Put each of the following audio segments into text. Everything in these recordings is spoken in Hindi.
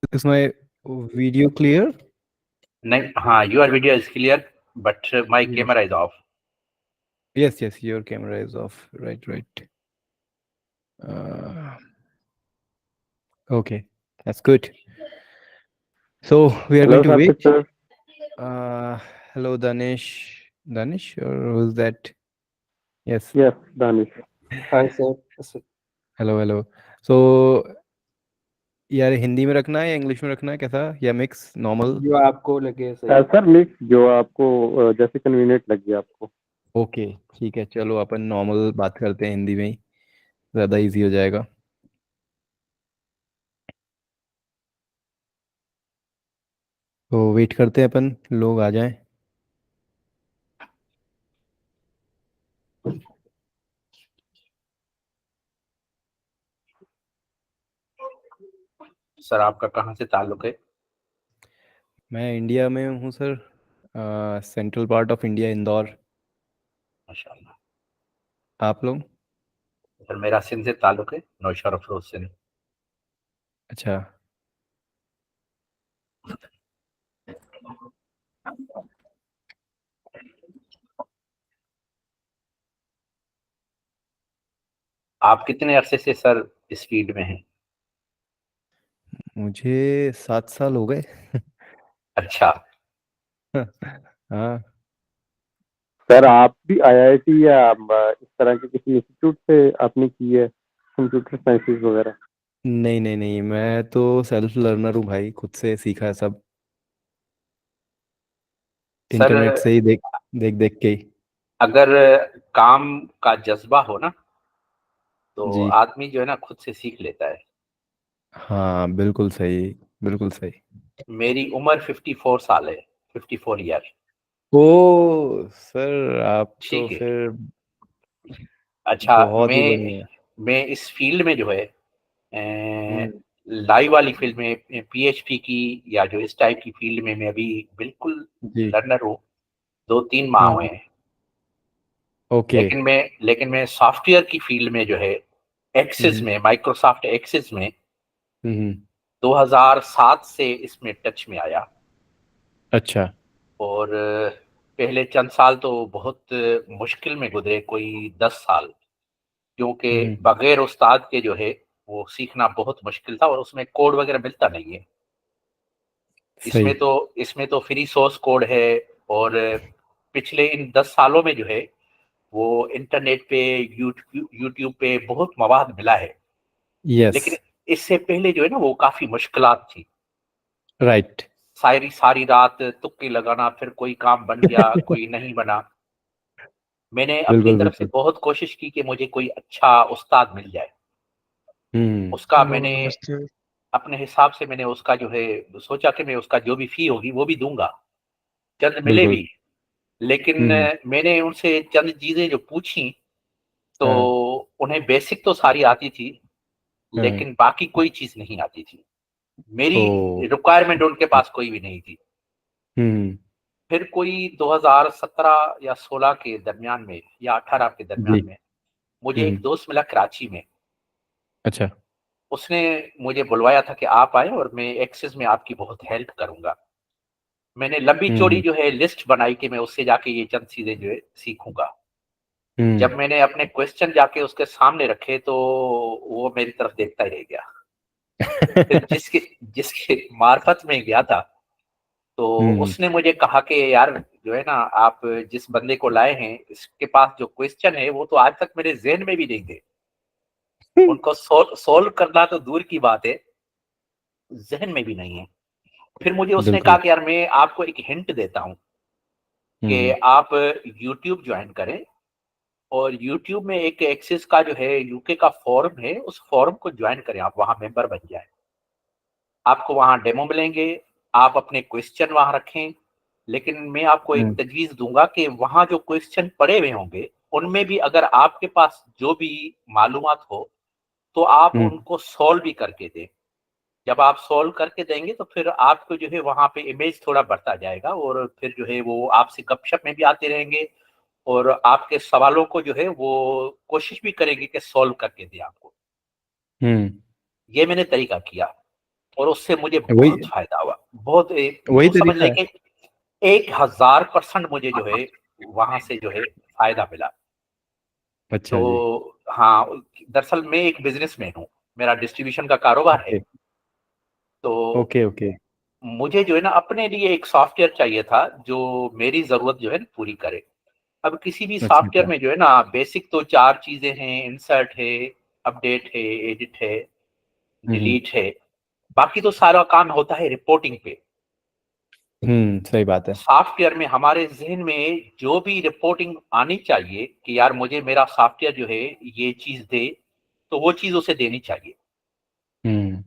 Is my video clear? नहीं, हाँ, your video is clear, but my Yes. camera is off. Yes, yes, your camera is off. Right, right. Uh, okay, that's good. So we are going Hello, to wait. Saket sir. Uh, Hello, Danish. Danish, or who's that? Yes. Yes, Danish. Hi sir sir, Hello, hello. So यार हिंदी में रखना है या इंग्लिश में रखना है कैसा या मिक्स नॉर्मल? जो आपको लगे सही। सर मिक्स जो आपको जैसे कन्वीनियंट लगे आपको। ओके, ठीक है, चलो अपन नॉर्मल बात करते हैं हिंदी में ही, ज़्यादा इजी हो जाएगा। तो वेट करते हैं अपन, लोग आ जाएं। सर, आपका कहाँ से ताल्लुक है? मैं इंडिया में हूँ sir, central part of India, Indore. माशाल्लाह। आप लोग? सर, मेरा सिंध से ताल्लुक है, नौशहरा फिरोज सिंध। अच्छा। आप कितने अरसे से सर इस फील्ड में हैं? मुझे 7 साल हो गए। अच्छा। हाँ। सर आप भी आईआईटी या इस तरह के किसी इंस्टीट्यूट से आपने की है कंप्यूटर साइंसेज वगैरह? नहीं नहीं नहीं, मैं तो सेल्फ लर्नर हूँ भाई, खुद से सीखा है सब, सर, इंटरनेट से ही देख देख देख के ही। अगर काम का जज्बा हो ना, तो जी। आदमी जो है ना खुद से सीख लेता है। हाँ बिल्कुल सही, बिल्कुल सही। मेरी उम्र 54 साल है, 54 ईयर। ओ सर, आप तो ठीक है। फिर अच्छा। बहुत ही मैं बढ़िया। मैं इस फील्ड में जो है हम्म। लाइव वाली फील्ड में, पीएचपी की या जो इस टाइप की फील्ड में मैं अभी बिल्कुल जी। लर्नर हूँ। 2-3 माह हाँ हुए हाँ। हैं। ओके। लेकिन मैं सॉफ्टवेयर की फील्ड में जो है, एक्सिस हम्म में, माइक्रोसॉफ्ट एक्सिस में हम्म। 2007 से इसमें टच में आया। अच्छा। और पहले चंद साल तो बहुत मुश्किल में गुजरे, कोई 10 साल, क्योंकि हम्म। बगैर उस्ताद के जो है वो सीखना बहुत मुश्किल था, और उसमें कोड वगैरह मिलता नहीं है। सही। इसमें तो फ्री सोर्स कोड है। और पिछले इन 10 सालों में जो है वो इंटरनेट पे, यूट्यूब पे बहुत मवाद मिला है। यस। लेकिन इससे पहले जो है ना वो काफी मुश्किलात थी। राइट। सारी सारी रात तुक्के लगाना, फिर कोई काम बन गया, कोई नहीं बना। मैंने अपनी बिल्कुल तरफ से बिल्कुल। बहुत कोशिश की कि मुझे कोई अच्छा उस्ताद मिल जाए। हम्म। उसका हेलो मैंने नमस्ते। अपने हिसाब से मैंने उसका जो है सोचा कि मैं उसका जो भी फी होगी वो भी दूंगा, चंद मिले बिल्कुल। भी। लेकिन हम्म। मैंने उनसे चंद चीजें जो पूछी, तो हाँ उन्हें बेसिक तो सारी आती थी, हाँ। लेकिन बाकी कोई चीज नहीं आती थी। मेरी ओ। रिक्वायरमेंट उनके पास कोई भी नहीं थी। हम्म। फिर कोई 2017 या 16 के दरमियान में, या 18 के जी। दरमियान में, मुझे एक हम्म। दोस्त मिला कराची में। अच्छा। उसने मुझे बुलवाया था कि आप आए और मैं एक्सेस में आपकी बहुत हेल्प करूंगा। मैंने लंबी चौड़ी हम्म जो है लिस्ट बनाई कि मैं उससे जाके ये चंद चीजें जो है सीखूंगा। हम्म। जब मैंने अपने क्वेश्चन जाके उसके सामने रखे, तो वो मेरी तरफ देखता ही रह गया। फिर जिसके जिसके मार्फत में गया था, तो हम्म। उसने मुझे कहा कि यार, जो है ना, आप जिस बंदे को लाए हैं, इसके पास जो क्वेश्चन है वो तो आज तक मेरे जहन में भी नहीं थे। उनको सोल्व करना तो दूर की बात है, जहन में भी नहीं है। फिर मुझे उसने कहा बिल्कुल। कि यार, मैं आपको एक हिंट देता हूँ कि हम्म आप यूट्यूब ज्वाइन करें, और यूट्यूब में एक एक्सिस का जो है यूके का फॉरम है, उस फॉरम को ज्वाइन करें, आप वहां मेंबर बन जाए। आपको वहां डेमो मिलेंगे, आप अपने क्वेश्चन वहां रखें। लेकिन मैं आपको एक हम्म तजवीज दूंगा कि वहां जो क्वेश्चन पड़े हुए होंगे, उनमें भी अगर आपके पास जो भी मालूमात हो, तो आप हम्म। उनको सॉल्व भी करके दें। जब आप सॉल्व करके देंगे, तो फिर आपको जो है वहां पे इमेज थोड़ा बढ़ता जाएगा, और फिर जो है वो आपसे गपशप में भी आते रहेंगे, और आपके सवालों को जो है वो कोशिश भी करेंगे कि सॉल्व करके दे आपको। हम्म। ये मैंने तरीका किया। और उससे मुझे वही बहुत फायदा हुआ, बहुत वही यूं समझ तरीका लें है। कि 1000% मुझे जो है वहां से जो है फायदा मिला। अच्छा जी। तो हाँ, दरअसल मैं एक बिजनेसमैन हूँ, मेरा डिस्ट्रीब्यूशन का कारोबार है। ओके तो ओके ओके। मुझे जो है ना अपने लिए एक सॉफ्टवेयर चाहिए था जो मेरी जरूरत जो है ना पूरी करे। अब किसी भी अच्छा सॉफ्टवेयर अच्छा। में जो है ना बेसिक तो 4 चीजें हैं, इंसर्ट है, अपडेट है, एडिट है, हम्म डिलीट है। बाकी तो सारा काम होता है रिपोर्टिंग पे। सही बात है। सॉफ्टवेयर में हमारे जहन में जो भी रिपोर्टिंग आनी चाहिए कि यार मुझे मेरा सॉफ्टवेयर जो है ये चीज दे, तो वो चीज उसे देनी चाहिए। हम्म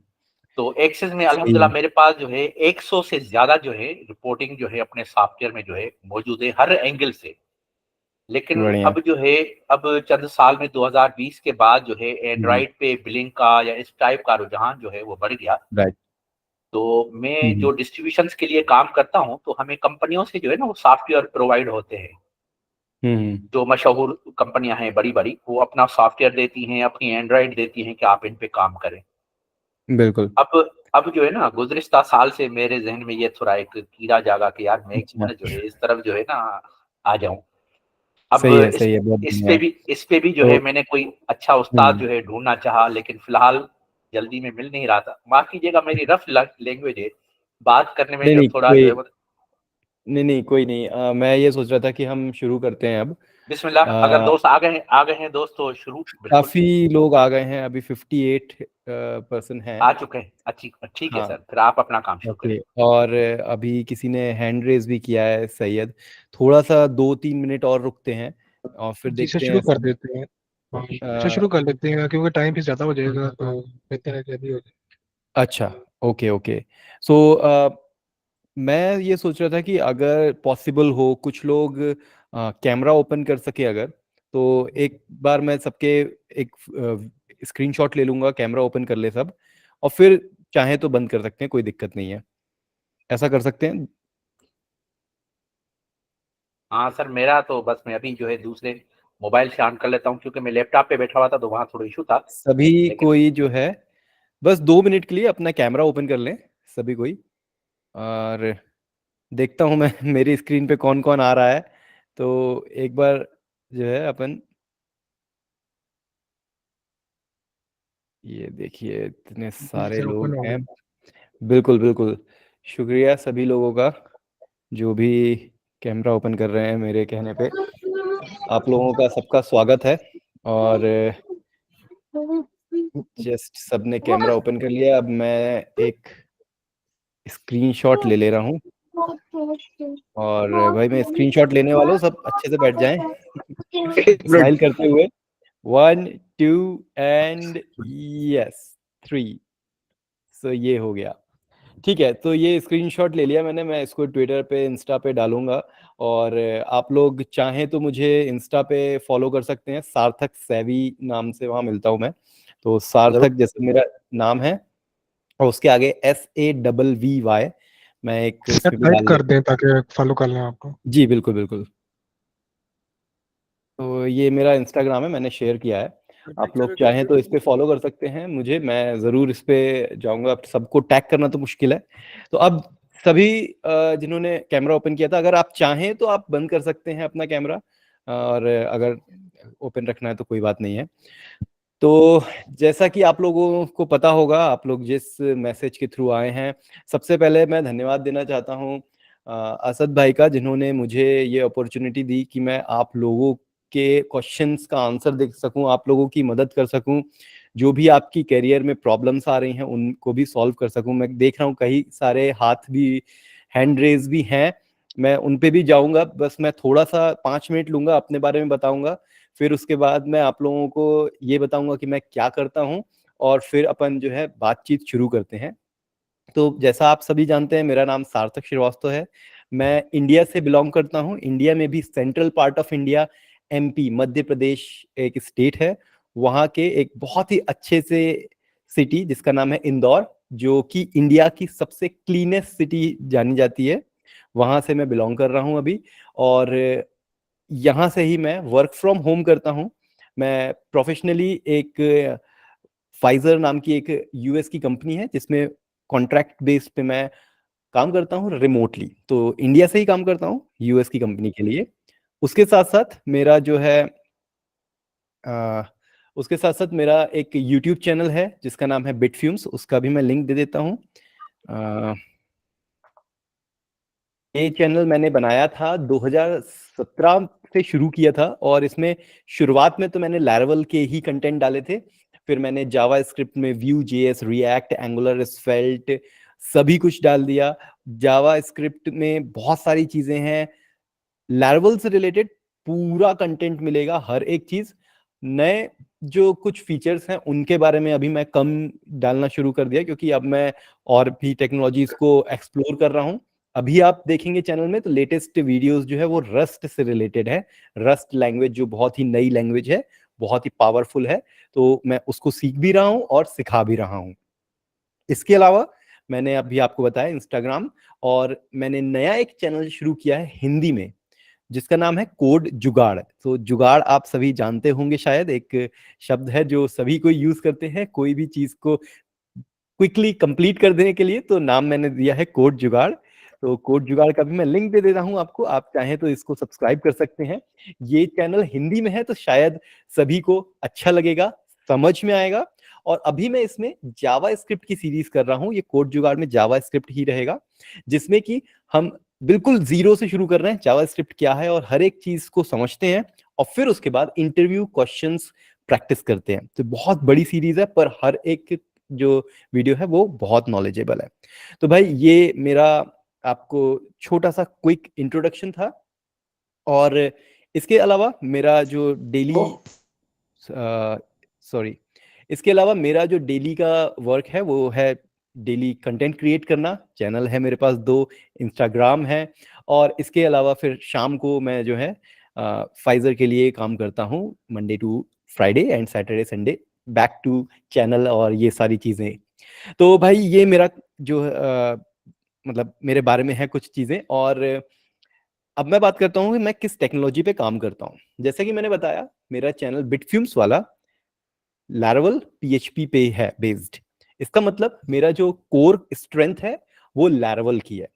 तो एक्सेस में सही अल्हम्दुलिल्लाह है। मेरे पास जो है 100 से ज्यादा जो है रिपोर्टिंग जो है अपने सॉफ्टवेयर में जो है मौजूद है हर एंगल से। लेकिन बढ़िया। अब जो है, अब चंद साल में 2020 के बाद जो है हम्म एंड्रॉइड पे बिलिंग का या इस टाइप का रुझान जो है वो बढ़ गया। राइट। तो मैं हम्म जो डिस्ट्रीब्यूशन के लिए काम करता हूँ तो हमें कंपनियों से जो है ना वो सॉफ्टवेयर प्रोवाइड होते हैं। हम्म जो मशहूर कंपनियां हैं बड़ी बड़ी, वो अपना सॉफ्टवेयर देती हैं, अपनी एंड्रॉइड देती हैं कि आप इन पे काम करें। बिल्कुल। अब जो है ना गुज़िश्ता साल से मेरे ज़हन में ये थोड़ा एक कीड़ा जागा कि यार मैं क्यों अच्छा। ना जो है इस तरफ जो है ना आ जाऊँ। अब सही है, बहुत बढ़िया। इस पे भी जो तो है मैंने कोई अच्छा उस्ताद हम्म जो है ढूँढना चाहा, लेकिन फ़िलहाल जल्दी में मिल नहीं रहा था। माफ़ कीजिएगा, मेरी रफ़ ल लैंग्वेज है, बात करने में नहीं जो नहीं थोड़ा जो है कोई वो। नहीं नहीं कोई नहीं, मैं ये सोच रहा था कि हम शुरू करते हैं अब। बिस्मिल्लाह, अगर अ, दोस्त आ गए हैं दोस्त तो शुरू बिल्कुल। काफी लोग आ गए हैं, अभी 58 पर्सन हैं। आ चुके हैं। अच्छी ठीक है हाँ। सर, फिर आप अपना काम शुरू करें। ओके। और अभी किसी ने हैंड रेज भी किया है, सैयद। थोड़ा सा 2-3 मिनट और रुकते हैं और फिर जी से देखते शुरू हैं कर सब। देते हैं। हाँ, से अ, शुरू कर लेते हैं क्योंकि टाइम भी ज़्यादा हो जाएगा तो बेहतर है कि अभी हो जाए। अच्छा। Okay okay. सो मैं ये सोच रहा था कि अगर पॉसिबल हो कुछ लोग कैमरा ओपन कर सके अगर, तो एक बार मैं सबके एक स्क्रीनशॉट ले लूंगा, कैमरा ओपन कर ले सब, और फिर चाहे तो बंद कर सकते हैं, कोई दिक्कत नहीं है। ऐसा कर सकते हैं। हाँ सर, मेरा तो बस मैं अभी जो है दूसरे मोबाइल से ऑन कर लेता हूँ क्योंकि मैं लैपटॉप पे बैठा हुआ था तो वहाँ थोड़ा इशू था। सभी लेकिन कोई जो है बस 2 मिनट के लिए अपना कैमरा ओपन कर लें, सभी कोई। और देखता हूँ मैं मेरी स्क्रीन पे कौन कौन आ रहा है। तो एक बार जो है अपन, ये देखिए इतने जी सारे सर, ओपन लोग हो हैं। गया। बिल्कुल बिल्कुल। शुक्रिया सभी लोगों का जो भी कैमरा ओपन कर रहे हैं मेरे कहने पे। आप लोगों का सबका स्वागत है। और जस्ट सबने कैमरा ओपन कर लिया, अब मैं एक स्क्रीनशॉट ले ले रहा हूँ। और भाई मैं स्क्रीनशॉट लेने वाला हूँ, सब अच्छे से बैठ जाएं एक स्माइल मिनट। करते हुए। 1 2 एंड यस 3। सो ये हो गया। ठीक है, तो ये स्क्रीनशॉट ले लिया मैंने, मैं इसको ट्विटर पे इंस्टा पे डालूंगा। और आप लोग चाहें तो मुझे इंस्टा पे फॉलो कर सकते हैं, सार्थक सैवी नाम से वहाँ मिलता हूँ मैं। तो जरूर। सार्थक जैसे मेरा नाम है, और उसके आगे SAVVY, मैं एक सर इसमें भी टाइप डाल कर देता दें ताकि फॉलो कर लें आपको। हूँ। जी बिल्कुल बिल्कुल। तो ये मेरा इंस्टाग्राम है, मैंने शेयर किया है। आप लोग चाहें तो इस पे फॉलो कर सकते हैं मुझे, मैं ज़रूर इस पे जाऊंगा। अब सबको टैग करना तो मुश्किल है। तो अब सभी जिन्होंने कैमरा ओपन किया था, अगर आप चाहें तो आप बंद कर सकते हैं अपना कैमरा, और अगर ओपन रखना है तो कोई बात नहीं है। तो जैसा कि आप लोगों को पता होगा, आप लोग जिस मैसेज के थ्रू आए हैं, सबसे पहले मैं धन्यवाद देना चाहता हूँ असद भाई का, जिन्होंने मुझे ये अपॉर्चुनिटी दी कि मैं आप लोगों के क्वेश्चंस का आंसर दे सकूं, आप लोगों की मदद कर सकूं, जो भी आपकी करियर में प्रॉब्लम्स आ रही हैं उनको भी सॉल्व कर सकूं। मैं देख रहा हूं कई सारे हाथ भी, हैंड रेज भी हैं, मैं उन पे भी जाऊंगा। बस मैं थोड़ा सा 5 मिनट लूंगा, अपने बारे में बताऊंगा, फिर उसके बाद मैं आप लोगों को ये बताऊंगा कि मैं क्या करता हूँ, और फिर अपन जो है बातचीत शुरू करते हैं। तो जैसा आप सभी जानते हैं, मेरा नाम सार्थक श्रीवास्तव है। मैं इंडिया से बिलोंग करता हूँ, इंडिया में भी central part of India, MP Madhya Pradesh एक स्टेट है, वहाँ के एक बहुत ही अच्छे से सिटी जिसका नाम है इंदौर, जो कि इंडिया की सबसे क्लीनेस्ट सिटी जानी जाती है, वहाँ से मैं बिलोंग कर रहा हूँ अभी। और यहाँ से ही मैं वर्क फ्रॉम होम करता हूँ। मैं प्रोफेशनली एक फाइजर नाम की एक US की कंपनी है जिसमें कॉन्ट्रैक्ट बेस पे मैं काम करता हूँ रिमोटली, तो इंडिया से ही काम करता हूँ यूएस की कंपनी के लिए। उसके साथ साथ मेरा जो है उसके साथ साथ मेरा एक यूट्यूब चैनल है जिसका नाम है बिटफ्यूम्स, उसका भी मैं लिंक दे देता हूँ। ये चैनल मैंने बनाया था 2017 से शुरू किया था, और इसमें शुरुआत में तो मैंने लैरावेल के ही कंटेंट डाले थे, फिर मैंने जावा स्क्रिप्ट में व्यू जेएस, रिएक्ट, एंगुलर, स्वेल्ट सभी कुछ डाल दिया। जावा स्क्रिप्ट में बहुत सारी चीजें हैं, लैरावेल से रिलेटेड पूरा कंटेंट मिलेगा, हर एक चीज। नए जो कुछ फीचर्स हैं उनके बारे में अभी मैं कम डालना शुरू कर दिया, क्योंकि अब मैं और भी टेक्नोलॉजीज को एक्सप्लोर कर रहा हूँ। अभी आप देखेंगे चैनल में तो लेटेस्ट वीडियोस जो है वो रस्ट से रिलेटेड है। रस्ट लैंग्वेज जो बहुत ही नई लैंग्वेज है, बहुत ही पावरफुल है, तो मैं उसको सीख भी रहा हूँ और सिखा भी रहा हूँ। इसके अलावा मैंने अभी आपको बताया इंस्टाग्राम, और मैंने नया एक चैनल शुरू किया है हिंदी में जिसका नाम है कोड जुगाड़। तो जुगाड़ आप सभी जानते होंगे, शायद एक शब्द है जो सभी को यूज करते हैं कोई भी चीज को क्विकली कंप्लीट कर देने के लिए, तो नाम मैंने दिया है कोड जुगाड़। तो कोड जुगाड़ का भी मैं लिंक दे देता हूं आपको, आप चाहें तो इसको सब्सक्राइब कर सकते हैं। ये चैनल हिंदी में है तो शायद सभी को अच्छा लगेगा, समझ में आएगा। और अभी मैं इसमें जावा स्क्रिप्ट की सीरीज कर रहा हूं, ये कोड जुगाड़ में जावा स्क्रिप्ट ही रहेगा, जिसमें कि हम बिल्कुल जीरो से शुरू कर रहे हैं, जावा स्क्रिप्ट क्या है और हर एक चीज को समझते हैं, और फिर उसके बाद इंटरव्यू क्वेश्चंस प्रैक्टिस करते हैं। तो बहुत बड़ी सीरीज है, पर हर एक जो वीडियो है वो बहुत नॉलेजेबल है। तो भाई ये मेरा आपको छोटा सा क्विक इंट्रोडक्शन था। और इसके अलावा मेरा जो डेली इसके अलावा मेरा जो डेली का वर्क है वो है डेली कंटेंट क्रिएट करना। चैनल है मेरे पास 2, इंस्टाग्राम है, और इसके अलावा फिर शाम को मैं जो है फाइजर के लिए काम करता हूँ Monday to Friday and Saturday Sunday, back to channel और ये सारी चीजें। तो भाई ये मेरा जो मतलब मेरे बारे में है कुछ चीजें। और अब मैं बात करता हूँ कि मैं किस टेक्नोलॉजी पे काम करता हूँ। जैसे कि मैंने बताया मेरा चैनल बिटफ्यूम्स वाला लैरावेल पीएचपी पे है बेस्ड। इसका मतलब मेरा जो कोर स्ट्रेंथ है वो लैरावेल की है।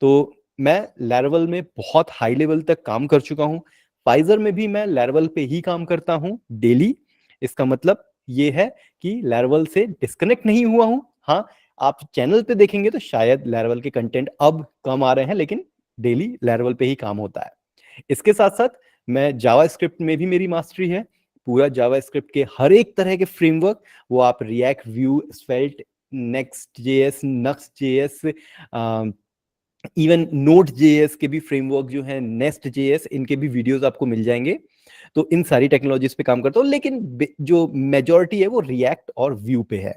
तो मैं लैरावेल में बहुत हाई लेवल तक काम कर चुका हूँ। फाइजर में भी मैं लैरावेल पे ही काम करता हूँ डेली। इसका मतलब ये है कि लैरावेल से डिस्कनेक्ट नहीं हुआ हूँ। हाँ, आप चैनल पे देखेंगे तो शायद लैरावेल के कंटेंट अब कम आ रहे हैं, लेकिन डेली लैरावेल पे ही काम होता है। इसके साथ साथ मैं जावा स्क्रिप्ट में भी मेरी मास्टरी है। पूरा जावा स्क्रिप्ट के हर एक तरह के फ्रेमवर्क, वो आप React, Vue, Svelte, Next JS, Nuxt JS, even Node JS के भी फ्रेमवर्क जो है, नेस्ट जेएस, इनके भी वीडियोस आपको मिल जाएंगे। तो इन सारी टेक्नोलॉजीज पे काम करता हूँ, लेकिन जो मेजॉरिटी है वो रिएक्ट और व्यू पे है।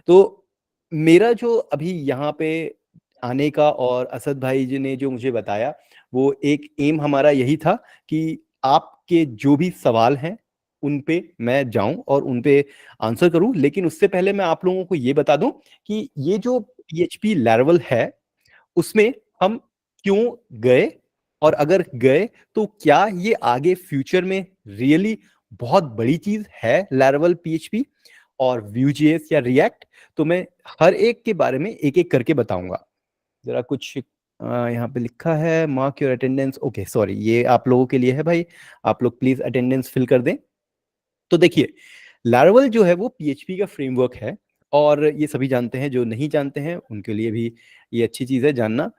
तो मेरा जो अभी यहाँ पे आने का, और असद भाई जी ने जो मुझे बताया, वो एक एम हमारा यही था कि आपके जो भी सवाल हैं उन पे मैं जाऊं और उन पे आंसर करूं। लेकिन उससे पहले मैं आप लोगों को ये बता दूं कि ये जो पीएचपी लैरावेल है उसमें हम क्यों गए, और अगर गए तो क्या ये आगे फ्यूचर में रियली बहुत बड़ी चीज है लैरावेल पीएचपी और व्यूजेएस या रिएक्ट। तो मैं हर एक के बारे में एक एक करके बताऊंगा। जरा कुछ यहाँ पे लिखा है mark your attendance. Okay, sorry, ये आप लोगों के लिए है भाई, आप लोग प्लीज अटेंडेंस फिल कर दें। तो देखिए, लैरावेल जो है वो पीएचपी का फ्रेमवर्क है, और ये सभी जानते हैं, जो नहीं जानते हैं उनके लिए भी ये अच्छी चीज है जानना।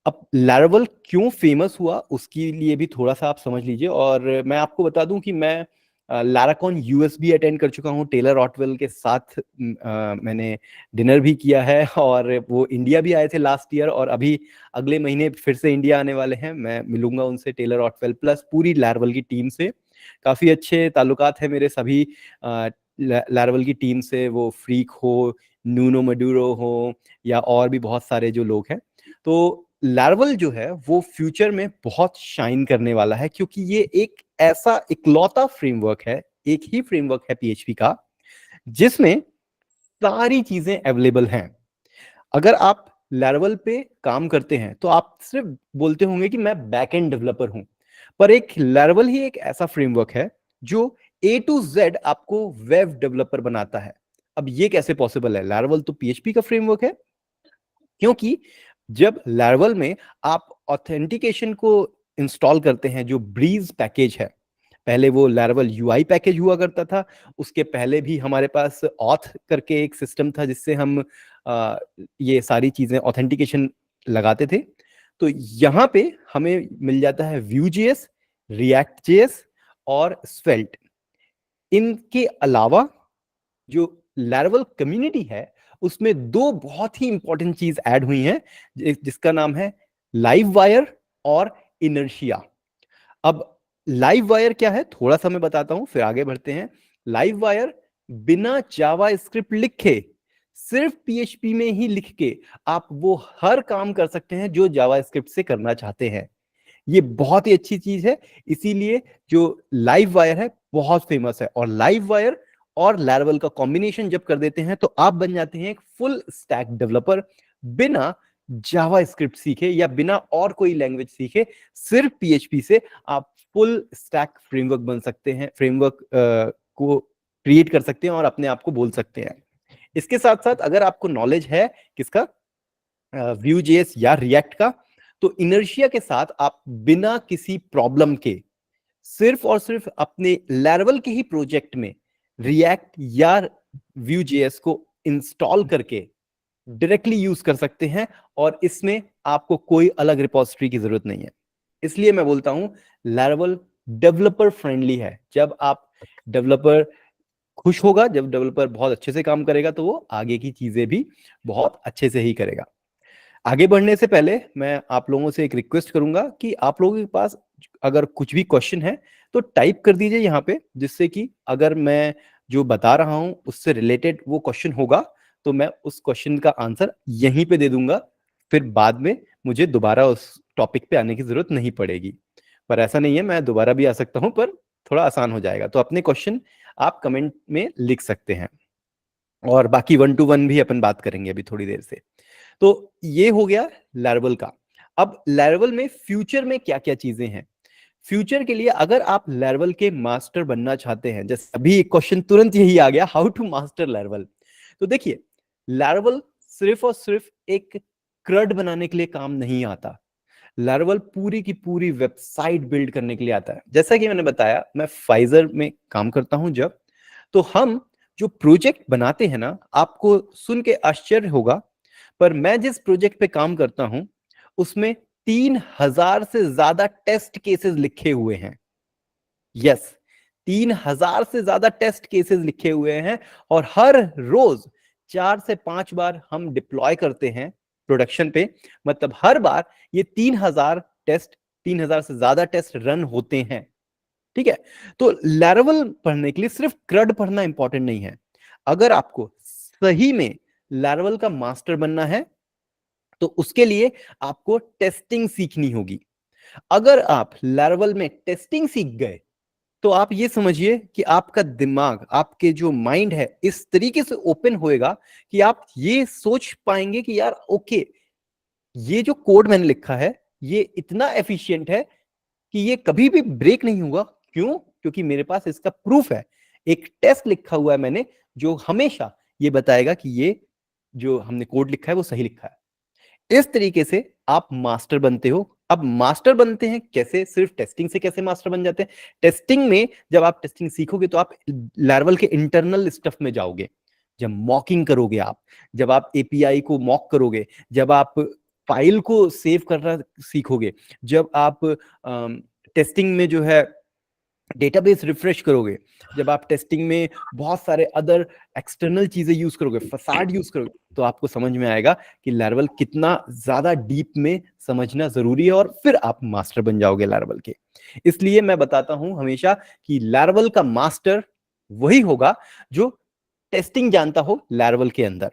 अब लैरावेल क्यों फेमस हुआ उसके लिए भी थोड़ा सा आप समझ लीजिए। और मैं आपको बता दूं कि मैं लैराकॉन यूएस भी अटेंड कर चुका हूं, टेलर ऑटवेल के साथ मैंने डिनर भी किया है, और वो इंडिया भी आए थे लास्ट ईयर, और अभी अगले महीने फिर से इंडिया आने वाले हैं। मैं मिलूंगा उनसे, टेलर ऑटवेल प्लस पूरी लैरावेल की टीम से। काफी अच्छे ताल्लुकात है मेरे सभी लैरावेल की टीम से, वो फ्रीक हो, नूनो मडूरो हो, या और भी बहुत सारे जो लोग हैं। तो लैरावेल जो है वो फ्यूचर में बहुत शाइन करने वाला है, क्योंकि ये एक ऐसा इकलौता फ्रेमवर्क है, एक ही फ्रेमवर्क है पीएचपी का जिसमें सारी चीजें अवेलेबल हैं। अगर आप लैरावेल पे काम करते हैं तो आप सिर्फ बोलते होंगे कि मैं बैकएंड डेवलपर हूं, पर एक लैरावेल ही एक ऐसा फ्रेमवर्क है जो A to Z आपको वेब डेवलपर बनाता है। अब ये कैसे पॉसिबल है? लैरावेल तो पीएचपी का फ्रेमवर्क है, क्योंकि जब लैरवल में आप ऑथेंटिकेशन को इंस्टॉल करते हैं, जो ब्रीज पैकेज है, पहले वो लैरवल यूआई पैकेज हुआ करता था, उसके पहले भी हमारे पास ऑथ करके एक सिस्टम था जिससे हम ये सारी चीजें ऑथेंटिकेशन लगाते थे। तो यहाँ पे हमें मिल जाता है Vue.js, React.js और Svelte। इनके अलावा जो लैरवल कम्युनिटी है उसमें दो बहुत ही इंपॉर्टेंट चीज ऐड हुई हैं, जिसका नाम है लाइव वायर और इनर्शिया। अब लाइव वायर क्या है थोड़ा सा मैं बताता हूं, फिर आगे बढ़ते हैं। लाइव वायर बिना जावा स्क्रिप्ट लिखे, सिर्फ पीएचपी में ही लिख के आप वो हर काम कर सकते हैं जो जावा स्क्रिप्ट से करना चाहते हैं। ये बहुत ही अच्छी चीज है, इसीलिए जो लाइव वायर है बहुत फेमस है। और लाइव वायर और लैरवल का कॉम्बिनेशन जब कर देते हैं तो आप बन जाते हैं एक फुल स्टैक डेवलपर, बिना जावा स्क्रिप्ट सीखे या बिना और कोई लैंग्वेज सीखे, सिर्फ पीएचपी से आप फुल स्टैक फ्रेमवर्क बन सकते हैं, फ्रेमवर्क को क्रिएट कर सकते हैं और अपने आप को बोल सकते हैं। इसके साथ साथ अगर आपको नॉलेज है किसका, Vue.js या React का, तो इनर्शिया के साथ आप बिना किसी प्रॉब्लम के सिर्फ और सिर्फ अपने लैरवल के ही प्रोजेक्ट में React या Vue.js को इंस्टॉल करके डायरेक्टली यूज कर सकते हैं, और इसमें आपको कोई अलग रिपोजिटरी की जरूरत नहीं है। इसलिए मैं बोलता हूं लैरवल डेवलपर फ्रेंडली है। जब आप डेवलपर खुश होगा, जब डेवलपर बहुत अच्छे से काम करेगा, तो वो आगे की चीजें भी बहुत अच्छे से ही करेगा। आगे बढ़ने से पहले मैं आप लोगों से एक रिक्वेस्ट करूंगा कि आप लोगों के पास अगर कुछ भी क्वेश्चन है तो टाइप कर दीजिए यहाँ पे, जिससे कि अगर मैं जो बता रहा हूं उससे रिलेटेड वो क्वेश्चन होगा तो मैं उस क्वेश्चन का आंसर यहीं पे दे दूंगा, फिर बाद में मुझे दोबारा उस टॉपिक पे आने की जरूरत नहीं पड़ेगी। पर ऐसा नहीं है, मैं दोबारा भी आ सकता हूं, पर थोड़ा आसान हो जाएगा। तो अपने क्वेश्चन आप कमेंट में लिख सकते हैं, और बाकी 1 to 1 भी अपन बात करेंगे अभी थोड़ी देर से। तो ये हो गया लैरवल का। अब लैरवल में फ्यूचर में क्या क्या चीजें हैं। फ्यूचर के लिए अगर आप लैरवल के मास्टर बनना चाहते हैं, जैसे अभी एक क्वेश्चन तुरंत यही आ गया, हाउ टू मास्टर लैरवल। तो देखिए, लैरवल सिर्फ और सिर्फ एक क्रड बनाने के लिए काम नहीं आता। लैरवल पूरी की पूरी वेबसाइट बिल्ड करने के लिए आता है। जैसा कि मैंने बताया, मैं फाइजर में काम करता हूं जब, तो हम जो प्रोजेक्ट बनाते हैं ना, आपको सुन के आश्चर्य होगा, पर मैं जिस प्रोजेक्ट पे काम करता हूं उसमें 3000 से ज्यादा टेस्ट केसेस लिखे हुए हैं। यस, 3000 से ज्यादा टेस्ट केसेस लिखे हुए हैं, और हर रोज 4 से 5 बार हम डिप्लॉय करते हैं प्रोडक्शन पे। मतलब हर बार ये 3000 से ज्यादा टेस्ट रन होते हैं। ठीक है, तो लैरवल पढ़ने के लिए सिर्फ क्रड पढ़ना इंपॉर्टेंट नहीं है। अगर आपको सही में लैरवल का मास्टर बनना है तो उसके लिए आपको टेस्टिंग सीखनी होगी। अगर आप लैरवल में टेस्टिंग सीख गए तो आप ये समझिए कि आपका दिमाग, आपके जो माइंड है, इस तरीके से ओपन होएगा कि आप ये सोच पाएंगे कि यार ओके, ये जो कोड मैंने लिखा है ये इतना एफिशिएंट है कि ये कभी भी ब्रेक नहीं होगा। क्यों? क्योंकि मेरे पास इसका प्रूफ है, एक टेस्ट लिखा हुआ है मैंने जो हमेशा ये बताएगा कि ये जो हमने कोड लिखा है वो सही लिखा है। इस तरीके से आप मास्टर बनते हो। अब मास्टर बनते हैं कैसे? सिर्फ टेस्टिंग से कैसे मास्टर बन जाते हैं? टेस्टिंग में जब आप टेस्टिंग सीखोगे तो आप लैरवल के इंटरनल स्टफ में जाओगे। जब मॉकिंग करोगे आप, जब आप एपीआई को मॉक करोगे, जब आप फाइल को सेव करना सीखोगे, जब आप टेस्टिंग में जो है डेटाबेस रिफ्रेश करोगे, जब आप टेस्टिंग में बहुत सारे अदर एक्सटर्नल चीजें यूज करोगे, फसाड यूज करोगे, तो आपको समझ में आएगा कि लैरवल कितना ज्यादा डीप में समझना जरूरी है, और फिर आप मास्टर बन जाओगे लैरवल के। इसलिए मैं बताता हूं हमेशा कि लैरवल का मास्टर वही होगा जो टेस्टिंग जानता हो लैरवल के अंदर।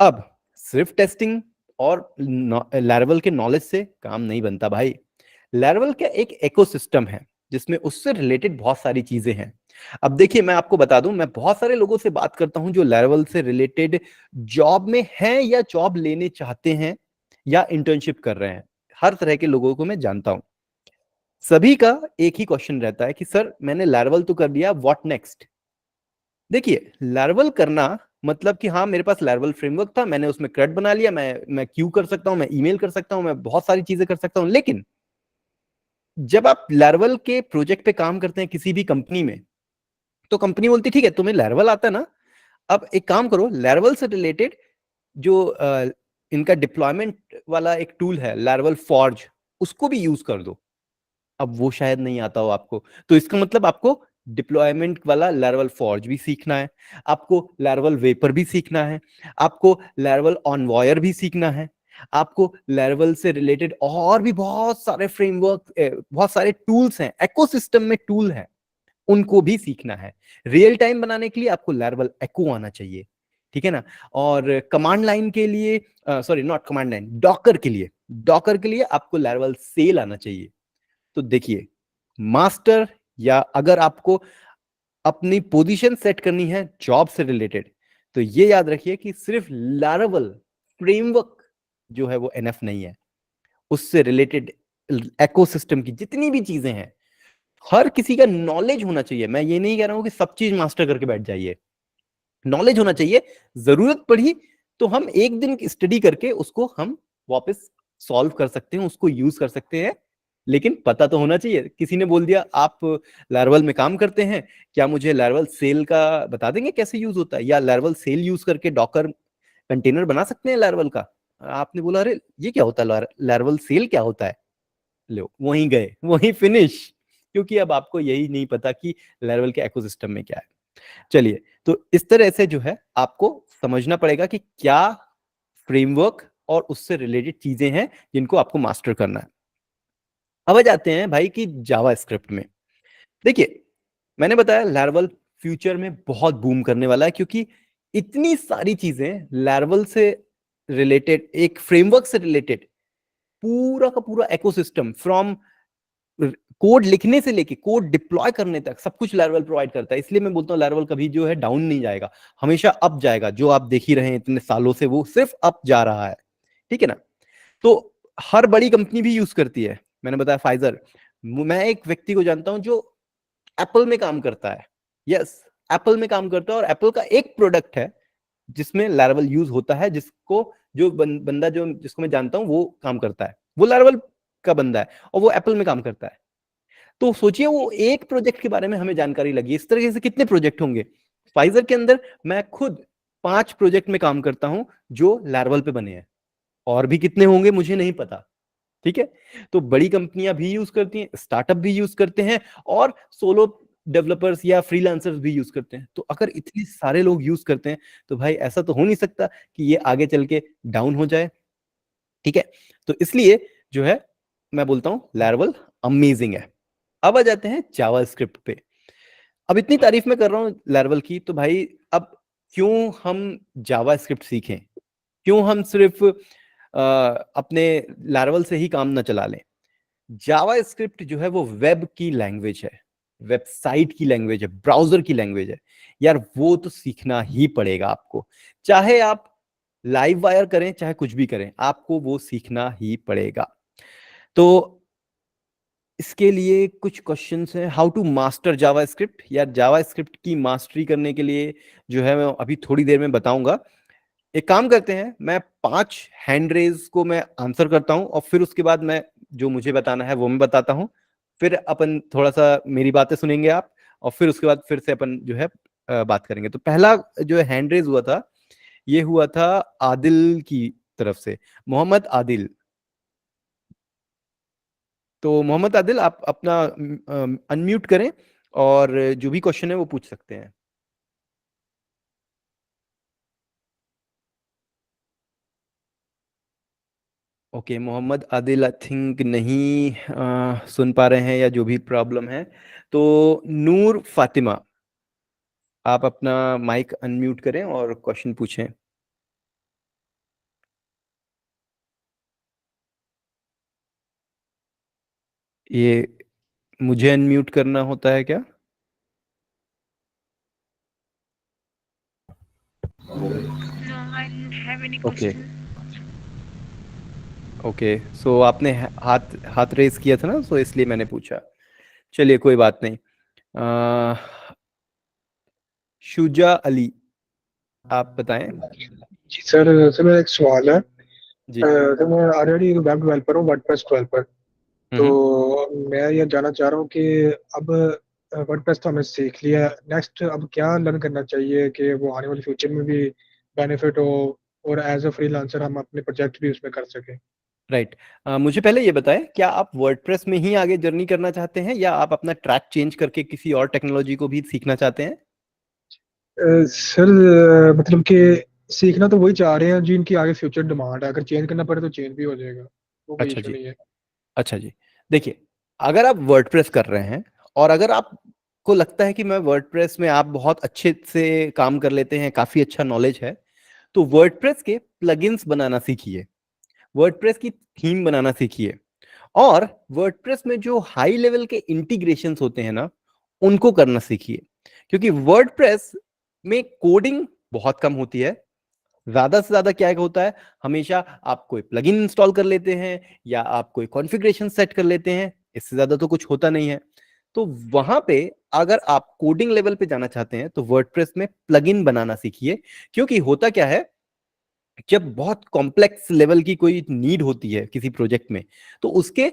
अब सिर्फ टेस्टिंग और लैरवल के नॉलेज से काम नहीं बनता भाई। लैरवल का एक इकोसिस्टम है जिसमें उससे रिलेटेड बहुत सारी चीजें हैं। अब देखिए, मैं आपको बता दूं, मैं बहुत सारे लोगों से बात करता हूं जो लैरवल से रिलेटेड जॉब में हैं या जॉब लेने चाहते हैं या इंटर्नशिप कर रहे हैं। हर तरह के लोगों को मैं जानता हूं। सभी का एक ही क्वेश्चन रहता है कि सर मैंने लैरवल तो कर लिया, व्हाट नेक्स्ट। देखिए, लैरवल करना मतलब कि हाँ, मेरे पास लैरवल फ्रेमवर्क था, मैंने उसमें CRUD बना लिया, मैं क्यू कर सकता हूँ, मैं ईमेल कर सकता हूँ, मैं बहुत सारी चीजें कर सकता हूँ। लेकिन जब आप लैरवल के प्रोजेक्ट पे काम करते हैं किसी भी कंपनी में, तो कंपनी बोलती ठीक है तुम्हें लैरवल आता है ना, अब एक काम करो, लैरवल से रिलेटेड जो इनका डिप्लॉयमेंट वाला एक टूल है लैरवल फॉर्ज, उसको भी यूज कर दो। अब वो शायद नहीं आता हो आपको, तो इसका मतलब आपको डिप्लॉयमेंट वाला लैरवल फॉर्ज भी सीखना है, आपको लैरवल वेपर भी सीखना है, आपको लैरवल ऑनवॉयर भी सीखना है, आपको लैरवल से रिलेटेड और भी बहुत सारे फ्रेमवर्क, बहुत सारे टूल्स हैं, इकोसिस्टम में टूल है, उनको भी सीखना है। रियल टाइम बनाने के लिए आपको लैरवल एको आना चाहिए, ठीक है ना। और कमांड लाइन के लिए, sorry not command line, Docker के लिए आपको लैरवल सेल आना चाहिए। तो देखिए, मास्टर, या अगर आपको अपनी पोजीशन सेट करनी है जॉब से रिलेटेड, तो ये याद रखिए कि सिर्फ लैरवल फ्रेमवर्क जो है वो एनफ नहीं है। उससे रिलेटेड इकोसिस्टम की जितनी भी चीजें हैं, हर किसी का नॉलेज होना चाहिए। मैं ये नहीं कह रहा हूं कि सब चीज मास्टर करके बैठ जाइए, नॉलेज होना चाहिए। जरूरत पड़ी तो हम एक दिन की स्टडी करके उसको हम वापस सॉल्व कर सकते हैं, उसको यूज कर सकते हैं, लेकिन पता तो होना चाहिए। किसी ने बोल दिया आप लैरवल में काम करते हैं, क्या मुझे लैरवल सेल का बता देंगे कैसे यूज होता है, या लैरवल सेल यूज करके डॉकर कंटेनर बना सकते हैं लैरवल का। आपने बोला अरे ये क्या होता है, लैरवल सेल क्या होता है, लो वहीं गए, वहीं फिनिश, क्योंकि अब आपको यही नहीं पता कि लैरवल के इकोसिस्टम में क्या है। चलिए, तो इस तरह से जो है आपको समझना पड़ेगा कि क्या फ्रेमवर्क और उससे रिलेटेड चीजें हैं जिनको आपको मास्टर करना है। अब आ जाते हैं भाई कि जावास्क्रिप्ट में। देखिए, मैंने बताया लैरवल फ्यूचर में बहुत बूम करने वाला है, क्योंकि इतनी सारी चीजें लैरवल से रिलेटेड, एक फ्रेमवर्क से रिलेटेड पूरा का पूरा इकोसिस्टम, फ्रॉम कोड लिखने से लेके कोड डिप्लॉय करने तक सब कुछ लैरवल प्रोवाइड करता है। इसलिए मैं बोलता हूँ लैरवल कभी जो है डाउन नहीं जाएगा, हमेशा अप जाएगा। जो आप देख ही रहे हैं इतने सालों से, वो सिर्फ अप जा रहा है, ठीक है ना। तो हर बड़ी कंपनी भी यूज करती है। मैंने बताया फाइजर, मैं एक व्यक्ति को जानता हूं जो एप्पल में काम करता है, यस, एप्पल में काम करता है, और एप्पल का एक प्रोडक्ट है जिसमें लैरवल यूज होता है, जिसको जो बंदा जो जिसको मैं जानता हूं वो काम करता है, वो लैरवल का बंदा है और वो एप्पल में काम करता है। तो सोचिए, वो एक प्रोजेक्ट के बारे में हमें जानकारी लगी, इस तरीके से कितने प्रोजेक्ट होंगे। फाइजर के अंदर मैं खुद 5 प्रोजेक्ट में काम करता हूं जो लैरवल पे बने हैं, और भी कितने होंगे मुझे नहीं पता, ठीक है। तो बड़ी कंपनियां भी यूज करती हैं, स्टार्टअप भी यूज करते हैं, और सोलो डेवलपर्स या फ्रीलांसर्स भी यूज करते हैं। तो अगर इतने सारे लोग यूज करते हैं, तो भाई ऐसा तो हो नहीं सकता कि ये आगे चल के डाउन हो जाए, ठीक है। तो इसलिए जो है मैं बोलता हूं लैरवल अमेजिंग है। अब आ जाते हैं जावास्क्रिप्ट पे। अब इतनी तारीफ मैं कर रहा हूं लैरवल की, तो भाई अब क्यों हम जावास्क्रिप्ट सीखें, क्यों हम सिर्फ अपने लैरवल से ही काम ना चला लें। जावास्क्रिप्ट जो है वो वेब की लैंग्वेज है, वेबसाइट की लैंग्वेज है, ब्राउजर की लैंग्वेज है यार, वो तो सीखना ही पड़ेगा आपको। चाहे आप लाइव वायर करें, चाहे कुछ भी करें, आपको वो सीखना ही पड़ेगा। तो इसके लिए कुछ क्वेश्चंस हैं, हाउ टू मास्टर जावास्क्रिप्ट। या जावास्क्रिप्ट की मास्टरी करने के लिए जो है मैं अभी थोड़ी देर में बताऊंगा। एक काम करते हैं, मैं 5 हैंड रेज को मैं आंसर करता हूं, और फिर उसके बाद मैं जो मुझे बताना है वो मैं बताता हूं। फिर अपन थोड़ा सा मेरी बातें सुनेंगे आप, और फिर उसके बाद फिर से अपन जो है बात करेंगे। तो पहला जो हैंड रेज हुआ था, ये हुआ था आदिल की तरफ से, मोहम्मद आदिल। तो मोहम्मद आदिल, आप अपना अनम्यूट करें और जो भी क्वेश्चन है वो पूछ सकते हैं। Okay, Mohammad Adil I think नहीं सुन पा रहे हैं, या जो भी प्रॉब्लम है। तो नूर फातिमा, आप अपना माइक अनम्यूट करें और क्वेश्चन पूछें। ये मुझे अनम्यूट करना होता है क्या? No, I didn't have any okay question. Okay, so आपने हाथ हाथ रेज किया था ना, सो इसलिए मैंने पूछा। चलिए कोई बात नहीं। शुजा अली, आप बताएं। जी सर, मेरा एक सवाल है। जी। तो मैं ऑलरेडी वेब डेवलपर हूँ, वर्डप्रेस डेवलपर। तो मैं ये जानना चाह रहा हूँ कि अब वर्डप्रेस तो हमने सीख लिया, नेक्स्ट अब क्या लर्न करना चाहिए कि वो आने वाले फ्यूचर में भी बेनिफिट हो और एज अ फ्रीलांसर हम अपने प्रोजेक्ट भी उसमें कर सकें। राइट। मुझे पहले ये बताएं, क्या आप वर्डप्रेस में ही आगे जर्नी करना चाहते हैं या आप अपना ट्रैक चेंज करके किसी और टेक्नोलॉजी को भी सीखना चाहते हैं? सर मतलब कि सीखना तो वही चाह रहे हैं जिनकी आगे फ्यूचर डिमांड है, अगर चेंज करना पड़े तो चेंज भी हो जाएगा, वो कोई अच्छा इशू जी। नहीं है। अच्छा जी। देखिए, अगर आप वर्डप्रेस कर रहे हैं और अगर आपको लगता है कि मैं वर्डप्रेस में आप बहुत अच्छे से काम कर लेते हैं, काफी अच्छा नॉलेज है, तो वर्डप्रेस के प्लगइन्स बनाना सीखिए, वर्डप्रेस की थीम बनाना सीखिए, और वर्डप्रेस में जो हाई लेवल के इंटीग्रेशंस होते हैं ना, उनको करना सीखिए। क्योंकि वर्डप्रेस में कोडिंग बहुत कम होती है। ज्यादा से ज्यादा क्या होता है, हमेशा आप कोई प्लगइन इंस्टॉल कर लेते हैं या आप कोई कॉन्फ़िगरेशन सेट कर लेते हैं, इससे ज्यादा तो कुछ होता नहीं है। तो वहां पे अगर आप कोडिंग लेवल पे जाना चाहते हैं तो वर्डप्रेस में प्लगइन बनाना सीखिए। क्योंकि होता क्या है, जब बहुत कॉम्प्लेक्स लेवल की कोई नीड होती है किसी प्रोजेक्ट में, तो उसके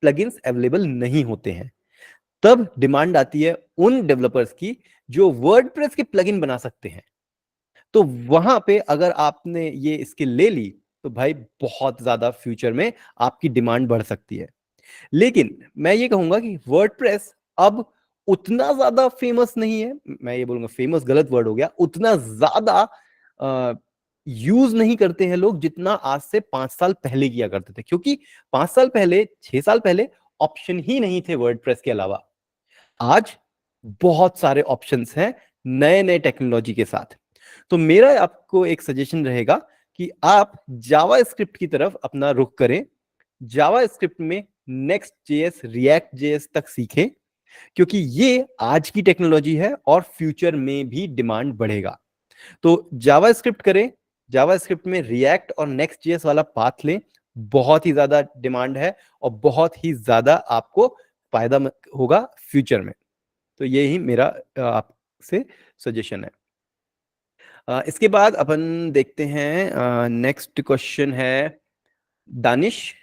प्लगइन्स अवेलेबल नहीं होते हैं। तब डिमांड आती है उन डेवलपर्स की जो वर्डप्रेस के प्लगइन बना सकते हैं। तो वहां पे अगर आपने ये स्किल ले ली तो भाई बहुत ज्यादा फ्यूचर में आपकी डिमांड बढ़ सकती है। लेकिन मैं ये कहूंगा कि वर्डप्रेस अब उतना ज्यादा फेमस नहीं है। मैं ये बोलूंगा, फेमस गलत वर्ड हो गया, उतना ज्यादा यूज नहीं करते हैं लोग जितना आज से 5 साल पहले किया करते थे। क्योंकि 5 साल पहले, 6 साल पहले ऑप्शन ही नहीं थे वर्डप्रेस के अलावा। आज बहुत सारे ऑप्शंस हैं नए नए टेक्नोलॉजी के साथ। तो मेरा आपको एक सजेशन रहेगा कि आप जावा स्क्रिप्ट की तरफ अपना रुख करें। जावा स्क्रिप्ट में नेक्स्ट जेएस, रिएक्ट जेएस तक सीखें, क्योंकि ये आज की टेक्नोलॉजी है और फ्यूचर में भी डिमांड बढ़ेगा। तो जावा स्क्रिप्ट करें, जावा स्क्रिप्ट में रिएक्ट और नेक्स्ट जेएस वाला पाथ लें। बहुत ही ज्यादा डिमांड है और बहुत ही ज्यादा आपको फायदा होगा फ्यूचर में। तो ये ही मेरा आपसे सजेशन है। इसके बाद अपन देखते हैं, नेक्स्ट क्वेश्चन है दानिश।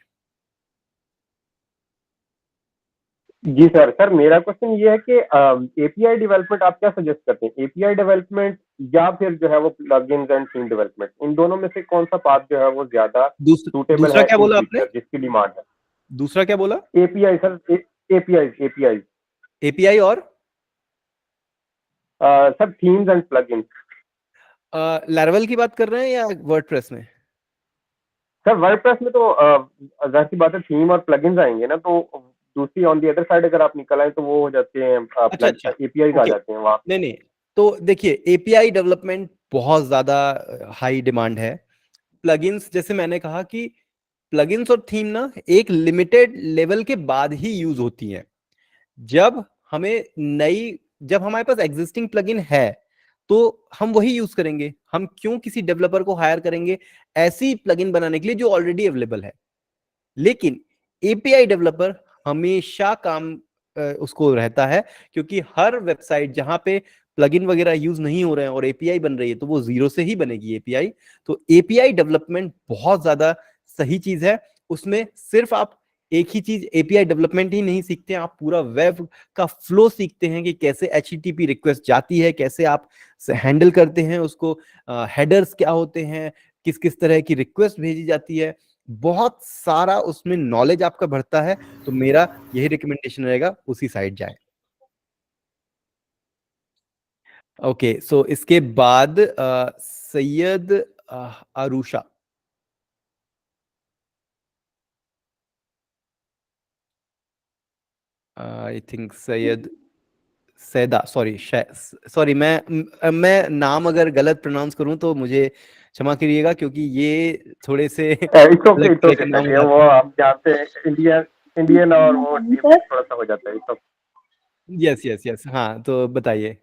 जी सर मेरा क्वेश्चन ये है कि एपीआई डेवलपमेंट आप क्या सजेस्ट करते हैं, एपीआई डेवलपमेंट या फिर जो है वो प्लगइन्स एंड थीम डेवलपमेंट, इन दोनों में से कौन सा पाथ जो है वो ज्यादा सूटेबल दूसरा है क्या इन बोला आपने? फ्यूचर जिसकी डिमांड है? दूसरा क्या बोला? API sir, API API API और सर थीम्स एंड प्लगइन्स। लैरवेल की बात कर रहे हैं या वर्डप्रेस में? सर वर्डप्रेस में तो जाहिर सी बात है थीम और प्लगइन्स आएंगे ना, तो दूसरी ऑन दी अदर साइड अगर आप निकल आए तो वो हो जाते हैं अच्छा अच्छा, एपीआई आ ओके। जाते हैं वहाँ। नहीं नहीं, तो देखिए, एपीआई डेवलपमेंट बहुत ज्यादा हाई डिमांड है। प्लगइन्स, जैसे मैंने कहा कि प्लगइन्स और थीम ना एक लिमिटेड लेवल के बाद ही यूज होती हैं। जब हमें नई जब हमारे पास एग्जिस्टिंग प्लगइन है तो हम वही यूज करेंगे। हम क्यों किसी डेवलपर को हायर करेंगे ऐसी प्लगइन बनाने के लिए जो ऑलरेडी अवेलेबल है? लेकिन एपीआई डेवलपर हमेशा काम उसको रहता है, क्योंकि हर वेबसाइट जहां पे प्लगइन वगैरह यूज नहीं हो रहे हैं और एपीआई बन रही है तो वो जीरो से ही बनेगी एपीआई। तो एपीआई डेवलपमेंट बहुत ज्यादा सही चीज है। उसमें सिर्फ आप एक ही चीज, एपीआई डेवलपमेंट ही नहीं सीखते हैं, आप पूरा वेब का फ्लो सीखते हैं कि कैसे एचटीटीपी रिक्वेस्ट जाती है, कैसे आप हैंडल करते हैं उसको, हेडर्स क्या होते हैं, किस किस तरह की रिक्वेस्ट भेजी जाती है। बहुत सारा उसमें नॉलेज आपका बढ़ता है। तो मेरा यही रिकमेंडेशन रहेगा, उसी साइड जाए। ओके, सो इसके बाद Syed Arusha. I think Syed Saida, sorry sorry, मैं नाम अगर गलत प्रोनाउंस करूं तो मुझे क्षमा करिएगा, क्योंकि ये थोड़े से इट्स अलग ओके तरह के नाम सर, हो ये जाते वो हैं। आप जानते हैं इंडियन इंडियन और वो डिफरेंस थोड़ा सा हो जाता है तो। यस यस यस, हाँ, तो बताइए।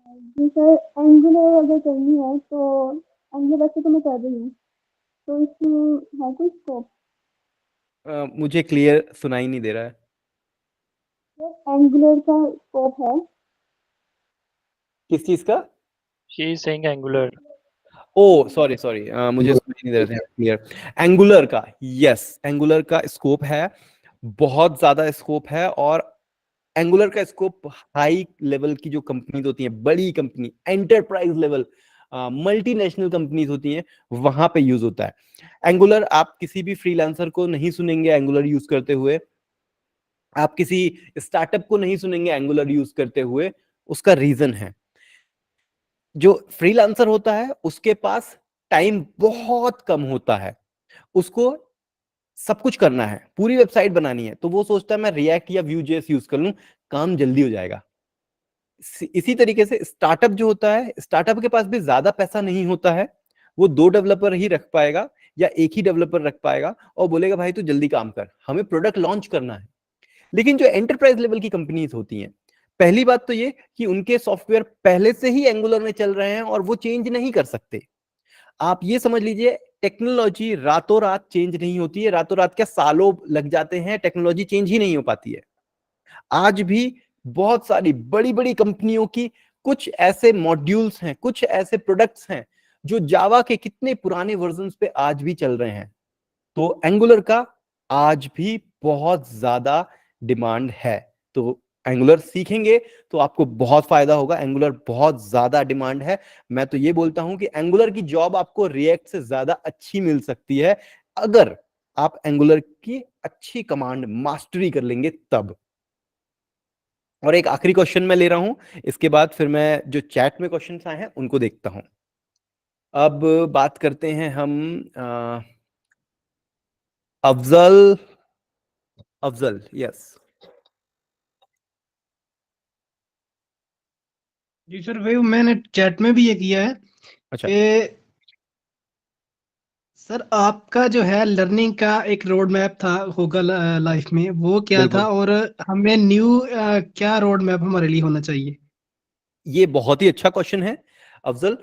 जी सर, एंगुलर अगर करनी है तो एंगुलर वैसे तो मैं कर रही हूँ, तो इसमें है कोई स्कोप? मुझे क्लियर सुनाई नहीं दे रहा है। सर एंगुलर का स्कोप है? किस चीज का? She is saying Angular. Oh sorry sorry, मुझे समझ नहीं दे रहे थे क्लियर। एंगुलर का, यस, एंगुलर का स्कोप है, बहुत ज्यादा स्कोप है। और एंगुलर का स्कोप हाई लेवल की जो कंपनीज होती हैं, बड़ी company, enterprise level, multinational companies होती हैं, वहां पे यूज होता है एंगुलर। आप किसी भी फ्रीलांसर को नहीं सुनेंगे एंगुलर यूज करते हुए, आप किसी स्टार्टअप को नहीं सुनेंगे एंगुलर यूज करते हुए। उसका रीजन है, जो फ्रीलांसर होता है उसके पास टाइम बहुत कम होता है, उसको सब कुछ करना है, पूरी वेबसाइट बनानी है, तो वो सोचता है मैं रिएक्ट या Vue.js यूज कर लूं, काम जल्दी हो जाएगा। इसी तरीके से स्टार्टअप जो होता है, स्टार्टअप के पास भी ज्यादा पैसा नहीं होता है, वो 2 डेवलपर ही रख पाएगा या एक ही डेवलपर रख पाएगा और बोलेगा भाई तू जल्दी काम कर, हमें प्रोडक्ट लॉन्च करना है। लेकिन जो एंटरप्राइज लेवल की कंपनीज होती हैं, पहली बात तो ये कि उनके सॉफ्टवेयर पहले से ही एंगुलर में चल रहे हैं और वो चेंज नहीं कर सकते। आप ये समझ लीजिए, टेक्नोलॉजी रातों रात चेंज नहीं होती है, रातों रात क्या सालों लग जाते हैं, टेक्नोलॉजी चेंज ही नहीं हो पाती है। आज भी बहुत सारी बड़ी बड़ी कंपनियों की कुछ ऐसे मॉड्यूल्स हैं, कुछ ऐसे प्रोडक्ट्स हैं जो जावा के कितने पुराने वर्जन्स पे आज भी चल रहे हैं। तो एंगुलर का आज भी बहुत ज्यादा डिमांड है। तो एंगुलर सीखेंगे तो आपको बहुत फायदा होगा, एंगुलर बहुत ज्यादा डिमांड है। मैं तो ये बोलता हूं कि एंगुलर की जॉब आपको रिएक्ट से ज्यादा अच्छी मिल सकती है, अगर आप एंगुलर की अच्छी कमांड मास्टरी कर लेंगे तब। और एक आखिरी क्वेश्चन मैं ले रहा हूं, इसके बाद फिर मैं जो चैट में क्वेश्चन आए हैं उनको देखता हूं। अब बात करते हैं हम अफजल, यस। जी सर, वही मैंने चैट में भी ये किया है अच्छा, कि सर आपका जो है लर्निंग का एक रोड मैप था होगा लाइफ में, वो क्या बिल्कुल। था, और हमें न्यू क्या रोड मैप हमारे लिए होना चाहिए? ये बहुत ही अच्छा क्वेश्चन है अफजल।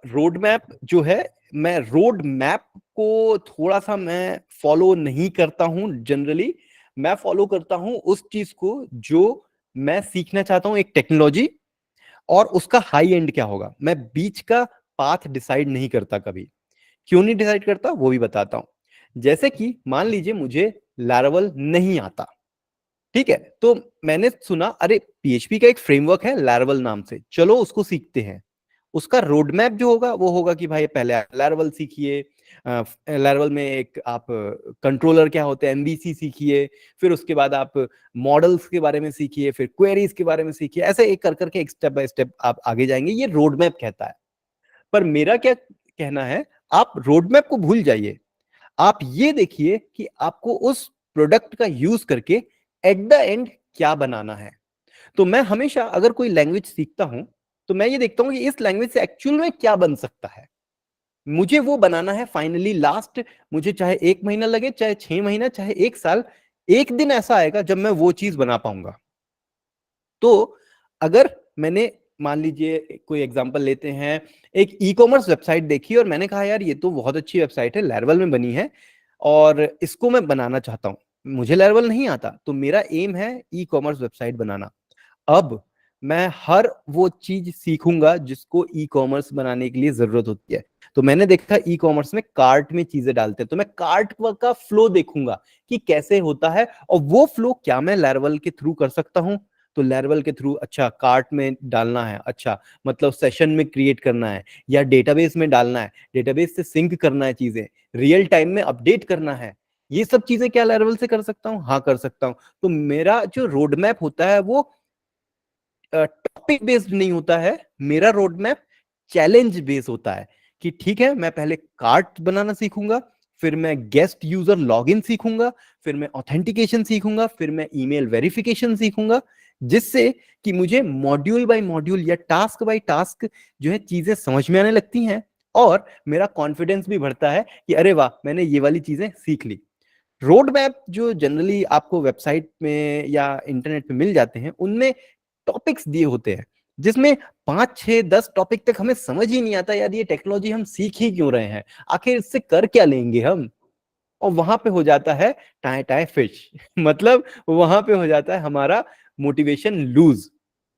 रोड मैप जो है, मैं रोड मैप को थोड़ा सा मैं फॉलो नहीं करता हूं जनरली। मैं फॉलो करता हूं उस चीज को जो मैं सीखना चाहता हूं, एक टेक्नोलॉजी, और उसका हाई एंड क्या होगा। मैं बीच का पाथ डिसाइड नहीं करता कभी। क्यों नहीं डिसाइड करता वो भी बताता हूं। जैसे कि मान लीजिए मुझे लैरावेल नहीं आता, ठीक है, तो मैंने सुना अरे पीएचपी का एक फ्रेमवर्क है लैरावेल नाम से, चलो उसको सीखते हैं। उसका रोड मैप जो होगा वो होगा कि भाई पहले आप लैरावेल सीखिए, लैरावेल में एक आप कंट्रोलर क्या होते हैं एमवीसी सीखिए, फिर उसके बाद आप मॉडल्स के बारे में सीखिए, फिर क्वेरीज के बारे में सीखिए, ऐसे एक कर करके एक स्टेप बाय स्टेप आप आगे जाएंगे। ये रोड मैप कहता है। पर मेरा क्या कहना है, आप रोड मैप को भूल जाइए, आप ये देखिए कि आपको उस प्रोडक्ट का यूज करके एट द एंड क्या बनाना है। तो मैं हमेशा अगर कोई लैंग्वेज सीखता हूं तो मैं ये देखता हूं कि इस लैंग्वेज से एक्चुअल में क्या बन सकता है, मुझे वो बनाना है फाइनली लास्ट। मुझे चाहे 1 महीना लगे, चाहे 6 महीना, चाहे 1 साल, एक दिन ऐसा आएगा जब मैं वो चीज बना पाऊंगा। तो अगर मैंने, मान लीजिए कोई एग्जांपल लेते हैं, एक ई कॉमर्स वेबसाइट देखी और मैंने कहा यार ये तो बहुत अच्छी वेबसाइट है, लैरावेल में बनी है और इसको मैं बनाना चाहता हूं। मुझे लैरावेल नहीं आता, तो मेरा एम है ई कॉमर्स वेबसाइट बनाना। अब मैं हर वो चीज सीखूंगा जिसको ई कॉमर्स बनाने के लिए जरूरत होती है। तो मैंने देखा ई कॉमर्स में कार्ट में चीजें डालते हैं, तो मैं कार्ट का फ्लो देखूंगा कि कैसे होता है, और वो फ्लो क्या मैं लैरावेल के थ्रू कर सकता हूं। तो लैरावेल के थ्रू, अच्छा कार्ट में डालना है, अच्छा मतलब सेशन में क्रिएट करना है या डेटाबेस में डालना है, डेटाबेस से सिंक करना है, चीजें रियल टाइम में अपडेट करना है, ये सब चीजें क्या लैरावेल से कर सकता हूँ? हाँ कर सकता हूँ। तो मेरा जो रोड मैप होता है वो टॉपिक बेस्ड नहीं होता है, मेरा रोड मैप चैलेंज बेस्ड होता है कि ठीक है मैं पहले कार्ट बनाना सीखूंगा, फिर मैं गेस्ट यूजर लॉगिन सीखूंगा, फिर मैं ऑथेंटिकेशन सीखूंगा, फिर मैं ईमेल वेरिफिकेशन सीखूंगा, जिससे कि मुझे मॉड्यूल बाय मॉड्यूल या टास्क बाय टास्क जो है चीजें समझ में आने लगती हैं, और मेरा कॉन्फिडेंस भी बढ़ता है कि अरे वाह मैंने ये वाली चीजें सीख ली। रोड मैप जो जनरली आपको वेबसाइट में या इंटरनेट पे मिल जाते हैं, उनमें टॉपिक्स दिए होते हैं जिसमें 5, 6, 10 टॉपिक तक हमें समझ ही नहीं आता यार ये टेक्नोलॉजी हम सीख ही क्यों रहे हैं, आखिर इससे कर क्या लेंगे हम। और वहां पे हो जाता है टाए टाए फिश मतलब वहां पे हो जाता है हमारा मोटिवेशन लूज,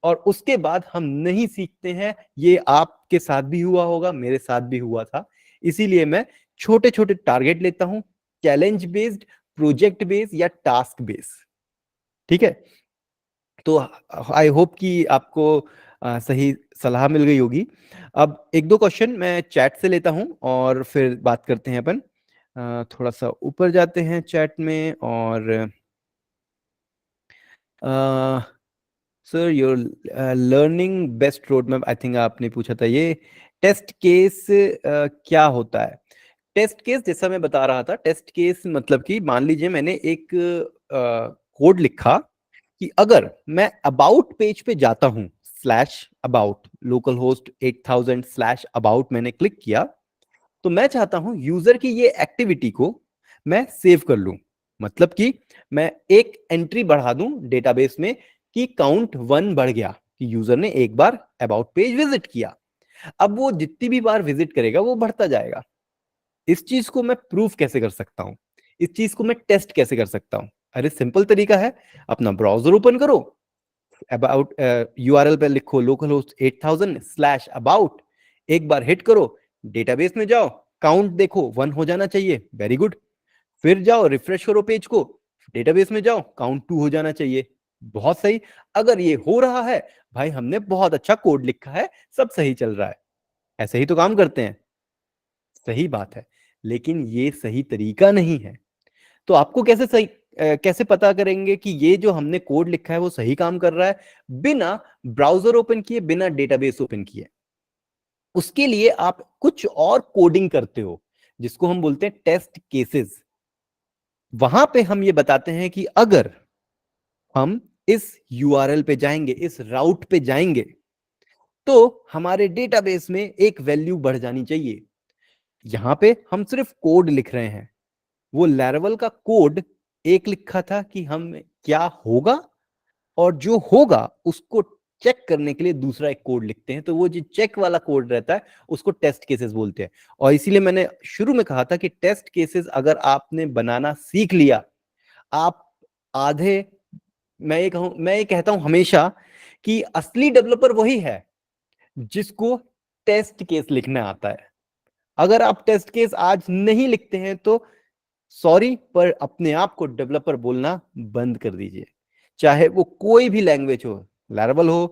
और उसके बाद हम नहीं सीखते हैं। ये आपके साथ भी हुआ होगा, मेरे साथ भी हुआ था। इसीलिए मैं छोटे छोटे टारगेट लेता हूं, चैलेंज बेस्ड, प्रोजेक्ट बेस्ड या टास्क बेस्ड। ठीक है, तो आई होप कि आपको सही सलाह मिल गई होगी। अब एक दो क्वेश्चन मैं चैट से लेता हूं और फिर बात करते हैं अपन। थोड़ा सा ऊपर जाते हैं चैट में। और sir your learning best road map, I think आपने पूछा था ये। टेस्ट केस क्या होता है? टेस्ट केस जैसा मैं बता रहा था, टेस्ट केस मतलब कि मान लीजिए मैंने एक कोड लिखा कि अगर मैं अबाउट पेज पे जाता हूं, slash about local host 8000 slash about मैंने क्लिक किया, तो मैं चाहता हूं यूजर की ये एक्टिविटी को मैं सेव कर लूं। मतलब कि मैं एक एंट्री बढ़ा दूं डेटाबेस में कि काउंट 1 बढ़ गया, कि यूजर ने एक बार अबाउट पेज विजिट किया। अब वो जितनी भी बार विजिट करेगा वो बढ़ता जाएगा। इस चीज को मैं प्रूफ कैसे कर सकता हूं? इस चीज को मैं टेस्ट कैसे कर सकता हूं? अरे सिंपल तरीका है, अपना ब्राउजर ओपन करो, अबाउट यूआरएल पे लिखो लोकल होस्ट 8000 स्लैश अबाउट, एक बार हिट करो, डेटाबेस में जाओ, काउंट देखो 1 हो जाना चाहिए, वेरी गुड। फिर जाओ रिफ्रेश करो पेज को, डेटाबेस में जाओ, काउंट 2 हो जाना चाहिए, बहुत सही। अगर ये हो रहा है, भाई हमने बहुत अच्छा कोड लिखा है, सब सही चल रहा है। ऐसे ही तो काम करते हैं, सही बात है। लेकिन ये सही तरीका नहीं है। तो आपको कैसे सही कैसे पता करेंगे कि ये जो हमने कोड लिखा है वो सही काम कर रहा है? बिना ब्राउजर ओपन किए, बिना डेटाबेस ओपन किए। उसके लिए आप कुछ और कोडिंग करते हो, जिसको हम बोलते हैं टेस्ट केसेस। वहां पे हम ये बताते हैं कि अगर हम इस यूआरएल पे जाएंगे, इस राउट पे जाएंगे, तो हमारे डेटाबेस में एक वैल्यू बढ़ जानी चाहिए। यहां पे हम सिर्फ कोड लिख रहे हैं। वो लैरावेल का कोड एक लिखा था कि हम क्या होगा, और जो होगा उसको चेक करने के लिए दूसरा एक कोड लिखते हैं। तो वो जो चेक वाला कोड रहता है उसको टेस्ट केसेस बोलते हैं। और इसीलिए मैंने शुरू में कहा था कि टेस्ट केसेस अगर आपने बनाना सीख लिया, आप आधे, मैं ये कहता हूं हमेशा कि असली डेवलपर वही है जिसको टेस्ट केस लिखना आता है। अगर आप टेस्ट केस आज नहीं लिखते हैं तो सॉरी, पर अपने आप को डेवलपर बोलना बंद कर दीजिए। चाहे वो कोई भी लैंग्वेज हो, लैरावेल हो,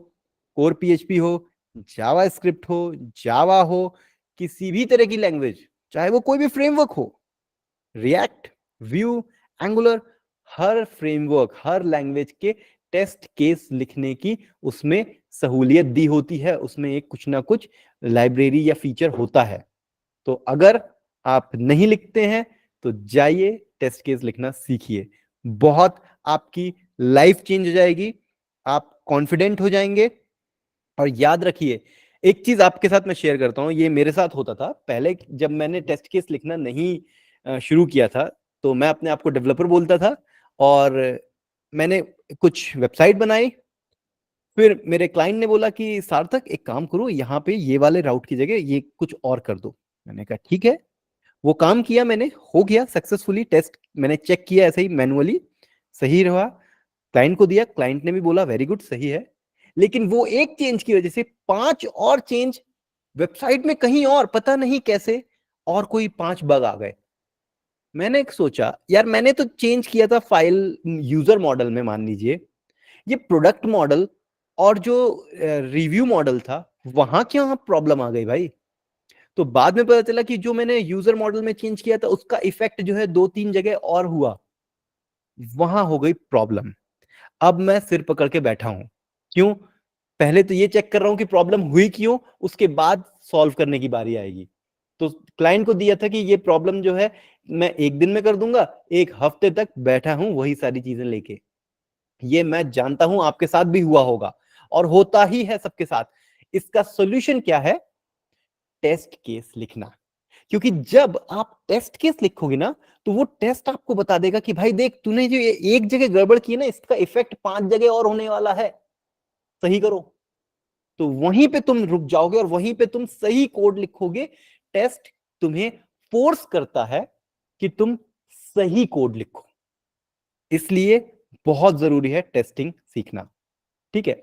कोर पीएचपी हो, जावा स्क्रिप्ट हो, जावा हो, किसी भी तरह की लैंग्वेज, चाहे वो कोई भी फ्रेमवर्क हो, रिएक्ट, व्यू, एंगुलर, हर फ्रेमवर्क, हर लैंग्वेज के टेस्ट केस लिखने की उसमें सहूलियत दी होती है। उसमें एक कुछ ना कुछ लाइब्रेरी या फीचर होता है। तो अगर आप नहीं लिखते हैं तो जाइए टेस्ट केस लिखना सीखिए। बहुत आपकी लाइफ चेंज हो जाएगी, आप कॉन्फिडेंट हो जाएंगे। और याद रखिए, एक चीज आपके साथ मैं शेयर करता हूं, ये मेरे साथ होता था पहले। जब मैंने टेस्ट केस लिखना नहीं शुरू किया था, तो मैं अपने आप को डेवलपर बोलता था और मैंने कुछ वेबसाइट बनाई। फिर मेरे क्लाइंट ने बोला कि सार्थक एक काम करो, यहाँ पे ये वाले राउट की जगह ये कुछ और कर दो। मैंने कहा ठीक है, वो काम किया मैंने, हो गया सक्सेसफुली। टेस्ट मैंने चेक किया ऐसे ही मैनुअली, सही रहा, क्लाइंट को दिया, क्लाइंट ने भी बोला वेरी गुड, सही है। लेकिन वो एक चेंज की वजह से 5 और चेंज वेबसाइट में कहीं और, पता नहीं कैसे, और कोई 5 बग आ गए। मैंने सोचा यार, मैंने तो चेंज किया था फाइल यूजर मॉडल में, मान लीजिए ये प्रोडक्ट मॉडल और जो रिव्यू मॉडल था वहां क्या प्रॉब्लम आ गई भाई? तो बाद में पता चला कि जो मैंने यूजर मॉडल में चेंज किया था उसका इफेक्ट जो है 2-3 जगह और हुआ, वहां हो गई प्रॉब्लम। अब मैं सिर पकड़ के बैठा हूं। क्यों? पहले तो ये चेक कर रहा हूं कि प्रॉब्लम हुई क्यों, उसके बाद सॉल्व करने की बारी आएगी। तो क्लाइंट को दिया था कि ये प्रॉब्लम जो है मैं एक दिन में कर दूंगा, एक हफ्ते तक बैठा हूं वही सारी चीजें लेके। ये मैं जानता हूं आपके साथ भी हुआ होगा और होता ही है सबके साथ। इसका सॉल्यूशन क्या है? टेस्ट केस लिखना। क्योंकि जब आप टेस्ट केस लिखोगे ना, तो वो टेस्ट आपको बता देगा कि भाई देख, तूने जो ये एक जगह गड़बड़ की ना, इसका इफेक्ट 5 जगह और होने वाला है, सही करो। तो वहीं पे तुम रुक जाओगे और वहीं पे तुम सही कोड लिखोगे। टेस्ट तुम्हें फोर्स करता है कि तुम सही कोड लिखो। इसलिए बहुत जरूरी है टेस्टिंग सीखना। ठीक है,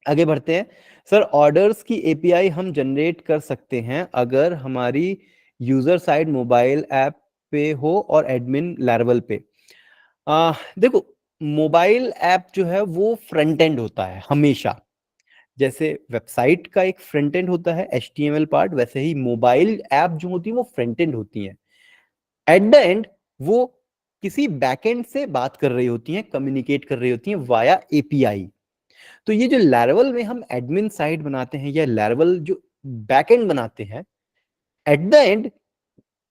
आगे बढ़ते हैं सर। ऑर्डर्स की एपीआई हम जनरेट कर सकते हैं अगर हमारी यूजर साइड मोबाइल ऐप पे हो और एडमिन लैरवल पे। देखो, मोबाइल ऐप जो है वो फ्रंट एंड होता है हमेशा। जैसे वेबसाइट का एक फ्रंट एंड होता है HTML पार्ट, वैसे ही मोबाइल ऐप जो होती है वो फ्रंट एंड होती है। एट द एंड वो किसी बैकएंड से बात कर रही होती हैं, कम्युनिकेट कर रही होती हैं वाया एपीआई। तो ये जो लैरवल में हम एडमिन साइट बनाते हैं या लैरवल जो बैकएंड बनाते हैं, एट द एंड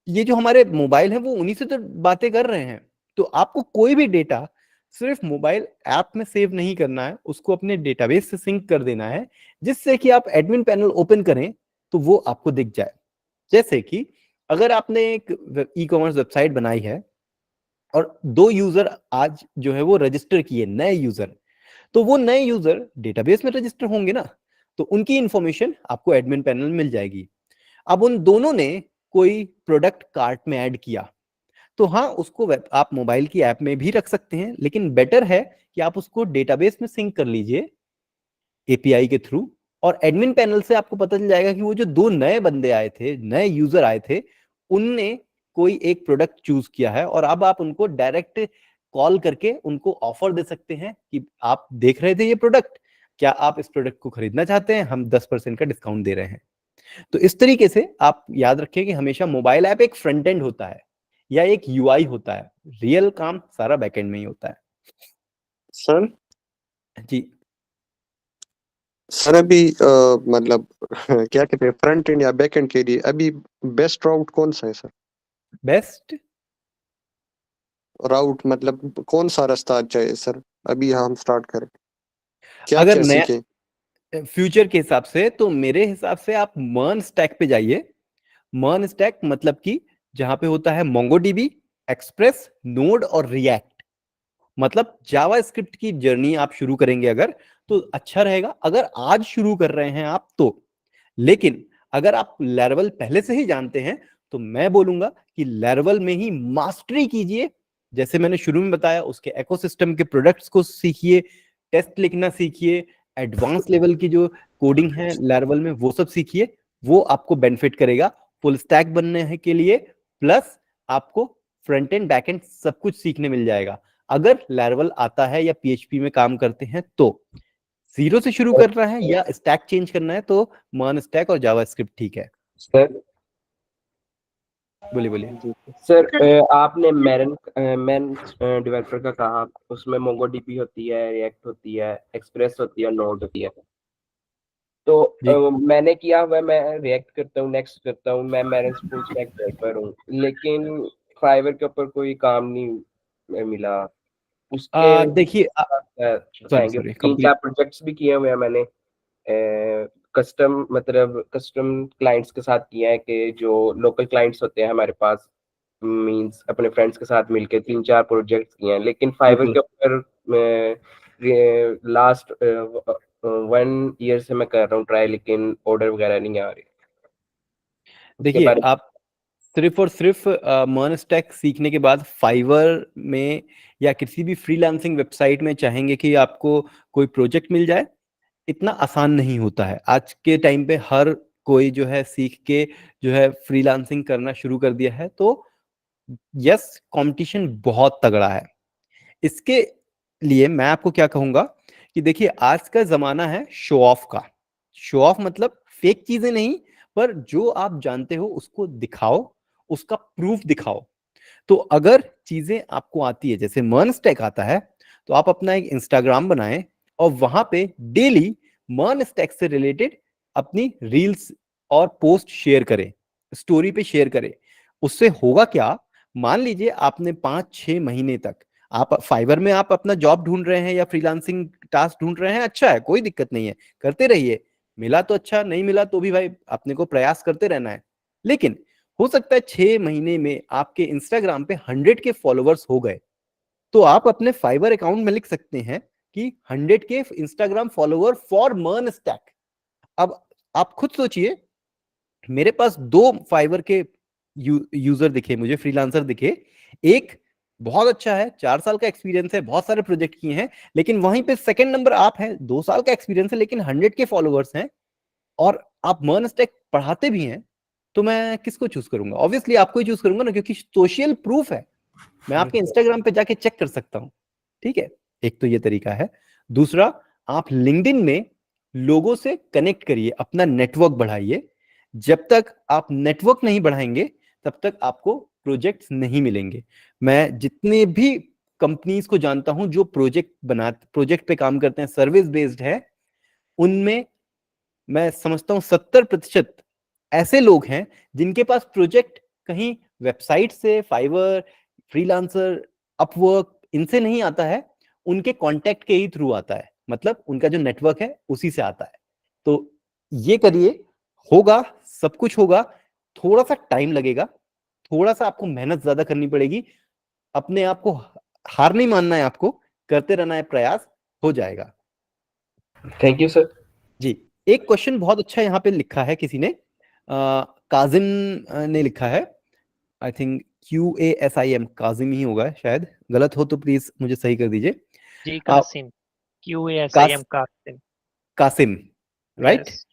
ये जो हमारे मोबाइल है वो उन्हीं से तो बातें कर रहे हैं। तो आपको कोई भी डेटा सिर्फ मोबाइल ऐप में सेव नहीं करना है, उसको अपने डेटाबेस से सिंक कर देना है, जिससे कि आप एडमिन पैनल ओपन करें तो वो आपको दिख जाए। जैसे कि अगर आपने एक ई कॉमर्स वेबसाइट बनाई है और 2 यूजर आज जो है वो रजिस्टर किए, नए यूजर, तो वो नए यूजर डेटाबेस में रजिस्टर होंगे ना, तो उनकी इंफॉर्मेशन आपको एडमिन पैनल में मिल जाएगी। अब उन दोनों ने कोई प्रोडक्ट कार्ट में ऐड किया, तो हाँ, उसको आप मोबाइल की ऐप में भी रख सकते हैं, लेकिन बेटर है कि आप उसको डेटाबेस में सिंक कर लीजिए एपीआई के थ्रू, और एडमिन पैनल से आपको पता चल जाएगा कि वो जो 2 नए बंदे आए थे, नए यूजर आए थे, उनने कोई एक प्रोडक्ट चूज किया है, और अब आप उनको डायरेक्ट कॉल करके उनको ऑफर दे सकते हैं कि आप देख रहे थे ये प्रोडक्ट, क्या आप इस प्रोडक्ट को खरीदना चाहते हैं, हम 10% का डिस्काउंट दे रहे हैं। तो इस तरीके से आप याद रखें कि हमेशा मोबाइल ऐप एक फ्रंट एंड होता है या एक यूआई होता है, रियल काम सारा बैकएंड में ही होता है। सर जी सर अभी मतलब क्या कहते हैं, फ्रंट एंड या बैक एंड के लिए अभी बेस्ट राउट कौन सा है सर? बेस्ट राउट मतलब कौन सा रास्ता अच्छा है सर, अभी हम स्टार्ट करें, क्या अगर क्या नया सीखें? फ्यूचर के हिसाब से, तो मेरे हिसाब से आप मर्न स्टैक पे जाइए। मर्न स्टैक मतलब कि जहां पे होता है मोंगोडीबी, एक्सप्रेस, नोड और रिएक्ट। मतलब जावा स्क्रिप्ट की जर्नी आप शुरू करेंगे अगर, तो अच्छा रहेगा अगर आज शुरू कर रहे हैं आप तो। लेकिन अगर आप लैरवल पहले से ही जानते हैं तो मैं बोलूंगा कि लैरवल में ही मास्टरी कीजिए। जैसे मैंने शुरू में बताया, उसके इकोसिस्टम के प्रोडक्ट्स को सीखिए, टेस्ट लिखना सीखिए, एडवांस लेवल की जो कोडिंग है लैरवल में वो सब सीखिए। वो आपको बेनिफिट करेगा फुल स्टैक बनने के लिए, प्लस आपको फ्रंट एंड बैक एंड सब कुछ सीखने मिल जाएगा। अगर लैरवल आता है या पीएचपी में काम करते हैं तो, जीरो से शुरू करना है या स्टैक चेंज करना है तो मर्न स्टैक और जावा स्क्रिप्ट ठीक है। सर बोलिए बोलिए। सर आपने मैन डेवलपर का कहा, उसमें मोंगोडीबी होती है, रिएक्ट होती है, एक्सप्रेस होती है, नोड होती है। तो मैंने किया हुआ, मैं रिएक्ट करता हूँ, नेक्स्ट करता हूँ, मैं फुल स्टैक डेवलपर हूँ, लेकिन फाइवर के ऊपर कोई काम नहीं मिला उसके। देखिए सॉरी चाहेंगे, सॉरी 3-4 प्रोजेक्ट्स भी किए हुए हैं मैंने, कस्टम मतलब कस्टम क्लाइंट्स के साथ किया है, कि जो लोकल क्लाइंट्स होते हैं हमारे पास, मींस अपने फ्रेंड्स के साथ मिलके 3-4 प्रोजेक्ट्स किए हैं, लेकिन फाइवर के ऊपर लास्ट 1 ईयर से मैं कर रहा हूँ ट्राई, लेकिन ऑर्डर वगैरह नहीं आ रही। देखिए, आप सिर्फ और सिर्फ मर्न स्टैक सीखने के बाद फाइवर में या किसी भी फ्रीलांसिंग वेबसाइट में चाहेंगे कि आपको कोई प्रोजेक्ट मिल जाए, इतना आसान नहीं होता है। आज के टाइम पे हर कोई जो है सीख के जो है फ्रीलांसिंग करना शुरू कर दिया है, तो यस, कंपटीशन बहुत तगड़ा है। इसके लिए मैं आपको क्या कहूंगा कि देखिए, आज का जमाना है शो ऑफ का। शो ऑफ मतलब फेक चीजें नहीं, पर जो आप जानते हो उसको दिखाओ, उसका प्रूफ दिखाओ। तो अगर चीजें आपको आती है, जैसे मर्न स्टैक आता है, तो आप अपना एक इंस्टाग्राम बनाएं और वहां पे डेली मर्न स्टैक से रिलेटेड अपनी रील्स और पोस्ट शेयर करें, स्टोरी पे शेयर करें। उससे होगा क्या, मान लीजिए आपने 5-6 महीने तक, आप फाइवर में आप अपना जॉब ढूंढ रहे हैं या फ्रीलांसिंग टास्क ढूंढ रहे हैं, अच्छा है, कोई दिक्कत नहीं है, करते रहिए। मिला तो अच्छा, नहीं मिला तो भी भाई अपने को प्रयास करते रहना है। लेकिन हो सकता है 6 महीने में आपके इंस्टाग्राम पे 100 के फॉलोअर्स हो गए, तो आप अपने फाइवर अकाउंट में लिख सकते हैं कि 100 के Instagram follower for MERN stack. अब आप खुद सोचिए, मेरे पास 2 फाइवर के यूजर दिखे मुझे, फ्रीलांसर दिखे। एक बहुत अच्छा है, 4 साल का एक्सपीरियंस है, बहुत सारे प्रोजेक्ट किए हैं, लेकिन वहीं पे सेकंड नंबर आप हैं, 2 साल का एक्सपीरियंस है लेकिन 100 के फॉलोवर्स हैं और आप मर्न स्टैक पढ़ाते भी हैं, तो मैं किसको चूज करूंगा? ऑब्वियसली आपको ही चूज करूंगा ना, क्योंकि सोशल प्रूफ है, मैं आपके इंस्टाग्राम पे जाके चेक कर सकता हूँ। ठीक है, एक तो ये तरीका है। दूसरा, आप लिंक्डइन में लोगों से कनेक्ट करिए, अपना नेटवर्क बढ़ाइए। जब तक आप नेटवर्क नहीं बढ़ाएंगे तब तक आपको प्रोजेक्ट्स नहीं मिलेंगे। मैं जितने भी कंपनीज को जानता हूं जो प्रोजेक्ट पे काम करते हैं, सर्विस बेस्ड है, उनमें मैं समझता हूं 70% ऐसे लोग हैं जिनके पास प्रोजेक्ट कहीं वेबसाइट से, फाइवर, फ्रीलांसर, अपवर्क, इनसे नहीं आता है, उनके कांटेक्ट के ही थ्रू आता है, मतलब उनका जो नेटवर्क है उसी से आता है। तो ये करिए, होगा, सब कुछ होगा, थोड़ा सा टाइम लगेगा, थोड़ा सा आपको मेहनत ज्यादा करनी पड़ेगी, अपने आप को हार नहीं मानना है, आपको करते रहना है, प्रयास हो जाएगा। Thank you sir. जी, एक क्वेश्चन बहुत अच्छा यहाँ पे लिखा है किसी ने, काजिम ने लिखा है, आई थिंक QASIM, काजिम ही होगा शायद, गलत हो तो प्लीज मुझे सही कर दीजिए। जी, Qasim, QASIM, Qasim. Qasim, right? Yes.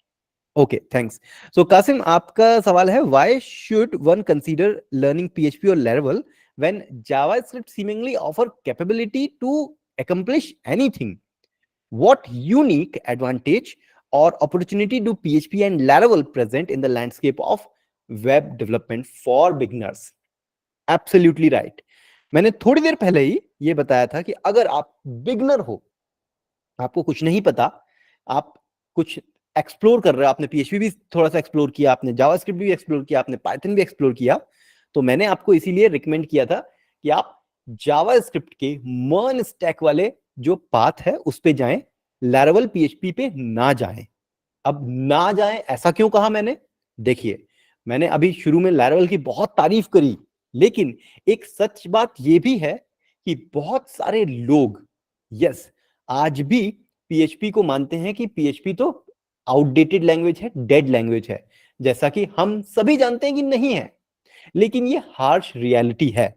Okay, thanks. So Qasim, आपका सवाल है, why should one consider learning PHP और Laravel when JavaScript seemingly offer capability to accomplish anything? What unique advantage or opportunity do PHP and Laravel present in the landscape of web development for beginners? Absolutely right. मैंने थोड़ी देर पहले ही ये बताया था कि अगर आप बिगनर हो, आपको कुछ नहीं पता, आप कुछ एक्सप्लोर कर रहे हो, आपने PHP भी थोड़ा सा एक्सप्लोर किया, आपने जावास्क्रिप्ट भी एक्सप्लोर किया, आपने पाइथन भी एक्सप्लोर किया, तो मैंने आपको इसीलिए रिकमेंड किया था कि आप जावास्क्रिप्ट के मर्न स्टैक वाले जो पाथ है उस पे जाएं, लैरावेल PHP पे ना जाएं। अब ना जाएं ऐसा क्यों कहा मैंने? देखिए, मैंने अभी शुरू में लैरावेल की बहुत तारीफ करी, लेकिन एक सच बात यह भी है कि बहुत सारे लोग यस आज भी PHP को मानते हैं कि PHP तो आउटडेटेड लैंग्वेज है, डेड लैंग्वेज है, जैसा कि हम सभी जानते हैं कि नहीं है, लेकिन ये हार्श रियलिटी है।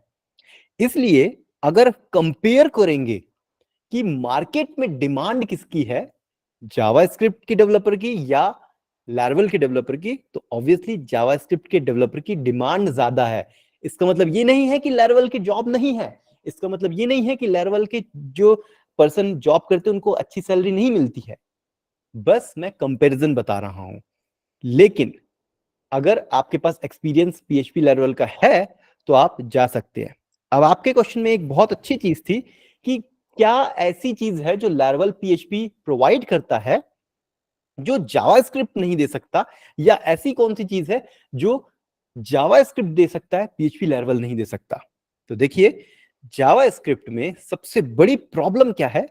इसलिए अगर कंपेयर करेंगे कि मार्केट में डिमांड किसकी है, जावास्क्रिप्ट के डेवलपर की या लैरावेल के डेवलपर की, तो ऑब्वियसली जावास्क्रिप्ट के डेवलपर की डिमांड ज्यादा है। इसका मतलब ये नहीं है कि लैरावेल की जॉब नहीं है, इसका मतलब ये नहीं है कि लैरावेल के जो पर्सन जॉब करते हैं उनको अच्छी सैलरी नहीं मिलती है, बस मैं कंपैरिजन बता रहा हूं। लेकिन अगर आपके पास एक्सपीरियंस PHP लैरावेल का है तो आप जा सकते हैं। अब आपके क्वेश्चन में एक बहुत अच्छी चीज थी कि क्या ऐसी चीज है जो लैरावेल PHP प्रोवाइड करता है जो जावास्क्रिप्ट नहीं दे सकता, या ऐसी कौन सी चीज है जो जावास्क्रिप्ट दे सकता है PHP लैरावेल नहीं दे सकता? तो देखिए, जावास्क्रिप्ट में सबसे बड़ी प्रॉब्लम क्या है,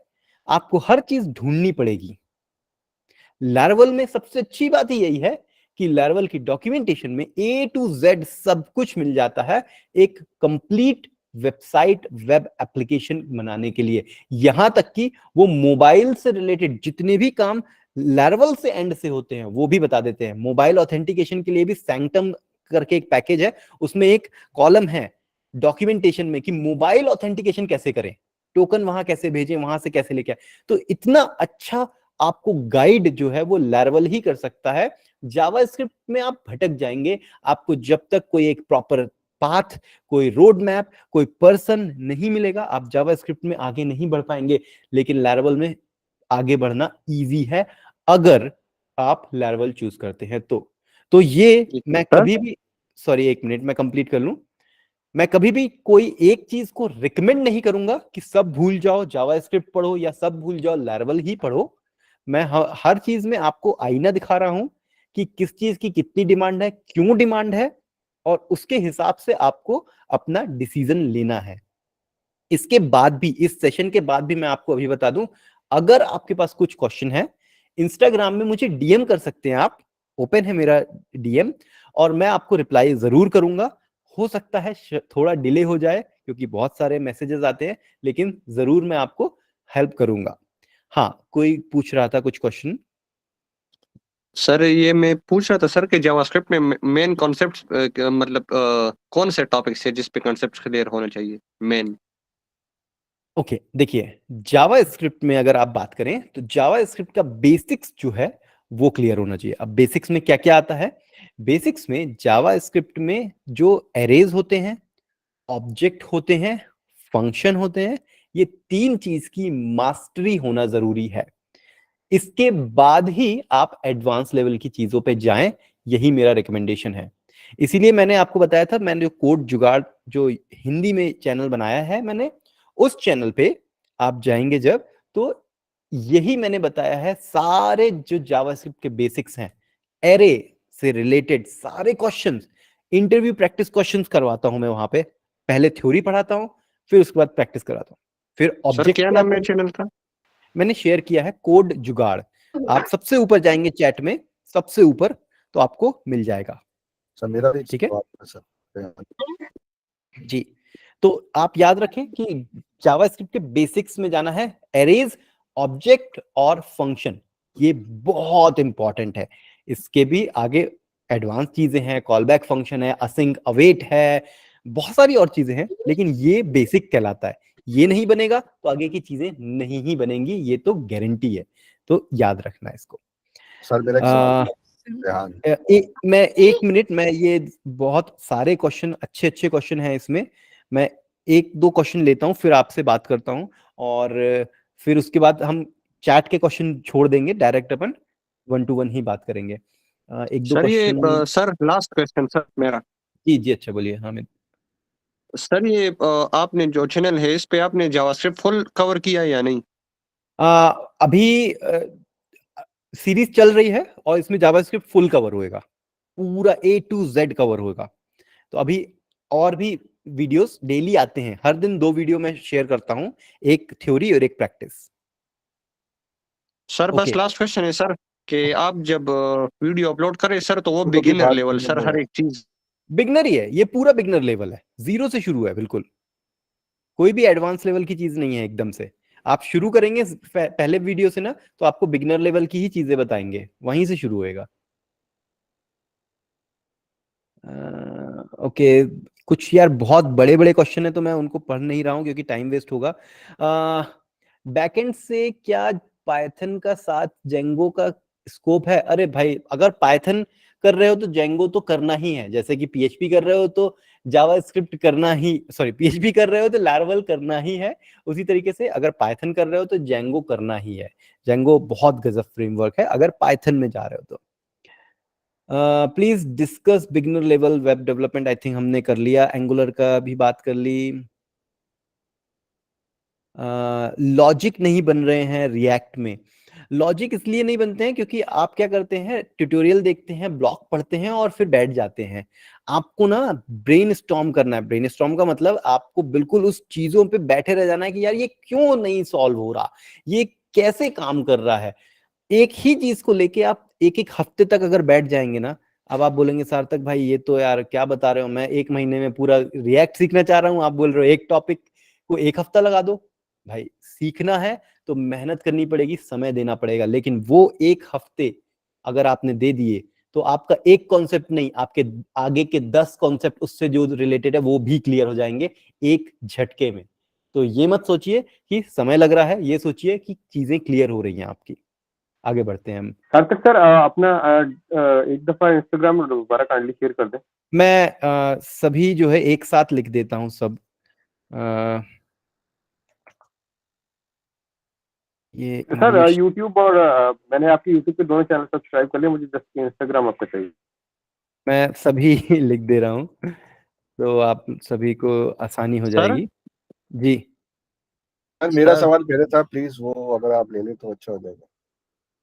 आपको हर चीज ढूंढनी पड़ेगी। लैरावेल में सबसे अच्छी बात ही यही है कि लैरावेल की डॉक्यूमेंटेशन में A to Z सब कुछ मिल जाता है, एक कंप्लीट वेबसाइट, वेब एप्लीकेशन बनाने के लिए। यहां तक कि वो मोबाइल से रिलेटेड जितने भी काम लैरावेल से एंड से होते हैं वो भी बता देते हैं। मोबाइल ऑथेंटिकेशन के लिए भी सैंक्टम करके एक पैकेज है, उसमें एक कॉलम है डॉक्यूमेंटेशन में कि मोबाइल ऑथेंटिकेशन कैसे करें, टोकन वहां कैसे भेजें, वहां से कैसे लेके आए। तो इतना अच्छा आपको गाइड जो है वो लैरावेल ही कर सकता है। जावास्क्रिप्ट में आप भटक जाएंगे, आपको जब तक कोई एक प्रॉपर पाथ, कोई रोड मैप, कोई पर्सन नहीं मिलेगा, आप जावास्क्रिप्ट में आगे नहीं बढ़ पाएंगे। लेकिन लैरावेल में आगे बढ़ना इजी है अगर आप लैरावेल चूज करते हैं तो ये मैं कभी भी, सॉरी एक मिनट मैं कंप्लीट कर लूं, मैं कभी भी कोई एक चीज को रिकमेंड नहीं करूंगा कि सब भूल जाओ जावास्क्रिप्ट पढ़ो या सब भूल जाओ लैरावेल ही पढ़ो। मैं हर चीज में आपको आईना दिखा रहा हूं कि किस चीज की कितनी डिमांड है, क्यों डिमांड है, और उसके हिसाब से आपको अपना डिसीजन लेना है। इसके बाद भी, इस सेशन के बाद भी मैं आपको अभी बता दूं, अगर आपके पास कुछ क्वेश्चन है, इंस्टाग्राम में मुझे DM कर सकते हैं आप, ओपन है मेरा DM, और मैं आपको रिप्लाई जरूर करूंगा। हो सकता है थोड़ा डिले हो जाए क्योंकि बहुत सारे मैसेजेस आते हैं, लेकिन जरूर मैं आपको हेल्प करूंगा। हाँ, कोई पूछ रहा था कुछ क्वेश्चन? सर ये मैं पूछ रहा था सर कि जावास्क्रिप्ट में मेन कॉन्सेप्ट मतलब कौन से टॉपिक्स है जिस पे कॉन्सेप्ट क्लियर होना चाहिए मेन? ओके, देखिए जावा स्क्रिप्ट में अगर आप बात करें तो जावा स्क्रिप्ट का बेसिक्स जो है वो क्लियर होना चाहिए। अब बेसिक्स में क्या क्या आता है? बेसिक्स में जावा स्क्रिप्ट में जो एरेज होते हैं, ऑब्जेक्ट होते हैं, फंक्शन होते हैं, ये 3 चीज की मास्टरी होना जरूरी है। इसके बाद ही आप एडवांस लेवल की चीजों पे जाएं, यही मेरा रिकमेंडेशन है। इसीलिए मैंने आपको बताया था, मैंने जो कोड जुगाड़ जो हिंदी में चैनल बनाया है मैंने, उस चैनल पे आप जाएंगे जब, तो यही मैंने बताया है, सारे जो जावास्क्रिप्ट के बेसिक्स हैं, एरे से रिलेटेड सारे क्वेश्चंस, इंटरव्यू प्रैक्टिस क्वेश्चंस करवाता हूं मैं वहां पे। पहले थ्योरी पढ़ाता हूं, फिर उसके बाद प्रैक्टिस कराता हूँ, फिर सर ऑब्जेक्ट क्या नाम है चैनल का? मैंने शेयर किया है, कोड जुगाड़। आप सबसे ऊपर जाएंगे चैट में, सबसे ऊपर, तो आपको मिल जाएगा। सर मेरा भी ठीक है सवाल सर। जी। तो आप याद रखें कि जावास्क्रिप्ट के बेसिक्स में जाना है, एरेज, ऑब्जेक्ट और फंक्शन, ये बहुत इंपॉर्टेंट है। इसके भी आगे एडवांस चीजें हैं, कॉलबैक फंक्शन है, असिंक अवेट है, बहुत सारी और चीजें हैं, लेकिन ये बेसिक कहलाता है। ये नहीं बनेगा तो आगे की चीजें नहीं ही बनेंगी, ये तो गारंटी है। तो याद रखना इसको। सर मेरा एक सवाल है, रेहान। मैं 1 मिनट, मैं ये बहुत सारे क्वेश्चन, अच्छे अच्छे क्वेश्चन हैं इसमें, मैं 1-2 क्वेश्चन लेता हूं, फिर आपसे बात करता हूं, और फिर उसके बाद हम चैट के क्वेश्चन छोड़ देंगे, डायरेक्ट अपन 1 टू 1 ही बात करेंगे। 1-2 सर ये question. Sir last question sir मेरा। जी जी, अच्छा बोलिए। हाँ, मैं सर ये आपने जो चैनल है इस पे आपने जावास्क्रिप्ट फुल कवर किया है या नहीं? अभी सीरीज चल रही है और इसमें जावास्क्रिप्ट फुल कवर होएगा, पूरा A to Z कवर होगा। तो अभी और भी वीडियोस डेली आते हैं, हर दिन 2 वीडियो मैं शेयर करता हूं, एक थ्योरी और एक प्रैक्टिस। सर बस ओके, लास्ट क्वेश्चन है सर, कि आप जब वीडियो अपलोड करें सर तो वो तो की बिगिनर बात लेवल नहीं सर, है। हर एक चीज। बिगनर ही है ये, पूरा बिगनर लेवल है, 0 से शुरू है, बिल्कुल कोई भी एडवांस लेवल की चीज नहीं है एकदम से। आप शुरू करेंगे पहले वीडियो से ना, तो आपको बिगनर लेवल की ही चीजें बताएंगे, वहीं से शुरू होएगा। ओके, कुछ यार बहुत बड़े बड़े क्वेश्चन है, तो मैं उनको पढ़ नहीं रहा हूँ क्योंकि टाइम वेस्ट होगा। बैकएंड से क्या पाइथन का साथ जेंगो का स्कोप है? अरे भाई, अगर पाइथन कर रहे हो तो जेंगो तो करना ही है, जैसे कि पीएचपी कर रहे हो तो जावास्क्रिप्ट करना ही, सॉरी पीएचपी कर रहे हो तो लारावेल करना ही है। उसी तरीके से अगर पाइथन कर रहे हो तो जेंगो करना ही है। जेंगो बहुत गजब फ्रेमवर्क है अगर पाइथन में जा रहे हो तो। Please discuss beginner level web development, I think हमने कर लिया, एंगुलर का भी बात कर ली। लॉजिक नहीं बन रहे हैं रिएक्ट में। लॉजिक इसलिए नहीं बनते हैं क्योंकि आप क्या करते हैं, ट्यूटोरियल देखते हैं, ब्लॉग पढ़ते हैं और फिर बैठ जाते हैं। आपको ना ब्रेनस्टॉर्म करना है। ब्रेनस्टॉर्म का मतलब आपको बिल्कुल उस चीजों पे बैठे रह जाना है कि यार ये क्यों नहीं सॉल्व हो रहा, ये कैसे काम कर रहा है। एक ही चीज को लेके आप एक एक हफ्ते तक अगर बैठ जाएंगे ना, अब आप बोलेंगे सार्थक भाई ये तो यार क्या बता रहे हो, मैं 1 महीने में पूरा रिएक्ट सीखना चाह रहा हूँ, आप बोल रहे हो एक टॉपिक को 1 हफ्ता लगा दो। भाई सीखना है तो मेहनत करनी पड़ेगी, समय देना पड़ेगा, लेकिन वो 1 हफ्ते अगर आपने दे दिए तो आपका एक कॉन्सेप्ट नहीं, आपके आगे के 10 कॉन्सेप्ट उससे जो रिलेटेड है वो भी क्लियर हो जाएंगे एक झटके में। तो ये मत सोचिए कि समय लग रहा है, ये सोचिए कि चीजें क्लियर हो रही हैं आपकी। आगे बढ़ते हैं हम। सार्थक सर अपना एक दफा इंस्टाग्राम दोबारा काइंडली शेयर कर दें। मैं सभी जो है एक साथ लिख देता हूँ सब। अ, ये सर इंग्लिश, यूट्यूब और मैंने आपके यूट्यूब पे दोनों चैनल सब्सक्राइब कर लिए, मुझे जस्ट इंस्टाग्राम आपका चाहिए। मैं सभी लिख दे रहा हूँ, तो आप सभी को आसानी हो सर जाएगी। जी सर मेरा सर सवाल पहले था, प्लीज वो अगर आप ले लें तो अच्छा हो जाएगा।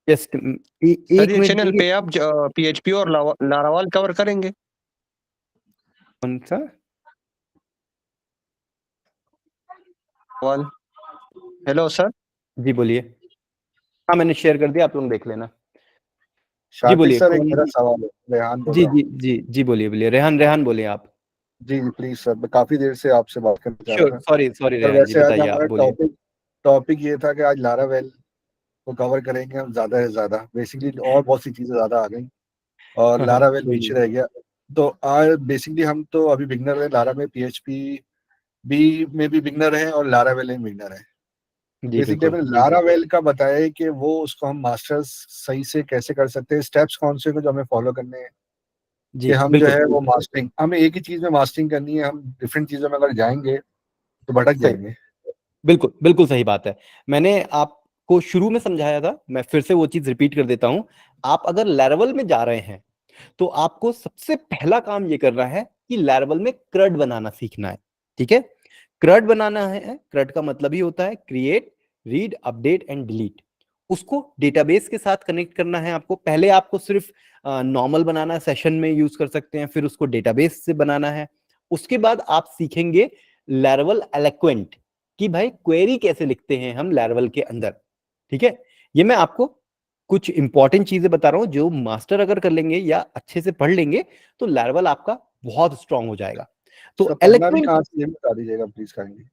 जस्ट सर 1 ये मिनट चैनल दीजिए। पे आप पीएचपी और लारावाल कवर करेंगे? कौन सा? Hello sir. जी बोलिए। हाँ मैंने शेयर कर दिया, आप लोग देख लेना। जी शातिक बोलिए सर, एक कौन? मेरा सवाल है, रेहान बोल जी रहा हूँ। जी जी जी, बोलिए बोलिए, रेहान रेहान बोलिए आप। जी जी प्लीज सर, मैं काफी देर से आपसे बात करना चाह श्योर, रहा था। सॉरी सॉरी सर रेहान जी, वैसे आज बताइए, आप हमारा बोलिए। टॉपिक ये था कि आज लारावेल को कवर करेंगे हम ज्यादा से ज्यादा, बेसिकली और बहुत सी चीजें ज्यादा आ गई और हाँ हाँ, लारावेल कोई पीछे नहीं। रह गया। तो आज बेसिकली हम तो अभी बिगनर है लारा में, पीएचपी बी में भी बिगनर है और लारावेल में बिगनर है। जी बेसिकली बिल्कुल। मैंने लारावेल का बताया है कि वो उसको हम मास्टर्स सही से कैसे कर सकते हैं, स्टेप्स कौन से जो हमें फॉलो करने हैं कि जी हम जो बिल्कुल है वो मास्टरिंग, हमें एक ही चीज में मास्टरिंग करनी है, हम डिफरेंट चीजों में अगर जाएंगे तो भटक सही, जाएंगे। बिल्कुल बिल्कुल सही बात है। मैंने आपको शुरू में समझाया था, मैं फिर से वो चीज रिपीट कर देता हूं। आप अगर लैरवल में जा रहे हैं तो आपको सबसे पहला काम ये करना है कि लैरवल में क्रड बनाना सीखना है। ठीक है, क्रड बनाना है। क्रड का मतलब ही होता है create, read, update and delete. उसको डेटाबेस के साथ कनेक्ट करना है आपको। पहले आपको सिर्फ नॉर्मल बनाना, सेशन में यूज कर सकते हैं, फिर उसको डेटाबेस से बनाना है। उसके बाद आप सीखेंगे लैरवल एलोक्वेंट, कि भाई क्वेरी कैसे लिखते हैं हम लैरवल के अंदर। ठीक है, ये मैं आपको कुछ इंपॉर्टेंट चीजें बता रहा हूं, जो मास्टर अगर कर लेंगे या अच्छे से पढ़ लेंगे तो लैरवल आपका बहुत स्ट्रांग हो जाएगा। तो सर पढ़ना भी कहाँ से, ये बता दीजिएगा प्लीज काइंडली।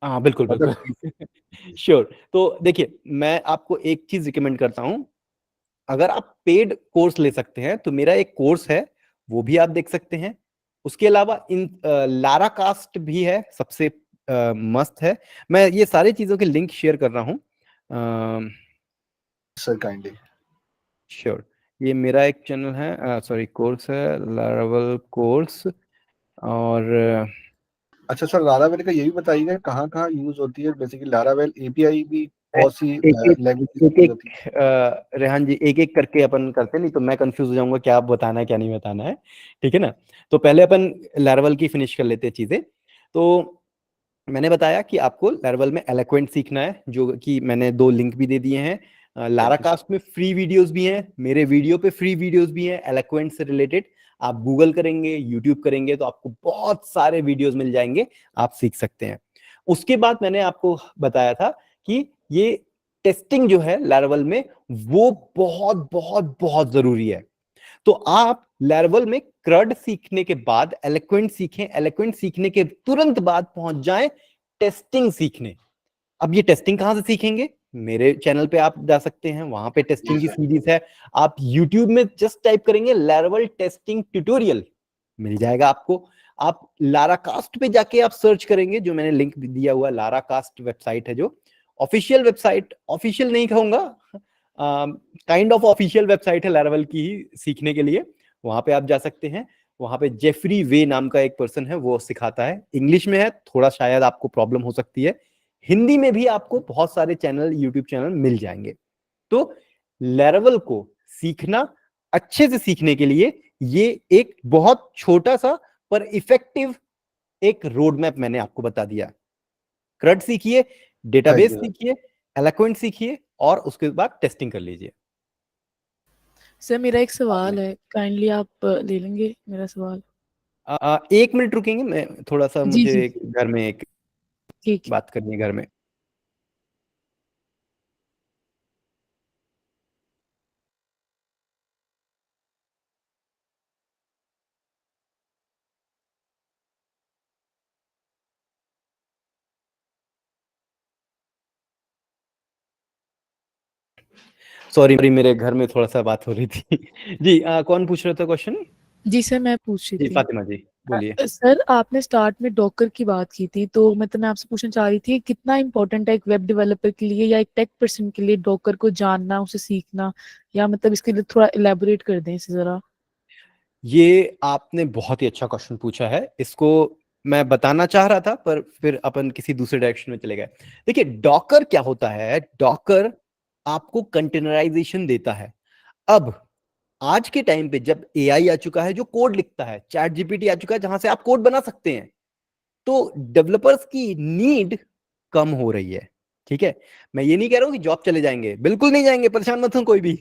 हाँ बिल्कुल मतलब बिल्कुल श्योर। तो देखिए, मैं आपको एक चीज रिकमेंड करता हूं। अगर आप पेड कोर्स ले सकते हैं तो मेरा एक कोर्स है, वो भी आप देख सकते हैं। उसके अलावा इन लारा कास्ट भी है, सबसे मस्त है। मैं ये सारी चीजों के लिंक शेयर कर रहा हूँ। Sir kindly. श्योर, ये मेरा एक चैनल है, सॉरी कोर्स है, लारावल कोर्स। और अच्छा सर, लारावेल का ये भी बताइएगा कहाँ कहाँ यूज होती है। बेसिकली लारावेल एपीआई भी बहुत सी एक लैंग्वेज एक यूज होती है। रेहान जी, एक एक करके अपन करते, नहीं तो मैं कंफ्यूज हो जाऊंगा क्या आप बताना है क्या नहीं बताना है। ठीक है ना, तो पहले अपन लैरवल की फिनिश कर लेते हैं चीजें। तो मैंने बताया कि आपको लैरवल में एलोक्वेंट सीखना है, जो कि मैंने 2 लिंक भी दे दिए हैं। लारा कास्ट में फ्री वीडियोस भी हैं, मेरे वीडियो पे फ्री वीडियोस भी हैं एलोक्वेंट से रिलेटेड। आप गूगल करेंगे, यूट्यूब करेंगे तो आपको बहुत सारे वीडियोस मिल जाएंगे, आप सीख सकते हैं। उसके बाद मैंने आपको बताया था कि ये टेस्टिंग जो है लैरवल में, वो बहुत बहुत बहुत जरूरी है। तो आप लैरवल में क्रड सीखने के बाद एलोक्वेंट सीखें, एलोक्वेंट सीखने के तुरंत बाद पहुंच जाएं टेस्टिंग सीखने। अब ये टेस्टिंग कहां से सीखेंगे? मेरे चैनल पे आप जा सकते हैं, वहां पे टेस्टिंग की सीरीज है। आप यूट्यूब में जस्ट टाइप करेंगे लैरवल टेस्टिंग ट्यूटोरियल, मिल जाएगा आपको। आप लारा कास्ट पे जाके आप सर्च करेंगे, जो मैंने लिंक दिया हुआ, लारा कास्ट वेबसाइट है, जो ऑफिशियल वेबसाइट, ऑफिशियल नहीं कहूंगा, काइंड ऑफ ऑफिशियल वेबसाइट है लैरवल की ही सीखने के लिए। वहां पे आप जा सकते हैं। वहां पे जेफरी वे नाम का एक पर्सन है, वो सिखाता है। इंग्लिश में है, थोड़ा शायद आपको प्रॉब्लम हो सकती है। हिंदी में भी आपको बहुत सारे चैनल, यूट्यूब चैनल मिल जाएंगे। तो लैरवल को सीखना, अच्छे से सीखने के लिए ये एक बहुत छोटा सा पर इफेक्टिव एक रोड मैप मैंने आपको बता दिया। क्रड सीखिए, डेटाबेस सीखिए, एलोक्वेंट सीखिए, और उसके बाद टेस्टिंग कर लीजिए। सर मेरा एक सवाल है, काइंडली आप ले लेंगे मेरा सवाल? 1 मिनट रुकेंगे, मैं थोड़ा सा, जी मुझे जी घर में एक ठीक। बात करनी है घर में। सॉरी, मेरे घर में थोड़ा सा बात हो रही थी जी। कौन पूछ रहा था क्वेश्चन? जी सर मैं पूछ रही जी थी। फातिमा जी, बोलिए। सर आपने स्टार्ट में डॉकर की बात की थी, तो मतलब मैं आपसे पूछना चाह रही थी कितना इम्पोर्टेंट है एक वेब डेवलपर के लिए या एक टेक पर्सन के लिए डॉकर को जानना, उसे सीखना, या मतलब इसके लिए थोड़ा इलेबोरेट कर दें इसे जरा। ये आपने बहुत ही अच्छा क्वेश्चन पूछा है। इसको मैं बताना चाह रहा था, पर फिर अपन किसी दूसरे डायरेक्शन में चले गए। देखिए, डॉकर क्या होता है? डॉकर आपको कंटेनराइजेशन देता है। अब आज के टाइम पे जब एआई आ चुका है जो कोड लिखता है, चैट जीपीटी आ चुका है जहां से आप कोड बना सकते हैं, तो डेवलपर्स की नीड कम हो रही है। ठीक है, मैं ये नहीं कह रहा हूं कि जॉब चले जाएंगे, बिल्कुल नहीं जाएंगे, परेशान मत हो कोई भी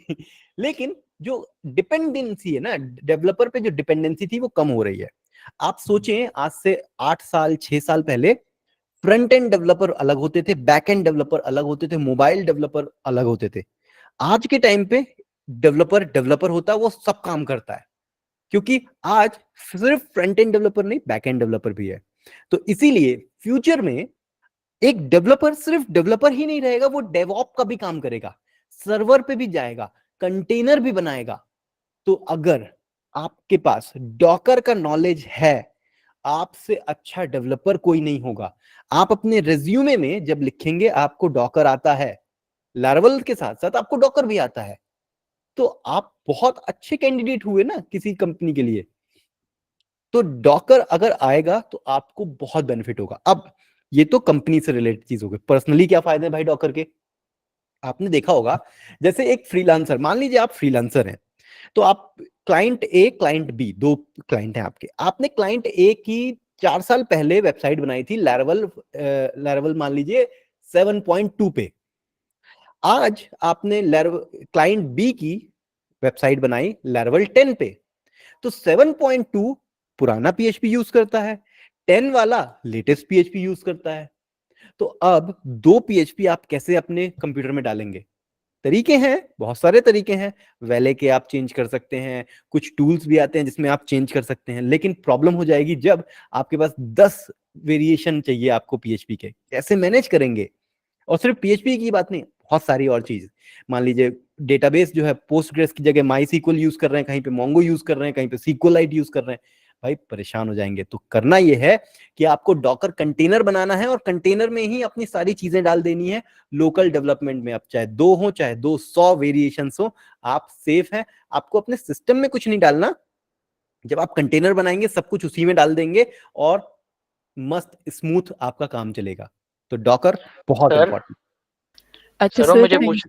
लेकिन जो डिपेंडेंसी है ना, डेवलपर पे जो डिपेंडेंसी थी वो कम हो रही है। आप सोचें, आज से 8 साल 6 साल पहले फ्रंट एंड डेवलपर अलग होते थे, बैक एंड डेवलपर अलग होते थे, मोबाइल डेवलपर अलग होते थे। आज के टाइम पे डेवलपर डेवलपर होता है, वो सब काम करता है, क्योंकि आज सिर्फ फ्रंट एंड डेवलपर नहीं, बैक एंड डेवलपर भी है। तो इसीलिए फ्यूचर में एक डेवलपर सिर्फ डेवलपर ही नहीं रहेगा, वो डेवऑप का भी काम करेगा, सर्वर पे भी जाएगा, कंटेनर भी बनाएगा। तो अगर आपके पास डॉकर का नॉलेज है, आपसे अच्छा डेवलपर कोई नहीं होगा। आप अपने रेज्यूमे में जब लिखेंगे आपको डॉकर आता है, लैरावेल के साथ साथ आपको डॉकर भी आता है, तो आप बहुत अच्छे कैंडिडेट हुए ना किसी कंपनी के लिए। तो डॉकर अगर आएगा तो आपको बहुत बेनिफिट होगा। अब ये तो कंपनी से रिलेटेड चीज हो गई। पर्सनली क्या फायदे हैं भाई डॉकर के? आपने देखा होगा, जैसे एक फ्रीलांसर, मान लीजिए आप फ्रीलांसर हैं, तो आप क्लाइंट ए क्लाइंट बी, दो क्लाइंट हैं आपके। आपने क्लाइंट ए की 4 साल पहले वेबसाइट बनाई थी लैरावेल मान लीजिए 7.2 पे। आज आपने क्लाइंट बी की वेबसाइट बनाई लैरावेल 10 पे। तो 7.2 पुराना पीएचपी यूज करता है, 10 वाला लेटेस्ट पीएचपी यूज करता है। तो अब दो पीएचपी आप कैसे अपने कंप्यूटर में डालेंगे? तरीके हैं, बहुत सारे तरीके हैं। वैले के आप चेंज कर सकते हैं, कुछ टूल्स भी आते हैं जिसमें आप चेंज कर सकते हैं, लेकिन प्रॉब्लम हो जाएगी जब आपके पास 10 वेरिएशन चाहिए आपको पीएचपी के, कैसे मैनेज करेंगे? और सिर्फ पीएचपी की बात नहीं, बहुत सारी और चीज। मान लीजिए डेटाबेस जो है पोस्टग्रेस की जगह माईसीक्वल यूज कर रहे हैं, कहीं पे मोंगो यूज कर रहे हैं, कहीं पे सीक्वलाइट यूज कर रहे हैं, भाई परेशान हो जाएंगे। तो करना यह है कि आपको डॉकर कंटेनर बनाना है और कंटेनर में ही अपनी सारी चीजें डाल देनी है। लोकल डेवलपमेंट में आप चाहे 2 हो चाहे 200 वेरिएशंस हो, आप सेफ हैं। आपको अपने सिस्टम में कुछ नहीं डालना। जब आप कंटेनर बनाएंगे सब कुछ उसी में डाल देंगे और मस्त स्मूथ आपका काम चलेगा। तो डॉकर बहुत इंपॉर्टेंट। अच्छा सर, सर, मुझे पूछ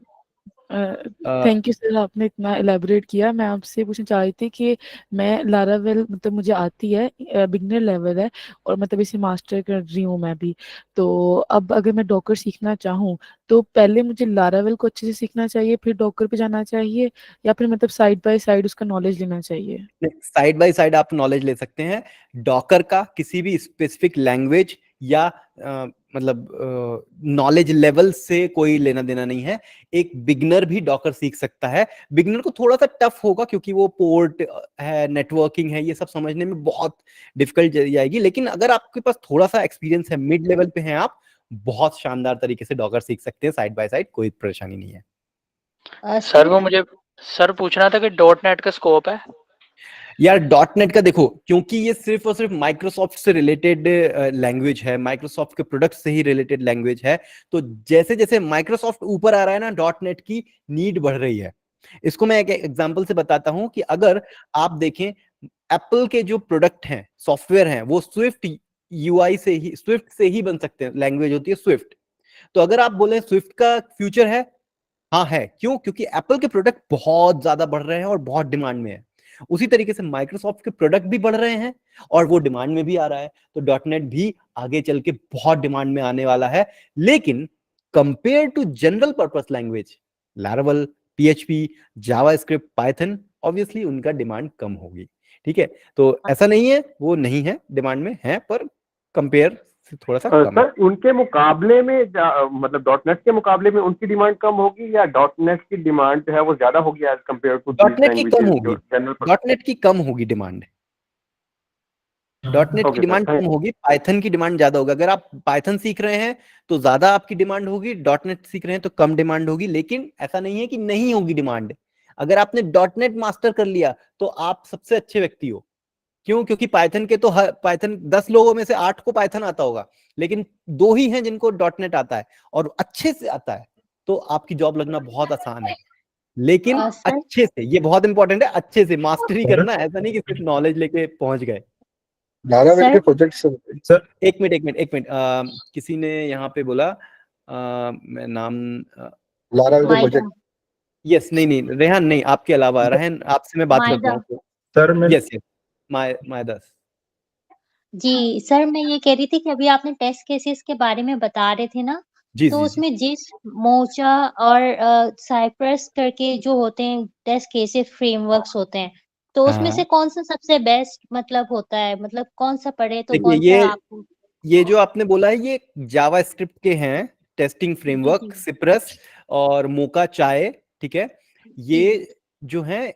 थैंक यू सर, आपने इतना इलेबोरेट किया। मैं आपसे पूछना चाह रही थी कि मैं लारावेल मतलब मुझे आती है, बिगनर लेवल है, और मतलब इसे मास्टर कर रही हूँ मैं भी। तो अब अगर मैं डॉकर सीखना चाहूँ तो पहले मुझे लारावेल को अच्छे से सीखना चाहिए, फिर डॉकर पे जाना चाहिए, या फिर मतलब साइड बाय साइड उसका नॉलेज लेना चाहिए? साइड बाय साइड आप नॉलेज ले सकते हैं। डॉकर का किसी भी स्पेसिफिक लैंग्वेज या मतलब नॉलेज लेवल से कोई लेना देना नहीं है। एक बिगनर भी डॉकर सीख सकता है। बिगनर को थोड़ा सा टफ होगा क्योंकि वो पोर्ट है, नेटवर्किंग है, ये सब समझने में बहुत डिफिकल्ट जाएगी। लेकिन अगर आपके पास थोड़ा सा एक्सपीरियंस है, मिड लेवल पे हैं आप, बहुत शानदार तरीके से डॉकर सीख सकते हैं साइड बाय साइड, कोई परेशानी नहीं है। सर वो मुझे सर पूछना था कि डॉट नेट का स्कोप है? यार डॉट नेट का देखो, क्योंकि ये सिर्फ और सिर्फ माइक्रोसॉफ्ट से रिलेटेड लैंग्वेज है, माइक्रोसॉफ्ट के प्रोडक्ट से ही रिलेटेड लैंग्वेज है, तो जैसे जैसे माइक्रोसॉफ्ट ऊपर आ रहा है ना, डॉट नेट की नीड बढ़ रही है। इसको मैं एक एग्जांपल से बताता हूं कि अगर आप देखें एप्पल के जो प्रोडक्ट हैं, सॉफ्टवेयर हैं, वो स्विफ्ट यूआई से ही, स्विफ्ट से ही बन सकते हैं। लैंग्वेज होती है स्विफ्ट। तो अगर आप बोले स्विफ्ट का फ्यूचर है, हाँ है। क्यों? क्योंकि एप्पल के प्रोडक्ट बहुत ज्यादा बढ़ रहे हैं और बहुत डिमांड में है। उसी तरीके से माइक्रोसॉफ्ट के प्रोडक्ट भी बढ़ रहे हैं और वो डिमांड में भी आ रहा है। तो डॉट नेट भी आगे चल के बहुत डिमांड में आने वाला है। लेकिन compare to general purpose language Laravel, PHP, JavaScript, Python, obviously उनका डिमांड कम होगी। ठीक है, तो ऐसा नहीं है वो नहीं है, डिमांड में है, पर कंपेयर थोड़ा सा कम है। सर उनके मुकाबले में मतलब डॉट नेट के मुकाबले में उनकी डिमांड कम होगी या डॉट नेट की डिमांड जो है वो ज्यादा होगी as compared to dot net की कम होगी, डॉट नेट की कम होगी डिमांड, डॉट नेट की डिमांड कम होगी, पाइथन की डिमांड ज्यादा होगी। अगर आप पाइथन सीख रहे हैं तो ज्यादा आपकी डिमांड होगी, डॉट नेट सीख रहे हैं तो कम डिमांड होगी। लेकिन ऐसा नहीं है कि नहीं होगी डिमांड। अगर आपने डॉट नेट मास्टर कर लिया तो आप सबसे अच्छे व्यक्ति हो। क्यों? क्योंकि पाइथन के तो पाइथन 10 लोगों में से 8 को पाइथन आता होगा, लेकिन 2 ही हैं जिनको डॉट नेट आता है और अच्छे से आता है। तो आपकी जॉब लगना बहुत आसान है, लेकिन अच्छे से, ये बहुत इंपॉर्टेंट है, अच्छे से मास्टरी करना। ऐसा नहीं कि सिर्फ नॉलेज लेके पहुंच गए। लारावेल के प्रोजेक्ट सर, एक मिनट, किसी ने यहाँ पे बोला, मैं नाम, लारावेल के प्रोजेक्ट, यस, नहीं रेहान नहीं, आपके अलावा रेहान, आपसे मैं बात करता हूँ सर। मैं यस मायदास जी सर, मैं ये कह रही थी कि अभी आपने टेस्ट केसेस के बारे में बता रहे थे ना, जी तो जी उसमें जिस मोचा और साइप्रस करके जो होते हैं टेस्ट केसेस फ्रेमवर्क्स होते हैं, तो उसमें से कौन सा सबसे बेस्ट मतलब होता है, मतलब कौन सा पढ़े तो कौन सा आपको? ये जो आपने बोला है ये जावास्क्रिप्ट के हैं टेस्टिंग फ्रेमवर्क, सिप्रस और मोका चाय। ठीक है, ये जो हैं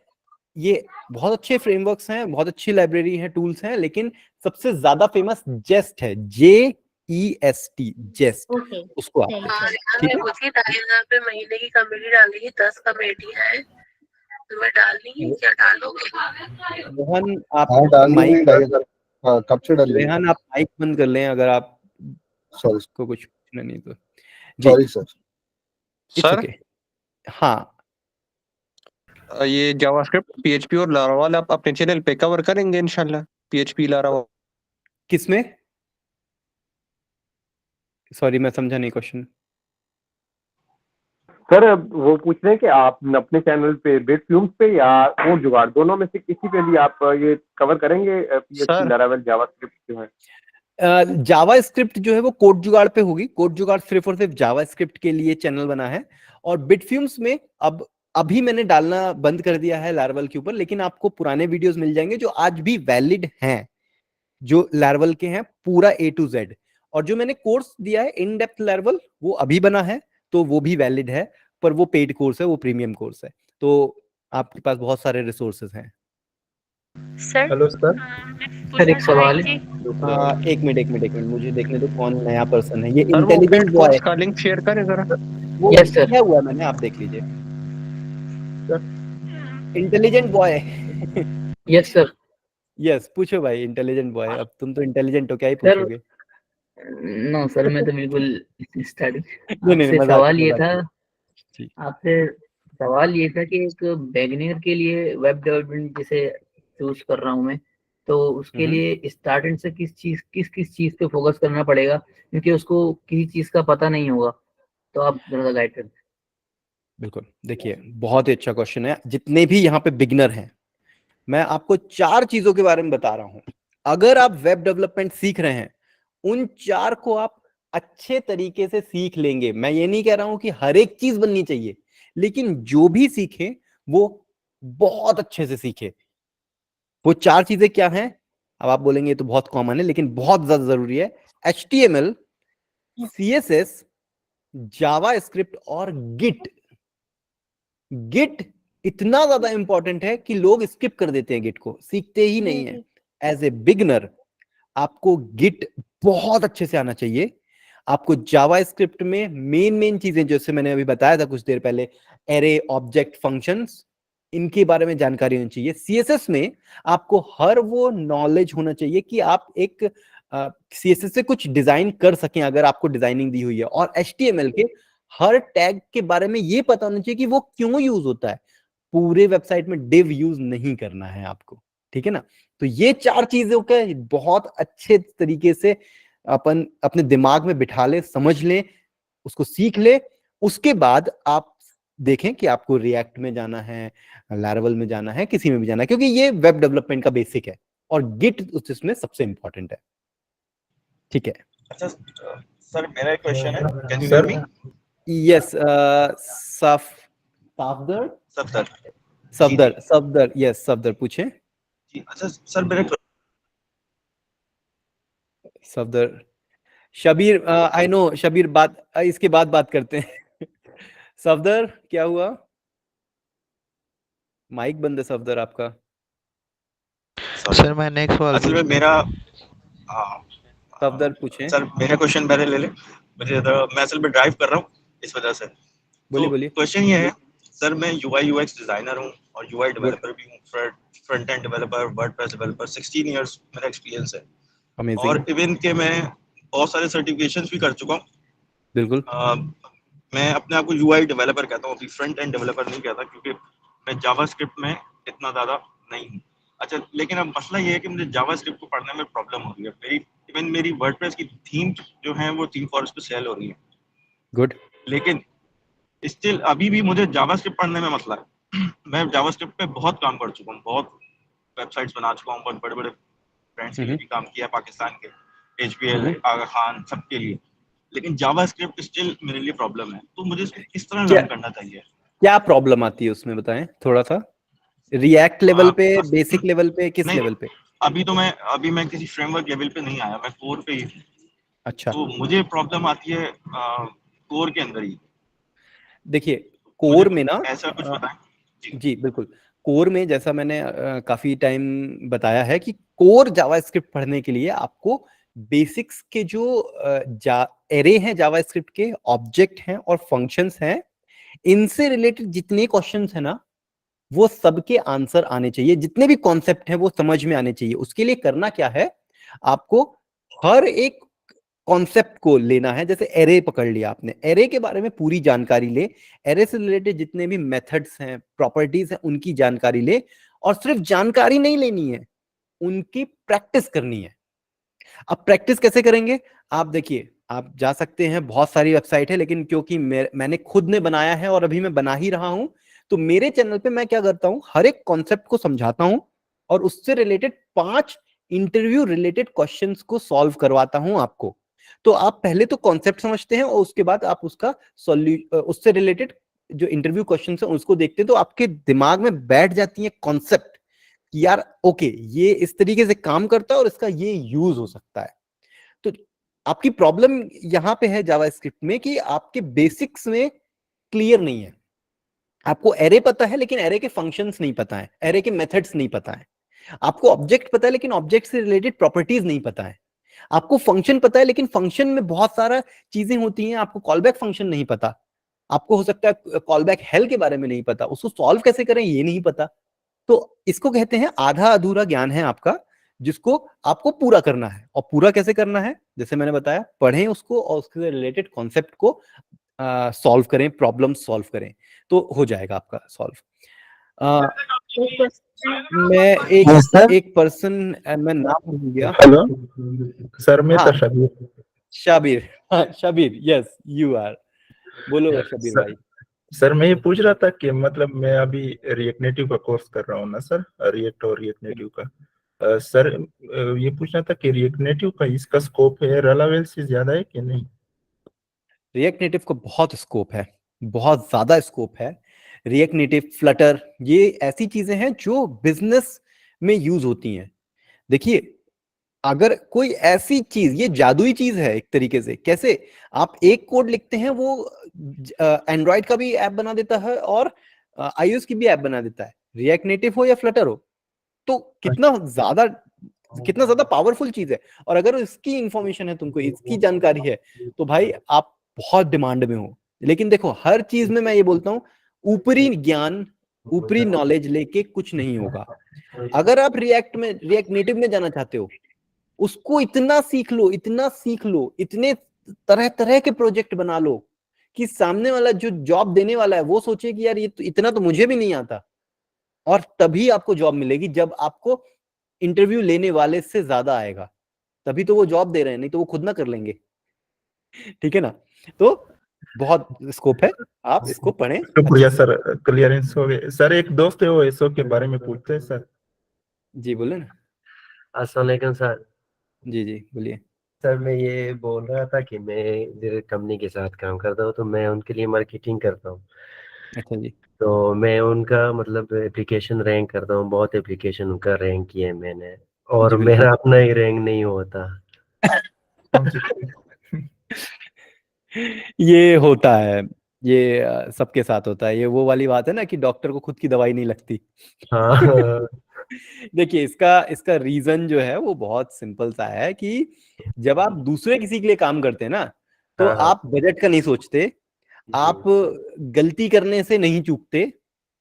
ये बहुत अच्छे फ्रेमवर्क्स हैं, बहुत अच्छी लाइब्रेरी है, टूल्स हैं। लेकिन सबसे ज्यादा फेमस जेस्ट है, JEST, जेस्ट, उसको आप ठीक है। 2,500 पे महीने की कमेटी डालेगी, 10 कमेटी है, तो मैं डालनी है, क्या डालोगे? मोहन आप डालनी है 2,500 कब से डाली? रेहान आप माइक बंद कर लें अगर आप सॉरी को कुछ पूछना नहीं तो। जी सॉरी सर। It's okay. हाँ ये जावास्क्रिप्ट, पीएचपी और लारावाल आप अपने चैनल पे कवर करेंगे इंशाल्लाह? पीएचपी, लारावाल किसमें? सॉरी मैं समझा नहीं क्वेश्चन। सर वो पूछ रहे हैं कि आप अपने चैनल पे बिटफ्यूम्स पे या और जुगाड़ दोनों में से किसी पे भी आप ये कवर करेंगे पीएचपी लारावेल जावास्क्रिप्ट जो है? जावा स्क्रिप्ट जो है वो कोड जुगाड़ पे होगी। कोड जुगाड़ सिर्फ और सिर्फ जावा स्क्रिप्ट के लिए चैनल बना है। और बिटफ्यूम्स में अब अभी मैंने डालना बंद कर दिया है लारावेल के ऊपर, लेकिन आपको पुराने वीडियोस मिल जाएंगे जो आज भी वैलिड हैं, जो लारावेल के हैं पूरा A to Z। और जो मैंने कोर्स दिया है इन डेप्थ लारावेल वो अभी बना है, तो वो भी वैलिड है, पर वो पेड कोर्स है, वो प्रीमियम कोर्स है। तो आपके पास बहुत सारे रिसोर्सेज हैं। Sir hello sir. सर एक सवाल है। एक मिनट मुझे देखने दो कौन नया पर्सन है। ये सर वो इंटेलिजेंट पेड बॉय कोर्स का लिंक शेयर करें जरा। वो यस सर। किया हुआ है मैंने, आप देख लीजिए। Intelligent boy yes sir. Yes पूछो भाई इंटेलिजेंट बॉय। अब तुम तो इंटेलिजेंट हो, क्या ही सर पूछोगे? नो सर, मैं तो बिल्कुल स्टार्टिंग नहीं आपसे मजाक सवाल ये मजाक था जी। आपसे सवाल ये था कि एक बिगिनर के लिए वेब डेवलपमेंट जिसे चूज कर रहा हूँ मैं, तो उसके लिए स्टार्टिंग से किस चीज पे फोकस करना पड़ेगा, क्योंकि उसको किसी चीज का पता नहीं होगा, तो आप जरा गाइड कर। बिल्कुल, देखिए बहुत ही अच्छा क्वेश्चन है। जितने भी यहाँ पे बिगिनर हैं, मैं आपको 4 चीजों के बारे में बता रहा हूं। अगर आप वेब डेवलपमेंट सीख रहे हैं, उन 4 को आप अच्छे तरीके से सीख लेंगे। मैं ये नहीं कह रहा हूं कि हर एक चीज बननी चाहिए, लेकिन जो भी सीखे वो बहुत अच्छे से सीखे। वो 4 चीजें क्या हैं? अब आप बोलेंगे ये तो बहुत कॉमन है, लेकिन बहुत ज्यादा जरूरी है। HTML, CSS, जावास्क्रिप्ट और गिट। गिट इतना ज्यादा इंपॉर्टेंट है कि लोग स्किप कर देते हैं, गिट को सीखते ही नहीं है। एज ए बिगनर आपको गिट बहुत अच्छे से आना चाहिए। आपको जावास्क्रिप्ट में मेन चीजें जैसे मैंने अभी बताया था कुछ देर पहले, एरे, ऑब्जेक्ट, फंक्शंस, इनके बारे में जानकारी होनी चाहिए। CSS में आपको हर वो नॉलेज होना चाहिए कि आप एक CSS से कुछ डिजाइन कर सकें अगर आपको डिजाइनिंग दी हुई है। और HTML के हर टैग के बारे में ये पता होना चाहिए कि वो क्यों यूज होता है। पूरे वेबसाइट में डिव यूज नहीं करना है आपको, ठीक है ना? तो ये 4 चीजों के बहुत अच्छे तरीके से अपन अपने दिमाग में बिठा ले, समझ ले, उसको सीख ले। उसके बाद आप देखें कि आपको रिएक्ट में जाना है, लैरावेल में जाना है, किसी में भी जाना है, क्योंकि ये वेब डेवलपमेंट का बेसिक है और गिट उसमें सबसे इंपॉर्टेंट है। ठीक है। अच्छा सर, मेरा एक क्वेश्चन है, can you hear me? Yes Safdar yes Safdar पूछें। जी अच्छा सर, मेरे सफदर शबीर, आई नो शबीर, बात इसके बाद बात करते हैं। सफदर क्या हुआ? माइक बंद है सफदर आपका। सर मैं नेक्स्ट सवाल असल में मेरा सफदर पूछें। सर मेरा क्वेश्चन पहले ले ले, मुझे मैं असल में ड्राइव कर रहा हूँ इस वजह से। बोलिए। क्वेश्चन ये है सर, मैं UI UX डिजाइनर हूँ और UI डेवलपर भी हूँ, front end developer, WordPress developer, 16 years मेरा एक्सपीरियंस है। Amazing. और इवन के मैं बहुत सारे सर्टिफिकेशंस भी कर चुका हूँ। बिल्कुल। मैं अपने आप को UI डेवलपर कहता हूँ, अभी फ्रंट एंड डेवलपर नहीं कहता, क्योंकि मैं जावास्क्रिप्ट में इतना ज़्यादा नहीं हूँ। अच्छा, लेकिन अब मसला ये है कि मुझे जावास्क्रिप्ट को पढ़ने में प्रॉब्लम हो रही है। मेरी वर्डप्रेस की थीम जो है वो थीम फॉरेस्ट पे सेल हो रही है। गुड। लेकिन स्टिल अभी भी मुझे जावास्क्रिप्ट पढ़ने में मसला है। मैं जावास्क्रिप्ट पे बहुत काम कर चुका हूँ, बहुत वेबसाइट्स बना चुका हूँ, बहुत बड़े बड़े ब्रांड्स के लिए भी काम किया, पाकिस्तान के HBL, आगा खान, सबके लिए। लेकिन जावास्क्रिप्ट स्टिल मेरे लिए प्रॉब्लम है, तो मुझे इसको किस तरह लर्न करना चाहिए? क्या प्रॉब्लम आती है उसमें, बताएं थोड़ा सा। रिएक्ट लेवल पे, बेसिक लेवल पे, किस लेवल पे? अभी मैं किसी फ्रेमवर्क लेवल पे नहीं आया, मैं कोर पे ही। अच्छा, तो मुझे प्रॉब्लम आती है कोर के अंदर ही। देखिए कोर में ना ऐसा कुछ बताएं। जी बिल्कुल। कोर में जैसा मैंने काफी टाइम बताया है कि कोर जावास्क्रिप्ट पढ़ने के लिए आपको बेसिक्स के जो एरे हैं जावास्क्रिप्ट के, ऑब्जेक्ट हैं और फंक्शंस हैं, इनसे रिलेटेड जितने क्वेश्चंस हैं ना, वो सबके आंसर आने चाहिए। जितने भी कॉन्सेप्ट हैं वो समझ में आने चाहिए। उसके लिए करना क्या है, आपको हर एक कॉन्सेप्ट को लेना है। जैसे एरे पकड़ लिया आपने, एरे के बारे में पूरी जानकारी ले, एरे से रिलेटेड जितने भी मेथड्स हैं, प्रॉपर्टीज हैं, उनकी जानकारी ले, और सिर्फ जानकारी नहीं लेनी है, उनकी प्रैक्टिस करनी है। अब प्रैक्टिस कैसे करेंगे? आप देखिए, आप जा सकते हैं, बहुत सारी वेबसाइट है, लेकिन क्योंकि मैंने खुद ने बनाया है और अभी मैं बना ही रहा हूं, तो मेरे चैनल पे मैं क्या करता हूं, हर एक कॉन्सेप्ट को समझाता हूं और उससे रिलेटेड 5 इंटरव्यू रिलेटेड क्वेश्चंस को सॉल्व करवाता हूं आपको। तो आप पहले तो कॉन्सेप्ट समझते हैं और उसके बाद आप उसका उससे रिलेटेड जो इंटरव्यू क्वेश्चन है उसको देखते हैं, तो आपके दिमाग में बैठ जाती है कॉन्सेप्ट कि यार ओके, ये इस तरीके से काम करता है और इसका ये यूज हो सकता है। तो आपकी प्रॉब्लम यहां पे है जावास्क्रिप्ट में कि आपके बेसिक्स में क्लियर नहीं है। आपको एरे पता है लेकिन एरे के फंक्शंस नहीं पता है, एरे के मेथड्स नहीं पता है। आपको ऑब्जेक्ट पता है लेकिन ऑब्जेक्ट से रिलेटेड प्रॉपर्टीज नहीं पता है। आपको फंक्शन पता है लेकिन फंक्शन में बहुत सारा चीजें होती हैं, आपको कॉलबैक फंक्शन नहीं पता। आपको हो सकता है कॉलबैक हेल के बारे में नहीं पता, उसको सॉल्व कैसे करें ये नहीं पता। तो इसको कहते हैं आधा अधूरा ज्ञान है आपका, जिसको आपको पूरा करना है। और पूरा कैसे करना है? जैसे मैंने बताया, पढ़ें उसको और उसके रिलेटेड कॉन्सेप्ट को सॉल्व करें, प्रॉब्लम सॉल्व करें, तो हो जाएगा आपका सॉल्व। मैं एक पर्सन, मैं नाम भूल गया। हेलो सर, मैं हाँ, शबीर। शबीर, हाँ शबीर, यस यू आर। बोलो शबीर भाई। सर मैं ये पूछ रहा था कि मतलब मैं अभी रिएक्ट नेटिव का कोर्स कर रहा हूँ ना सर, रिएक्ट और रिएक्ट नेटिव का। सर ये पूछना था कि रिएक्ट नेटिव का इसका स्कोप है रेलावेल से ज्यादा है कि नहीं? रिएक्ट नेटिव को बहुत स्कोप है, बहुत ज्यादा स्कोप है। रिएक्ट नेटिव, फ्लटर, ये ऐसी चीजें हैं जो बिजनेस में यूज होती हैं। देखिए, अगर कोई ऐसी चीज, ये जादुई चीज है एक तरीके से। कैसे? आप एक कोड लिखते हैं, वो एंड्रॉइड का भी ऐप बना देता है और iOS की भी ऐप बना देता है, रिएक्ट नेटिव हो या फ्लटर हो। तो कितना ज्यादा पावरफुल चीज है। और अगर इसकी इंफॉर्मेशन है, तुमको इसकी जानकारी है, तो भाई आप बहुत डिमांड में हो। लेकिन देखो, हर चीज में मैं ये बोलता हूँ, ऊपरी ज्ञान, ऊपरी नॉलेज लेके कुछ नहीं होगा। अगर आप रिएक्ट नेटिव में जाना चाहते हो, उसको इतना सीख लो, इतना सीख लो, इतने तरह तरह के प्रोजेक्ट बना लो कि सामने वाला जो जॉब देने वाला है वो सोचे कि यार ये तो, इतना तो मुझे भी नहीं आता। और तभी आपको जॉब मिलेगी जब आपको इंटरव्यू लेने वाले से ज्यादा आएगा, तभी तो वो जॉब दे रहे हैं, नहीं तो वो खुद ना कर लेंगे। ठीक है ना? तो बहुत स्कोप है, आप इसको पढ़ें। शुक्रिया सर, क्लियरेंस हो गए। सर एक दोस्त है, वो एसओ के बारे में पूछते हैं सर। जी बोले ना। अस्सलाम वालेकुम सर। जी जी बोलिए। सर मैं ये बोल रहा था कि मैं इधर कंपनी के साथ काम करता हूँ, तो मैं उनके लिए मार्केटिंग करता हूँ। अच्छा जी। तो मैं उनका मतलब एप्लीकेशन रैंक करता हूँ, बहुत एप्लीकेशन उनका रैंक किया है मैंने, और मेरा अपना ही रैंक नहीं होता। ये होता है, ये सबके साथ होता है। ये वो वाली बात है ना कि डॉक्टर को खुद की दवाई नहीं लगती। हाँ। देखिए, इसका रीजन जो है वो बहुत सिंपल सा है कि जब आप दूसरे किसी के लिए काम करते हैं ना, तो हाँ, हाँ। आप बजट का नहीं सोचते, आप गलती करने से नहीं चूकते।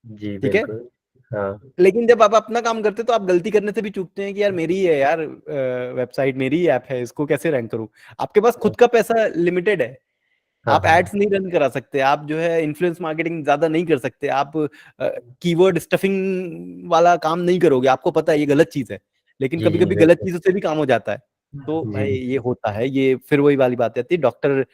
जी ठीक है? बिल्कुल। हाँ। लेकिन जब आप अपना काम करते तो आप गलती करने से भी चूकते हैं कि यार मेरी है यार, वेबसाइट मेरी ही ऐप है, इसको कैसे रैंक करूं। आपके पास खुद का पैसा लिमिटेड है, हाँ, आप एड्स नहीं रन करा सकते, आप जो है इन्फ्लुएंस मार्केटिंग ज्यादा नहीं कर सकते, आप कीवर्ड स्टफिंग वाला काम नहीं करोगे। आपको पता है ये गलत चीज है, लेकिन जी कभी जी कभी गलत बिल्कुल। चीजों से भी काम हो जाता है। तो भाई जी ये होता है, ये फिर वही वाली बात आती है, डॉक्टर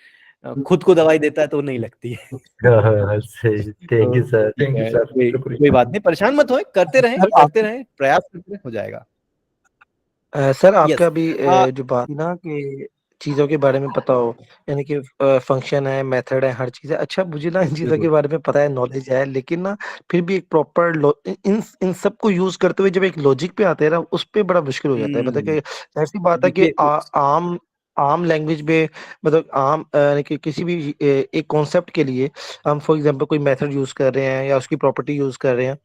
खुद को दवाई देता है तो नहीं लगती है। हाँ हाँ सही। Thank you sir. ठीक है, कोई बात नहीं, परेशान मत हो, करते रहें प्रयास करते रहें, हो जाएगा। सर आपके यस। अभी जो बात ना कि चीज़ों के बारे में पता हो, यानी कि फंक्शन है, मेथड है, हर चीज़ है। अच्छा, मुझे ना इन चीज़ों के बिल्कुल। बारे में पता है, नॉलेज है, लेकिन ना फिर भी एक प्रॉपर इन सबको यूज़ करते हुए जब एक लॉजिक पे आते हैं ना, उस पे बड़ा मुश्किल हो जाता है। मतलब कि ऐसी बात है कि देखिए, आम आम लैंग्वेज में, मतलब आम यानी कि किसी भी एक कॉन्सेप्ट के लिए हम फॉर एग्जांपल कोई मेथड यूज़ कर रहे हैं या उसकी प्रॉपर्टी यूज़ कर रहे हैं,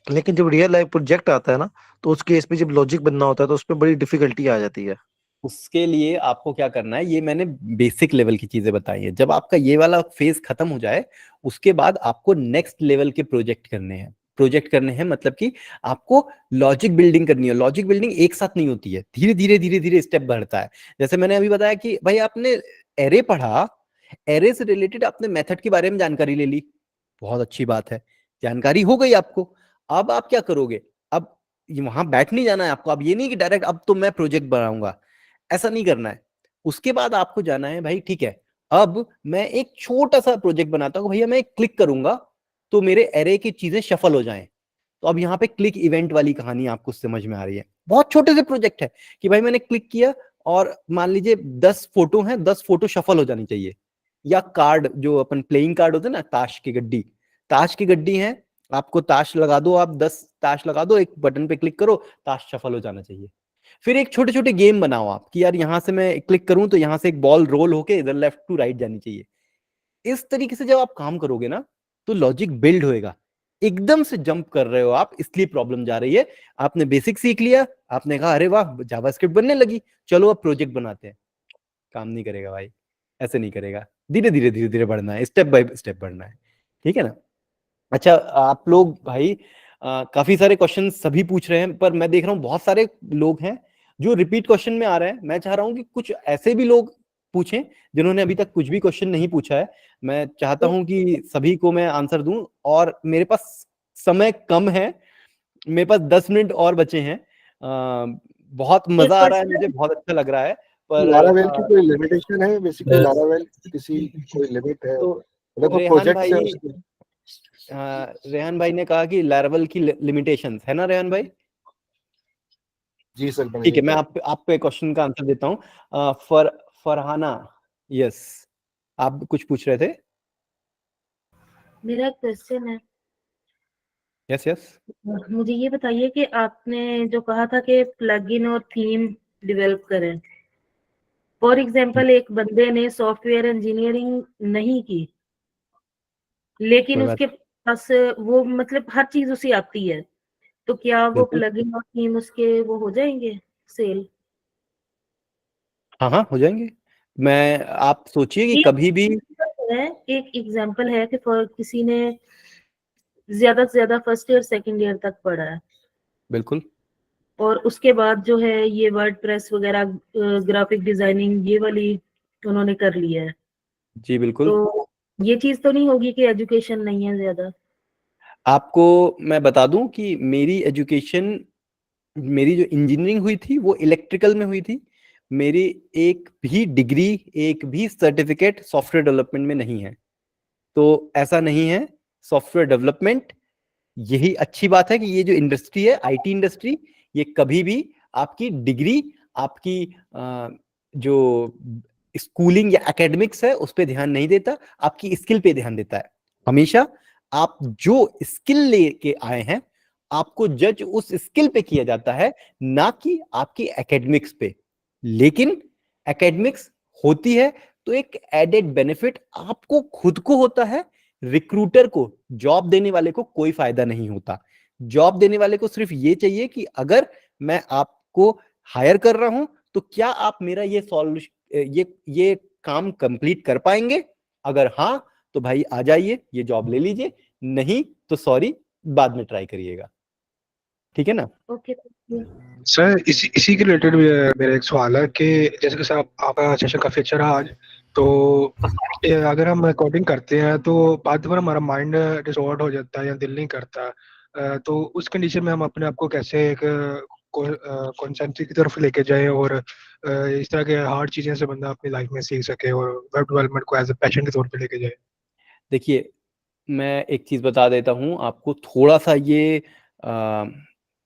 लेकिन जब रियल लाइफ प्रोजेक्ट आता है ना, तो उस केस में जब लॉजिक बनना होता है तो उसपे बड़ी डिफिकल्टी आ जाती है। उसके लिए आपको क्या करना है, ये मैंने बेसिक लेवल की चीजें बताई है। जब आपका ये वाला फेज खत्म हो जाए, उसके बाद आपको नेक्स्ट लेवल के प्रोजेक्ट करने हैं। प्रोजेक्ट करने हैं, मतलब कि आपको लॉजिक बिल्डिंग करनी है। लॉजिक बिल्डिंग एक साथ नहीं होती है, धीरे धीरे धीरे धीरे स्टेप बढ़ता है। जैसे मैंने अभी बताया कि भाई आपने एरे पढ़ा, एरे से रिलेटेड आपने मेथड के बारे में जानकारी ले ली, बहुत अच्छी बात है, जानकारी हो गई आपको। अब आप क्या करोगे, अब वहां बैठ नहीं जाना है आपको। अब ये नहीं कि डायरेक्ट अब तो मैं प्रोजेक्ट बनाऊंगा, ऐसा नहीं करना है। उसके बाद आपको जाना है भाई ठीक है, अब मैं एक छोटा सा प्रोजेक्ट बनाता हूँ भैया, मैं एक क्लिक करूंगा तो मेरे एरे की चीजें शफल हो जाएं। तो अब यहाँ पे क्लिक इवेंट वाली कहानी आपको समझ में आ रही है। बहुत छोटे से प्रोजेक्ट है कि भाई मैंने क्लिक किया और मान लीजिए 10 फोटो हैं, 10 फोटो शफल हो जानी चाहिए। या कार्ड, जो अपन प्लेइंग कार्ड होते हैं ना, ताश की गड्डी है, आपको ताश लगा दो, आप 10 ताश लगा दो, एक बटन पे क्लिक करो, ताश शफल हो जाना चाहिए। फिर एक छोटे छोटे गेम बनाओ आप कि यार यहां से मैं क्लिक करूं तो यहां से एक बॉल रोल होके इधर लेफ्ट टू राइट जानी चाहिए। इस तरीके से जब आप काम करोगे ना तो लॉजिक बिल्ड होएगा। एकदम से जंप कर रहे हो आप, इसलिए प्रॉब्लम जा रही है। आपने बेसिक सीख लिया, आपने कहा अरे वाह जावास्क्रिप्ट बनने लगी, चलो अब प्रोजेक्ट बनाते हैं। काम नहीं करेगा भाई, ऐसे नहीं करेगा। धीरे धीरे धीरे धीरे बढ़ना है, स्टेप बाय स्टेप बढ़ना है, ठीक है ना। अच्छा आप लोग भाई काफी सारे क्वेश्चन सभी पूछ रहे हैं, पर मैं देख रहा हूँ बहुत सारे लोग हैं जो रिपीट क्वेश्चन में आ रहे हैं। मैं चाह रहा हूँ कि कुछ ऐसे भी लोग पूछें जिन्होंने अभी तक कुछ भी क्वेश्चन नहीं पूछा है। मैं चाहता हूं कि सभी को मैं आंसर दूं, और मेरे पास समय कम है, मेरे पास 10 मिनट और बचे हैं। बहुत मजा आ रहा है मुझे, बहुत अच्छा लग रहा है। पर लारावेल की कोई लिमिटेशन है? बेसिकली लारावेल किसी कोई लिमिट है? तो देखो प्रोजेक्ट है उसके। रेहान भाई ने कहा कि लारावेल की लिमिटेशंस है ना रेहान भाई? जी सर, ठीक है, मैं आप पे क्वेश्चन का आंसर देता हूँ। फरहाना, यस, आप कुछ पूछ रहे थे? मेरा क्वेश्चन है, यस यस, मुझे ये बताइए कि आपने जो कहा था कि प्लगइन और थीम डेवलप करें, फॉर एग्जांपल एक बंदे ने सॉफ्टवेयर इंजीनियरिंग नहीं की लेकिन उसके पास वो मतलब हर चीज उसे आती है, तो क्या वो प्लगइन और थीम उसके वो हो जाएंगे सेल? हाँ हाँ हो जाएंगे। आप सोचिए कि कभी भी एक एग्जांपल है कि किसी ने ज्यादा से ज्यादा फर्स्ट ईयर सेकंड ईयर तक पढ़ा है, बिल्कुल, और उसके बाद जो है ये वर्डप्रेस वगैरह ग्राफिक डिजाइनिंग ये वाली उन्होंने कर लिया है। जी बिल्कुल। तो ये चीज तो नहीं होगी कि एजुकेशन नहीं है ज्यादा? आपको मैं बता दूं कि मेरी एजुकेशन, मेरी जो इंजीनियरिंग हुई थी वो इलेक्ट्रिकल में हुई थी। मेरी एक भी डिग्री, एक भी सर्टिफिकेट सॉफ्टवेयर डेवलपमेंट में नहीं है। तो ऐसा नहीं है, सॉफ्टवेयर डेवलपमेंट, यही अच्छी बात है कि ये जो इंडस्ट्री है आईटी इंडस्ट्री, ये कभी भी आपकी डिग्री, आपकी जो स्कूलिंग या एकेडमिक्स है उस पर ध्यान नहीं देता, आपकी स्किल पे ध्यान देता है। हमेशा आप जो स्किल लेके आए हैं आपको जज उस स्किल पे किया जाता है, ना कि आपकी एकेडमिक्स पे। लेकिन एकेडमिक्स होती है तो एक एडेड बेनिफिट आपको खुद को होता है, रिक्रूटर को, जॉब देने वाले को कोई फायदा नहीं होता। जॉब देने वाले को सिर्फ ये चाहिए कि अगर मैं आपको हायर कर रहा हूं तो क्या आप मेरा ये काम कंप्लीट कर पाएंगे। अगर हाँ तो भाई आ जाइए, ये जॉब ले लीजिए, नहीं तो सॉरी, बाद में ट्राई करिएगा, ठीक है ना। ओके सर इसी के रिलेटेड मेरा एक सवाल है कि जैसे कि सर आपका सेशन काफी अच्छा रहा आज, तो अगर हम कोडिंग करते हैं तो बाद में हमारा माइंड डिसऑर्डर हो जाता है या दिल नहीं करता, तो उस कंडीशन में हम अपने आप को कैसे एक कॉन्सेंट्रेट की तरफ लेके जाए और इस तरह के हार्ड चीजें से बंदा अपनी लाइफ में सीख सके और वेब डेवलपमेंट को एज ए पैशन के तौर पे लेके जाए। देखिए मैं एक चीज बता देता हूं आपको, थोड़ा सा ये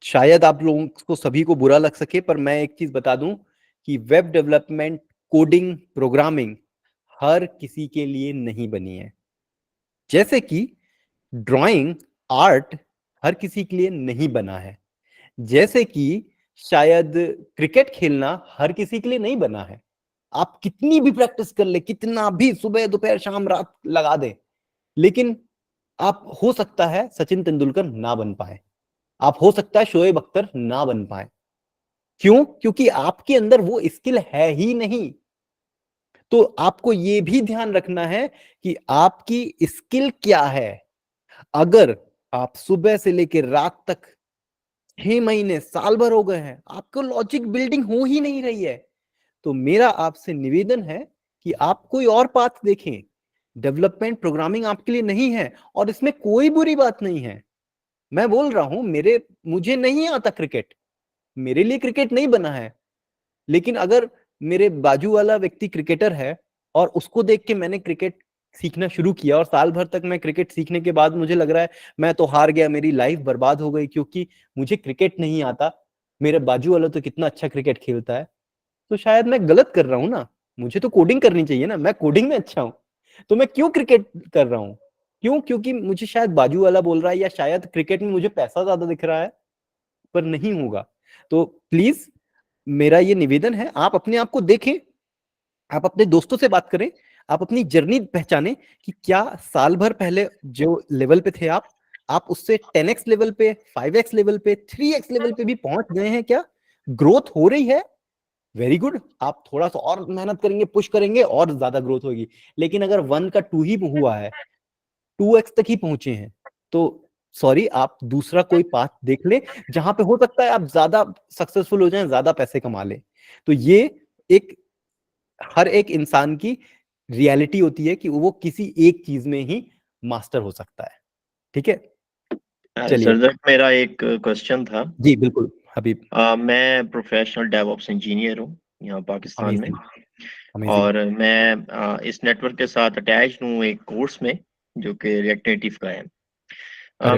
शायद आप लोगों को सभी को बुरा लग सके, पर मैं एक चीज बता दूं कि वेब डेवलपमेंट, कोडिंग, प्रोग्रामिंग हर किसी के लिए नहीं बनी है। जैसे कि ड्राइंग, आर्ट हर किसी के लिए नहीं बना है। जैसे कि शायद क्रिकेट खेलना हर किसी के लिए नहीं बना है। आप कितनी भी प्रैक्टिस कर ले, कितना भी सुबह दोपहर शाम रात लगा दे, लेकिन आप हो सकता है सचिन तेंदुलकर ना बन पाए, आप हो सकता है शोएब अख्तर ना बन पाए। क्यों? क्योंकि आपके अंदर वो स्किल है ही नहीं। तो आपको ये भी ध्यान रखना है कि आपकी स्किल क्या है। अगर आप सुबह से लेकर रात तक 6 महीने, साल भर हो गए हैं, आपको लॉजिक बिल्डिंग हो ही नहीं रही है। तो मेरा आपसे निवेदन है कि आप कोई और पाथ देखें। डेवलपमेंट प्रोग्रामिंग आपके लिए नहीं है, और इसमें कोई बुरी बात नहीं है। मैं बोल रहा हूं, मुझे नहीं आता क्रिकेट, मेरे लिए क्रिकेट नहीं बना है। लेकिन अगर मेरे बाजू वाला व्यक्ति क्रिकेटर है और उसको देख के मैंने क्रिकेट सीखना शुरू किया, और साल भर तक मैं क्रिकेट सीखने के बाद मुझे लग रहा है मैं तो हार गया, मेरी लाइफ बर्बाद हो गई क्योंकि मुझे क्रिकेट नहीं आता, मेरे बाजू वाला तो कितना अच्छा क्रिकेट खेलता है, तो शायद मैं गलत कर रहा हूं ना। मुझे तो कोडिंग करनी चाहिए ना, मैं कोडिंग में अच्छा हूं, तो मैं क्यों क्रिकेट कर रहा हूं? क्यों? क्योंकि मुझे शायद बाजू वाला बोल रहा है, या शायद क्रिकेट में मुझे पैसा ज्यादा दिख रहा है, पर नहीं होगा। तो प्लीज मेरा ये निवेदन है, आप अपने आप को देखें, आप अपने दोस्तों से बात करें, आप अपनी जर्नी पहचानें कि क्या साल भर पहले जो लेवल पे थे आप उससे 10x लेवल पे, 5x लेवल पे, 3x लेवल पे भी पहुंच गए हैं क्या? ग्रोथ हो रही है? Very good. आप थोड़ा सा और मेहनत करेंगे, पुश करेंगे, और ज्यादा ग्रोथ होगी। लेकिन अगर 1 का 2 ही हुआ है, 2x तक ही पहुंचे हैं, तो सॉरी, आप दूसरा कोई पाथ देख लें जहां पे हो सकता है आप ज्यादा सक्सेसफुल हो जाएं, ज्यादा पैसे कमा लें। तो ये एक हर एक इंसान की रियलिटी होती है कि वो किसी एक चीज में ही मास्टर हो सकता है। ठीक है, चलिए। सर मेरा एक क्वेश्चन था। जी बिल्कुल हबीब। मैं प्रोफेशनल डेवऑप्स इंजीनियर हूँ यहाँ पाकिस्तान में, Amazing. और मैं इस नेटवर्क के साथ अटैच हूँ एक कोर्स में जो कि रिएक्ट नेटिव का है।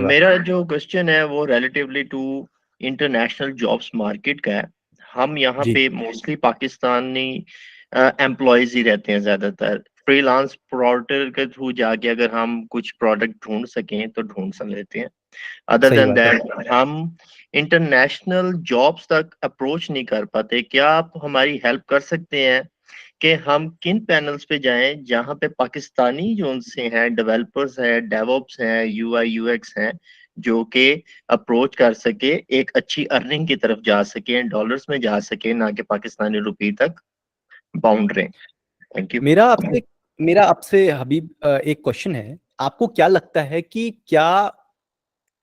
मेरा जो क्वेश्चन है वो relatively to international jobs market का है। हम यहाँ पे मोस्टली पाकिस्तानी एम्प्लॉयज ही रहते हैं ज्यादातर। फ्रीलांस पोर्टल के थ्रू जाके अगर हम कुछ प्रोडक्ट ढूंढ सकें तो ढूंढ लेते हैं। अदर देन दैट हम इंटरनेशनल जॉब्स तक अप्रोच नहीं कर पाते। क्या आप हमारी हेल्प कर सकते हैं कि हम किन पैनल्स पे जाएं जहां पे पाकिस्तानी जो उनसे हैं, डेवलपर्स हैं, डेवऑप्स हैं, यूआई यूएक्स हैं, जो कि अप्रोच कर सके, एक अच्छी अर्निंग की तरफ जा सके, डॉलर्स में जा सके, ना कि पाकिस्तानी रुपये तक बाउंड रहे। Thank you. मेरा आपसे हबीब एक क्वेश्चन है। आपको क्या लगता है कि क्या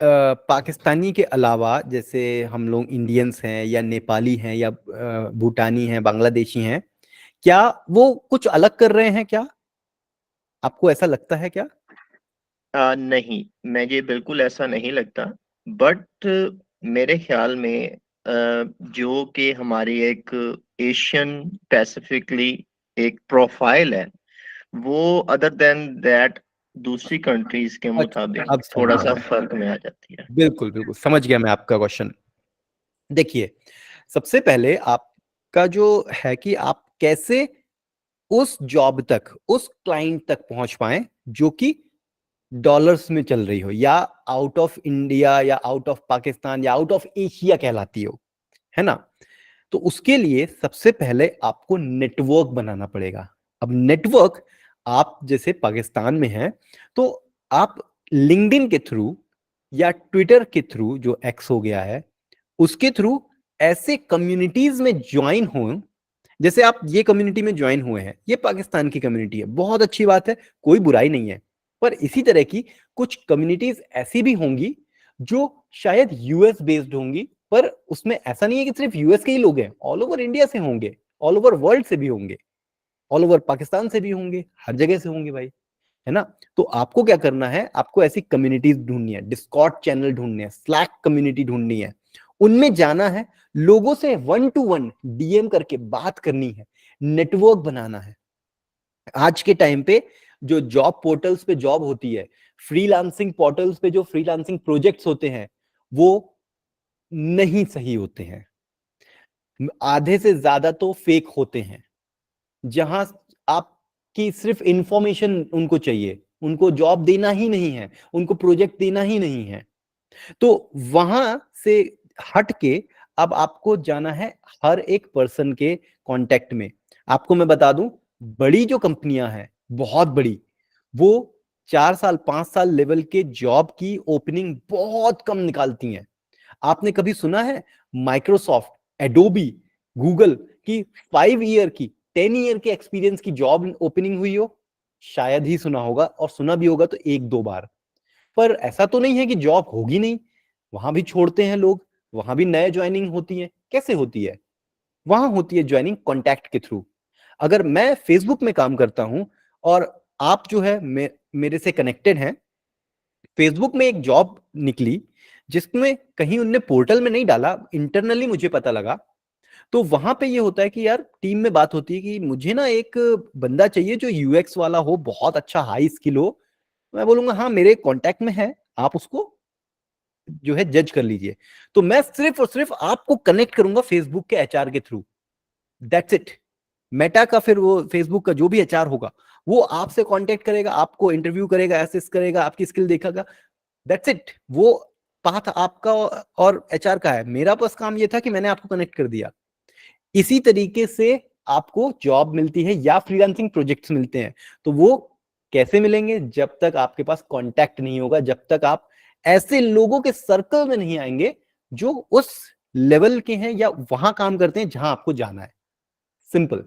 पाकिस्तानी के अलावा, जैसे हम लोग इंडियंस हैं या नेपाली हैं या भूटानी हैं, बांग्लादेशी हैं, क्या वो कुछ अलग कर रहे हैं? क्या आपको ऐसा लगता है क्या? नहीं, मुझे बिल्कुल ऐसा नहीं लगता। बट मेरे ख्याल में जो कि हमारी एक एशियन पैसिफिकली एक प्रोफाइल है, वो अदर देन दैट दूसरी कंट्रीज के मुताबिक थोड़ा सा फर्क में आ जाती है। बिल्कुल बिल्कुल समझ गया मैं आपका क्वेश्चन। देखिए, सबसे पहले आपका जो है कि आप कैसे उस जॉब तक, उस क्लाइंट तक पहुंच पाए जो कि डॉलर्स में चल रही हो, या आउट ऑफ इंडिया, या आउट ऑफ पाकिस्तान, या आउट ऑफ एशिया कहलाती हो, है ना? तो उसके लिए सबसे पहले आपको नेटवर्क बनाना पड़ेगा। अब नेटवर्क, आप जैसे पाकिस्तान में हैं, तो आप लिंक्डइन के थ्रू या ट्विटर के थ्रू, जो एक्स हो गया है, उसके थ्रू ऐसे कम्युनिटीज में ज्वाइन हो। जैसे आप ये कम्युनिटी में ज्वाइन हुए हैं, ये पाकिस्तान की कम्युनिटी है, बहुत अच्छी बात है, कोई बुराई नहीं है। पर इसी तरह की कुछ कम्युनिटीज ऐसी भी होंगी जो शायद यूएस बेस्ड होंगी, पर उसमें ऐसा नहीं है कि सिर्फ यूएस के ही लोग हैं, ऑल ओवर इंडिया से होंगे, ऑल ओवर वर्ल्ड से भी होंगे, ऑल ओवर पाकिस्तान से भी होंगे, हर जगह से होंगे भाई, है ना? तो आपको क्या करना है, आपको ऐसी कम्युनिटीज ढूंढनी है, डिस्कॉर्ड चैनल ढूंढने हैं, स्लैक कम्युनिटी ढूंढनी है, उनमें जाना है, लोगों से 1-to-1 डीएम करके बात करनी है, नेटवर्क बनाना है। आज के टाइम पे जो जॉब पोर्टल्स पे जॉब होती है, फ्रीलांसिंग पोर्टल्स पे जो फ्रीलांसिंग प्रोजेक्ट्स होते हैं, वो नहीं सही होते हैं, आधे से ज्यादा तो फेक होते हैं। जहां आपकी सिर्फ इंफॉर्मेशन उनको चाहिए, उनको जॉब देना ही नहीं है, उनको प्रोजेक्ट देना ही नहीं है, तो वहां से हट के अब आपको जाना है हर एक पर्सन के कांटेक्ट में। आपको मैं बता दूं, बड़ी जो कंपनियां हैं, बहुत बड़ी, वो 4 साल 5 साल लेवल के जॉब की ओपनिंग बहुत कम निकालती हैं। आपने कभी सुना है माइक्रोसॉफ्ट, एडोबी, गूगल की 5 ईयर की, 10 ईयर के एक्सपीरियंस की जॉब ओपनिंग हुई हो? शायद ही सुना होगा, और सुना भी होगा तो 1-2 बार। पर ऐसा तो नहीं है कि जॉब होगी नहीं, वहां भी छोड़ते हैं लोग, वहां भी नए ज्वाइनिंग होती है। कैसे होती है? वहां होती है ज्वाइनिंग कॉन्टैक्ट के थ्रू। अगर मैं फेसबुक में काम करता हूं और आप जो है मेरे से कनेक्टेड हैं, फेसबुक में एक जॉब निकली जिसमें कहीं उनने पोर्टल में नहीं डाला, इंटरनली मुझे पता लगा, तो वहां पे ये होता है कि यार टीम में बात होती है कि मुझे ना एक बंदा चाहिए जो यूएक्स वाला हो, बहुत अच्छा हाई स्किल हो। मैं बोलूंगा हाँ मेरे कांटेक्ट में है, आप उसको जो है जज कर लीजिए। तो मैं सिर्फ और सिर्फ आपको कनेक्ट करूंगा फेसबुक के एचआर के थ्रू, दैट्स इट। मेटा का फिर वो फेसबुक का जो भी एचआर होगा वो आपसे कांटेक्ट करेगा, आपको इंटरव्यू करेगा, असेस करेगा, आपकी स्किल देखेगा, दैट्स इट। वो पाथ आपका और एचआर का है। मेरा बस काम ये था कि मैंने आपको कनेक्ट कर दिया। इसी तरीके से आपको जॉब मिलती है या फ्रीलांसिंग प्रोजेक्ट्स मिलते हैं। तो वो कैसे मिलेंगे? जब तक आपके पास कांटेक्ट नहीं होगा, जब तक आप ऐसे लोगों के सर्कल में नहीं आएंगे जो उस लेवल के हैं या वहां काम करते हैं जहां आपको जाना है। Simple.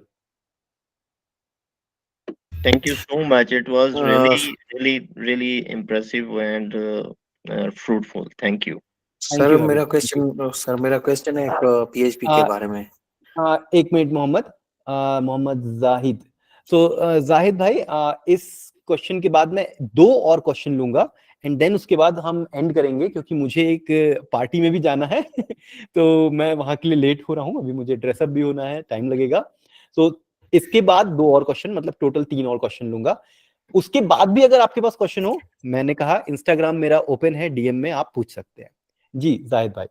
Thank you so much. It was really impressive and fruitful. Thank you. Sir मेरा क्वेश्चन है एक पीएचपी के बारे में। एक मिनट मोहम्मद जाहिद। जाहिद भाई, इस क्वेश्चन के बाद मैं 2 और क्वेश्चन लूंगा एंड देन उसके बाद हम एंड करेंगे, क्योंकि मुझे एक पार्टी में भी जाना है तो मैं वहां के लिए लेट हो रहा हूँ, अभी मुझे ड्रेसअप भी होना है, टाइम लगेगा। तो इसके बाद 2 और क्वेश्चन, मतलब टोटल 3 और क्वेश्चन लूंगा। उसके बाद भी अगर आपके पास क्वेश्चन हो, मैंने कहा इंस्टाग्राम मेरा ओपन है, डीएम में आप पूछ सकते हैं। जी जाहिद भाई।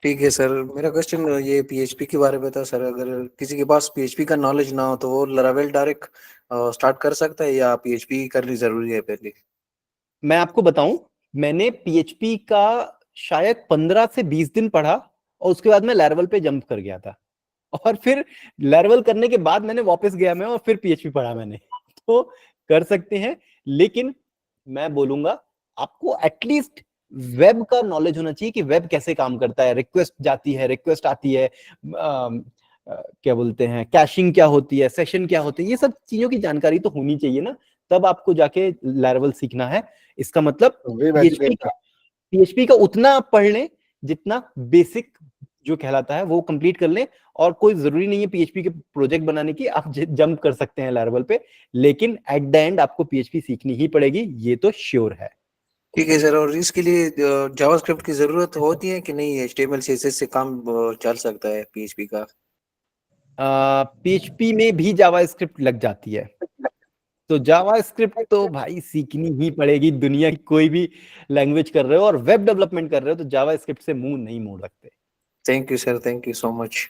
ठीक है सर, मेरा क्वेश्चन ये पीएचपी के बारे में था सर। अगर किसी के पास पीएचपी का नॉलेज ना हो तो वो लारावेल डायरेक्ट स्टार्ट कर सकता है या पीएचपी करनी जरूरी है पहले? मैं आपको बताऊं, मैंने पीएचपी का शायद 15 से 20 दिन पढ़ा और उसके बाद मैं लैरवल पे जंप कर गया था, और फिर लैरवल करने के बाद मैंने वापस गया मैं और फिर पीएचपी पढ़ा मैंने। तो कर सकते हैं, लेकिन मैं बोलूंगा आपको एटलीस्ट वेब का नॉलेज होना चाहिए कि वेब कैसे काम करता है, रिक्वेस्ट जाती है, रिक्वेस्ट आती है, क्या बोलते हैं, कैशिंग क्या होती है, सेशन क्या होती है, ये सब चीजों की जानकारी तो होनी चाहिए ना, तब आपको जाके लैरवल सीखना है। इसका मतलब पीएचपी का उतना आप पढ़ लें जितना बेसिक जो कहलाता है वो कंप्लीट कर लें, और कोई जरूरी नहीं है पीएचपी के प्रोजेक्ट बनाने की, आप जंप कर सकते हैं लैरवल पे, लेकिन एट द एंड आपको पीएचपी सीखनी ही पड़ेगी, ये तो श्योर है। ठीक है सर, और इसके लिए जावास्क्रिप्ट की जरूरत होती है कि नहीं? एचटीएमएल सीएसएस से काम चल सकता है पीएचपी का? पीएचपी में भी जावास्क्रिप्ट लग जाती है, तो जावास्क्रिप्ट तो भाई सीखनी ही पड़ेगी। दुनिया की कोई भी लैंग्वेज कर रहे हो और वेब डेवलपमेंट कर रहे हो तो जावास्क्रिप्ट से मुंह नहीं मोड़ सकते। Thank you sir, thank you so much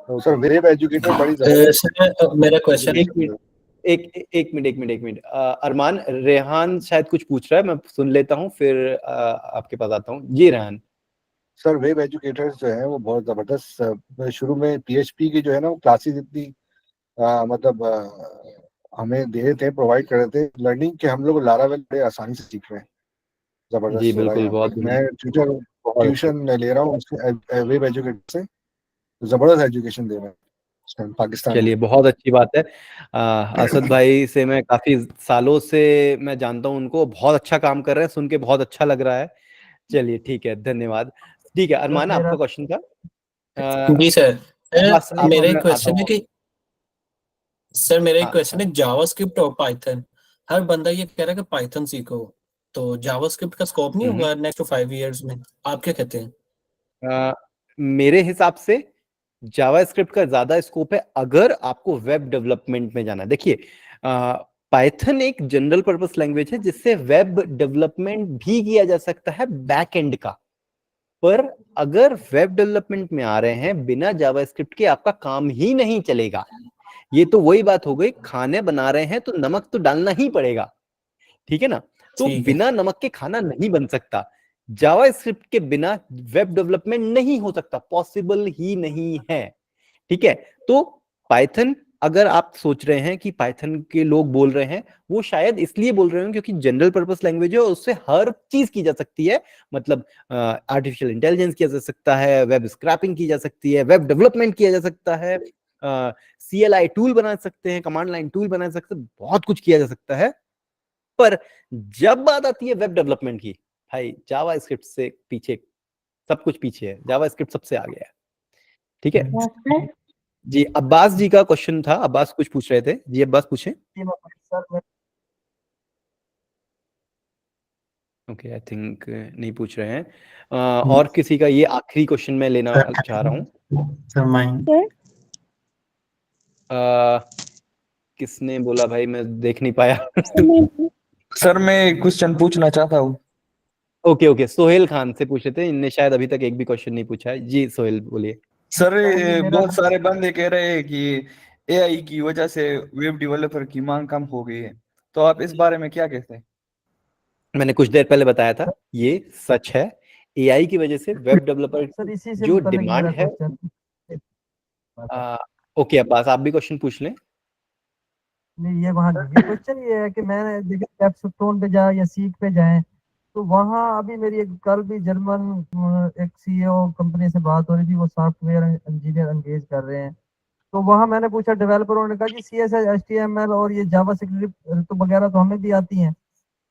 sir. Web educator बड़ी सर, मेरा क्वेश्चन एक मिनट अरमान, रेहान शायद कुछ पूछ रहा है, मैं सुन लेता हूँ फिर आपके पास आता हूँ। जी रेहान। सर, वेब एजुकेटर्स जो है वो बहुत जबरदस्त, शुरू में पीएचपी की जो है ना वो क्लासेस इतनी मतलब हमें दे रहे थे, प्रोवाइड कर रहे थे लर्निंग के, हम लोग लारावेल बड़े आसानी से सीख रहे हैं। जबरदस्त जी हो रहा है बिल्कुल, यहाँ बहुत पे। मैं ट्यूशन ले रहा हूँ वेब एजुकेटर से, जबरदस्त एजुकेशन दे रहे हैं पाकिस्तान। चलिए बहुत अच्छी बात है। असद भाई से मैं काफी सालों से मैं जानता हूँ उनको, बहुत अच्छा काम कर रहे हैं, सुन के बहुत अच्छा लग रहा है। चलिए ठीक है, धन्यवाद। ठीक है अरमान, आपका क्वेश्चन था? जी सर, मेरा एक क्वेश्चन है कि सर मेरा एक क्वेश्चन है जावास्क्रिप्ट और पाइथन। हर बंदा ये कह रहा है कि पाइथन सीखो, तो जावास्क्रिप्ट का स्कोप नहीं होगा नेक्स्ट 5 इयर्स में? आप क्या कहते हैं? मेरे हिसाब से जावास्क्रिप्ट का ज्यादा स्कोप है अगर आपको वेब डेवलपमेंट में जाना। देखिए पाइथन एक जनरल पर्पस लैंग्वेज है जिससे वेब डेवलपमेंट भी किया जा सकता है बैक एंड का, पर अगर वेब डेवलपमेंट में आ रहे हैं बिना जावास्क्रिप्ट के आपका काम ही नहीं चलेगा। ये तो वही बात हो गई, खाने बना रहे हैं तो नमक तो डालना ही पड़ेगा, ठीक है ना? तो बिना नमक के खाना नहीं बन सकता। जावास्क्रिप्ट के बिना वेब डेवलपमेंट नहीं हो सकता, पॉसिबल ही नहीं है, ठीक है? तो पाइथन, अगर आप सोच रहे हैं कि पाइथन के लोग बोल रहे हैं, वो शायद इसलिए बोल रहे हैं क्योंकि जनरल पर्पस लैंग्वेज है और उससे हर चीज की जा सकती है, मतलब आर्टिफिशियल इंटेलिजेंस किया जा सकता है, वेब स्क्रैपिंग की जा सकती है, वेब डेवलपमेंट किया जा सकता है, CLI टूल बना सकते हैं, कमांड लाइन टूल बना सकते हैं, बहुत कुछ किया जा सकता है। पर जब बात आती है वेब डेवलपमेंट की, भाई जावास्क्रिप्ट से पीछे सब कुछ पीछे है, जावास्क्रिप्ट सबसे आगे है। ठीक है जी। अब्बास जी का क्वेश्चन था, अब्बास कुछ पूछ रहे थे जी, अब्बास पूछें। ओके आई थिंक नहीं पूछ रहे हैं। और किसी का ये आखिरी क्वेश्चन मैं लेना चाह रहा हूँ। किसने बोला भाई, मैं देख नहीं पाया। सर मैं क्वेश्चन पूछना चाहता हूँ। ओके ओके, सोहेल खान से पूछे थे, इनने शायद अभी तक एक भी क्वेश्चन नहीं पूछा है। जी सोहेल बोलिए। सर बहुत सारे बंदे कह रहे हैं कि एआई की वजह से वेब डेवलपर की मांग कम हो गई है, तो आप इस बारे में क्या कहते हैं? मैंने कुछ देर पहले बताया था, ये सच है। एआई की वजह से वेब डेवलपर जो डिमांड है। ओके अब्बास आप भी क्वेश्चन पूछ लें। नहीं, ये वहाँ ये क्वेश्चन ये है कि मैंने देखा कैप्स्टोन पे जाए या सीक पे जाए, तो वहाँ अभी मेरी एक कल भी जर्मन एक सीईओ कंपनी से बात हो रही थी, वो सॉफ्टवेयर इंजीनियर एंगेज कर रहे हैं। तो वहाँ मैंने पूछा डेवलपरों ने कहा जी CSS HTML और ये जावास्क्रिप्ट तो वगैरह तो हमें भी आती हैं,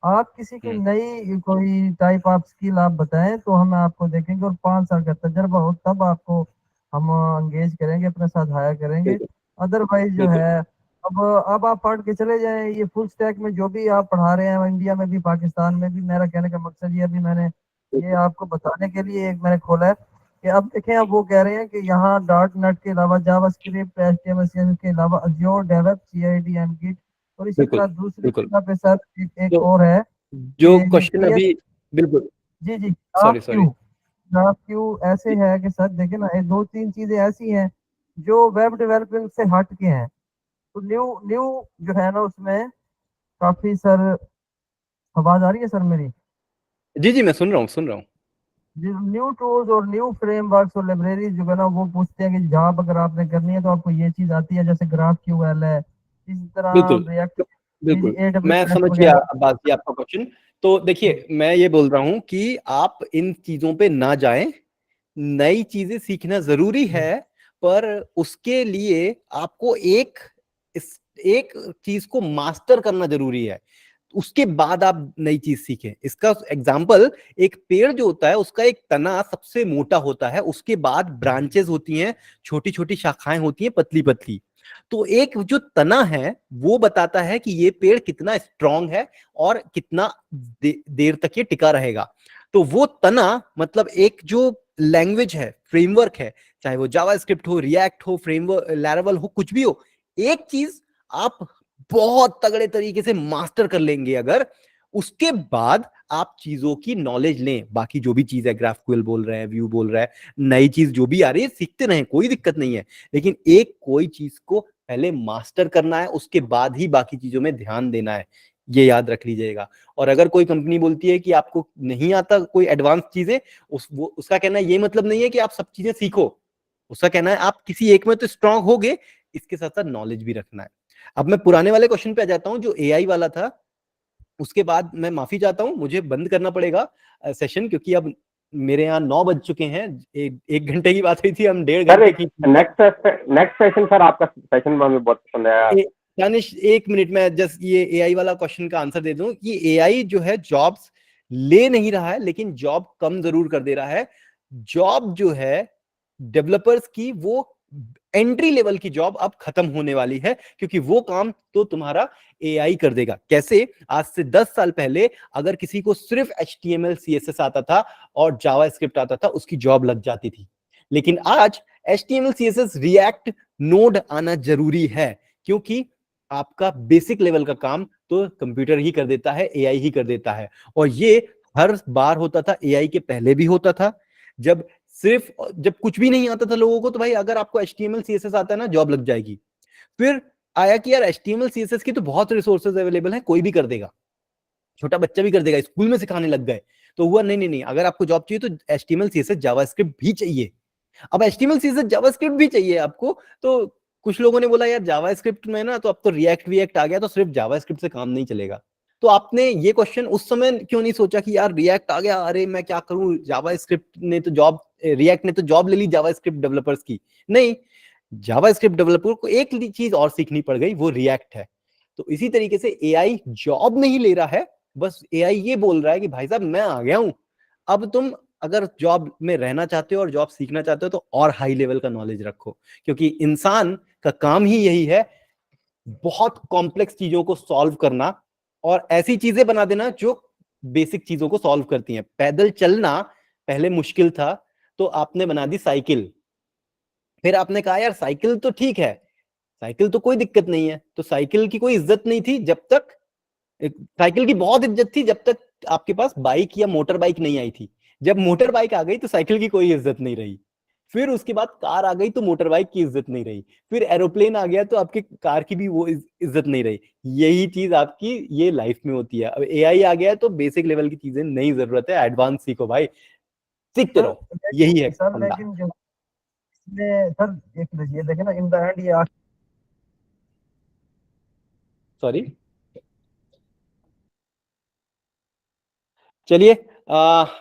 आप किसी की नई कोई टाइप ऑफ स्किल आप बताएं तो हम आपको देखेंगे और 5 साल का तजर्बा हो तब आपको हम एंगेज करेंगे, अपने साथ हायर करेंगे। अदरवाइज जो है अब आप पढ़ के चले जाएं, ये फुल स्टैक में जो भी आप पढ़ा रहे हैं इंडिया में भी पाकिस्तान में भी, मेरा कहने का मकसद ये अभी मैंने ये आपको बताने के लिए एक मैंने खोला है कि अब देखें, अब वो कह रहे हैं कि यहाँ .NET के अलावा जावास्क्रिप्ट HTML CSS के अलावा Azure develop CID and git और इसी तरह दूसरी जगह पे सर एक और है जो क्वेश्चन अभी बिल्कुल जी जी सॉरी क्यों ऐसे है कि सर देखे ना, 2-3 चीजें ऐसी हैं जो वेब डेवलपमेंट से हट के हैं, तो न्यू जो है ना उसमें काफी सर। आवाज आ रही है सर मेरी? जी जी मैं सुन रहा हूँ। न्यू टूल्स और न्यू फ्रेमवर्क्स और लाइब्रेरी जो है ना, वो पूछते हैं कि जॉब अगर आपने करनी है तो आपको ये चीज आती है, जैसे GraphQL है, इसी तरह रिएक्ट। बिल्कुल मैं समझ गया अब्बास जी आपका क्वेश्चन। तो देखिए मैं ये बोल रहा हूँ कि आप इन चीजों पे ना जाएं, नई चीजें सीखना जरूरी है, पर उसके लिए आपको एक चीज को मास्टर करना जरूरी है, उसके बाद आप नई चीज सीखें। इसका एग्जांपल, एक पेड़ जो होता है उसका एक तना सबसे मोटा होता है, उसके बाद ब्रांचेस होती हैं, छोटी छोटी शाखाएं होती हैं पतली पतली। तो एक जो तना है वो बताता है कि ये पेड़ कितना स्ट्रांग है और कितना देर तक ये टिका रहेगा। तो वो तना मतलब एक जो लैंग्वेज है, फ्रेमवर्क है, चाहे वो जावास्क्रिप्ट हो, रिएक्ट हो, फ्रेमवर्क लैरावेल हो, कुछ भी हो, एक चीज आप बहुत तगड़े तरीके से मास्टर कर लेंगे अगर, उसके बाद आप चीजों की नॉलेज लें। बाकी जो भी चीज है, ग्राफक्यूएल बोल रहे हैं, व्यू बोल रहा है, नई चीज जो भी आ रही है सीखते रहें, कोई दिक्कत नहीं है, लेकिन एक कोई चीज को पहले मास्टर करना है, उसके बाद ही बाकी चीजों में ध्यान देना है, ये याद रख लीजिएगा। और अगर कोई कंपनी बोलती है कि आपको नहीं आता कोई एडवांस चीजें, उसका कहना ये मतलब नहीं है कि आप सब चीजें सीखो, उसका कहना है आप किसी एक में तो स्ट्रांग होगे, इसके साथ साथ नॉलेज भी रखना है। अब मैं पुराने वाले क्वेश्चन पे आ जाता हूं जो एआई वाला था, उसके बाद मैं माफी चाहता हूं, मुझे बंद करना पड़ेगा सेशन, क्योंकि अब मेरे यहाँ 9 बज चुके हैं। एक घंटे की बात हुई थी, हम 1.5 घंटे की। नेक्स्ट सेशन सर, आपका सेशन हमें बहुत पसंद आया। दानिश 1 मिनट में जस्ट ये एआई वाला क्वेश्चन का आंसर दे दूं कि एआई जो है जॉब्स ले नहीं रहा है, लेकिन जॉब कम जरूर कर दे रहा है। जॉब जो है डेवलपर्स की, वो एंट्री लेवल की जॉब अब खत्म होने वाली है, क्योंकि वो काम तो तुम्हारा एआई कर देगा। कैसे? आज से 10 साल पहले अगर किसी को सिर्फ HTML CSS आता था और जावास्क्रिप्ट आता था, उसकी जॉब लग जाती थी। लेकिन आज HTML CSS रिएक्ट नोड आना जरूरी है, क्योंकि आपका बेसिक लेवल का काम तो कंप्यूटर ही कर देता है, एआई ही कर देता है। और ये हर बार होता था, एआई के पहले भी होता था। जब कुछ भी नहीं आता था लोगों को, तो भाई अगर आपको HTML CSS आता है ना, जॉब लग जाएगी। फिर आया कि यार HTML CSS की तो बहुत रिसोर्सेज अवेलेबल है, कोई भी कर देगा, छोटा बच्चा भी कर देगा, स्कूल में सिखाने लग गए। तो हुआ नहीं, अगर आपको जॉब चाहिए तो HTML CSS जावास्क्रिप्ट भी चाहिए। अब HTML CSS जावास्क्रिप्ट भी चाहिए आपको, तो कुछ लोगों ने बोला यार जावास्क्रिप्ट में ना, तो अब तो रिएक्ट आ गया, तो सिर्फ जावास्क्रिप्ट से काम नहीं चलेगा। तो आपने ये क्वेश्चन उस समय क्यों नहीं सोचा कि यार रिएक्ट आ गया, अरे मैं क्या करूं, रिएक्ट ने तो जॉब ले ली जावास्क्रिप्ट डेवलपर्स की। नहीं, जावास्क्रिप्ट डेवलपर को एक चीज और सीखनी पड़ गई, वो रिएक्ट है। तो इसी तरीके से एआई जॉब नहीं ले रहा है, बस एआई ये बोल रहा है कि भाई साहब मैं आ गया हूं, अब तुम अगर जॉब में रहना चाहते हो और जॉब सीखना चाहते हो तो और हाई लेवल का नॉलेज रखो, क्योंकि इंसान का काम ही यही है, बहुत कॉम्प्लेक्स चीजों को सॉल्व करना और ऐसी चीजें बना देना जो बेसिक चीजों को सॉल्व करती हैं। पैदल चलना पहले मुश्किल था, तो आपने बना दी साइकिल, फिर आपने कहा यार साइकिल तो ठीक है, साइकिल तो कोई दिक्कत नहीं है, तो साइकिल की कोई इज्जत नहीं थी जब तक, साइकिल की बहुत इज्जत थी जब तक आपके पास बाइक या मोटर बाइक नहीं आई थी। जब मोटर बाइक आ गई तो साइकिल की कोई इज्जत नहीं रही, फिर उसके बाद कार आ गई तो मोटर बाइक की इज्जत नहीं रही, फिर एरोप्लेन आ गया तो आपकी कार की भी वो इज्जत नहीं रही। यही चीज आपकी ये लाइफ में होती है। अब एआई आ गया है तो बेसिक लेवल की चीजें नहीं जरूरत है, एडवांस सीखो भाई, सीखते रहो, यही है सर। लेकिन जो सर एक ये देखे ना, इन द एंड ये सॉरी, चलिए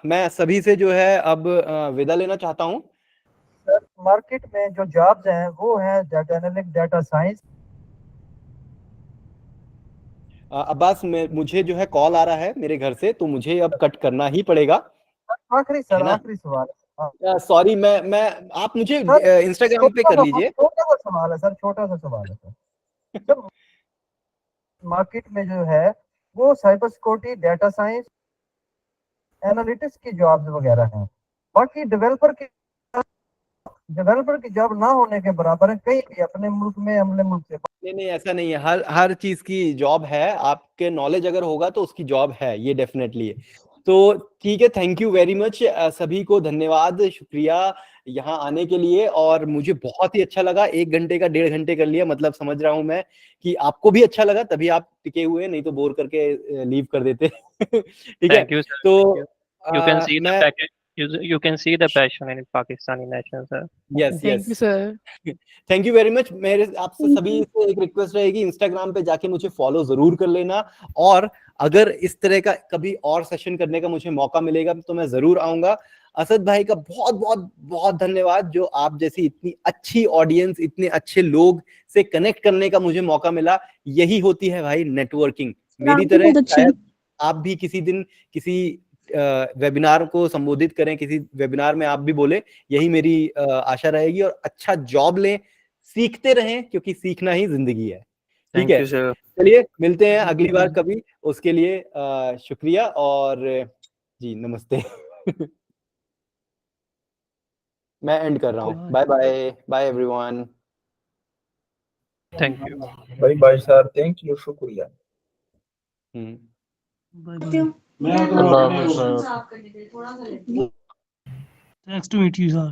मैं सभी से जो है अब विदा लेना चाहता हूं। सर मार्केट में जो जॉब्स हैं वो है data analytics, data science. Abbas मुझे जो है कॉल आ रहा है मेरे घर से, तो मुझे अब कट करना ही पड़ेगा। आखिरी सर, आखिरी सवाल। सॉरी, मैं आप मुझे इंस्टाग्राम पे कर लीजिए। छोटा सा सवाल है सर, छोटा सा सवाल है सर। मार्केट में जो है वो cyber security, data science, analytics की जॉब्स वगैरह हैं, बाकी डेवलपर की जॉब ना होने के बराबर है कहीं भी अपने मुल्क में, हमने मुल्क से। नहीं ऐसा नहीं है, हर चीज की जॉब है, आपके नॉलेज अगर होगा तो उसकी जॉब है, ये डेफिनेटली है। तो ठीक है, थैंक यू वेरी मच, सभी को धन्यवाद, शुक्रिया यहाँ आने के लिए, और मुझे बहुत ही अच्छा लगा। 1 घंटे का 1.5 घंटे कर लिया, मतलब समझ रहा हूँ मैं कि आपको भी अच्छा लगा, तभी आप टिके हुए, नहीं तो बोर करके लीव कर देते। ठीक है, तो You can see the passion in Pakistani national, sir. Yes. Thank you, sir. Thank you very much. मेरे आपसे सभी से एक रिक्वेस्ट रहेगी, इंस्टाग्राम पे जाके मुझे फॉलो जरूर कर लेना, और अगर इस तरह का कभी और सेशन करने का मुझे मौका मिलेगा तो मैं जरूर आऊंगा। असद भाई का बहुत बहुत बहुत धन्यवाद, जो आप जैसी इतनी अच्छी ऑडियंस, इतने अच्छे लोग से कनेक्ट करने का मुझे मौका मिला। यही होती है भाई नेटवर्किंग। मेरी तरह शायद आप भी किसी दिन किसी वेबिनार को संबोधित करें, किसी वेबिनार में आप भी बोले, यही मेरी आशा रहेगी। और अच्छा जॉब लें, सीखते रहें, क्योंकि सीखना ही जिंदगी है। ठीक है, चलिए मिलते हैं अगली बार कभी, उसके लिए शुक्रिया और जी नमस्ते। मैं एंड कर रहा हूँ, bye bye bye everyone. Thank you. Bye bye sir, thank you, शुक्रिया। Nice to meet you, sir.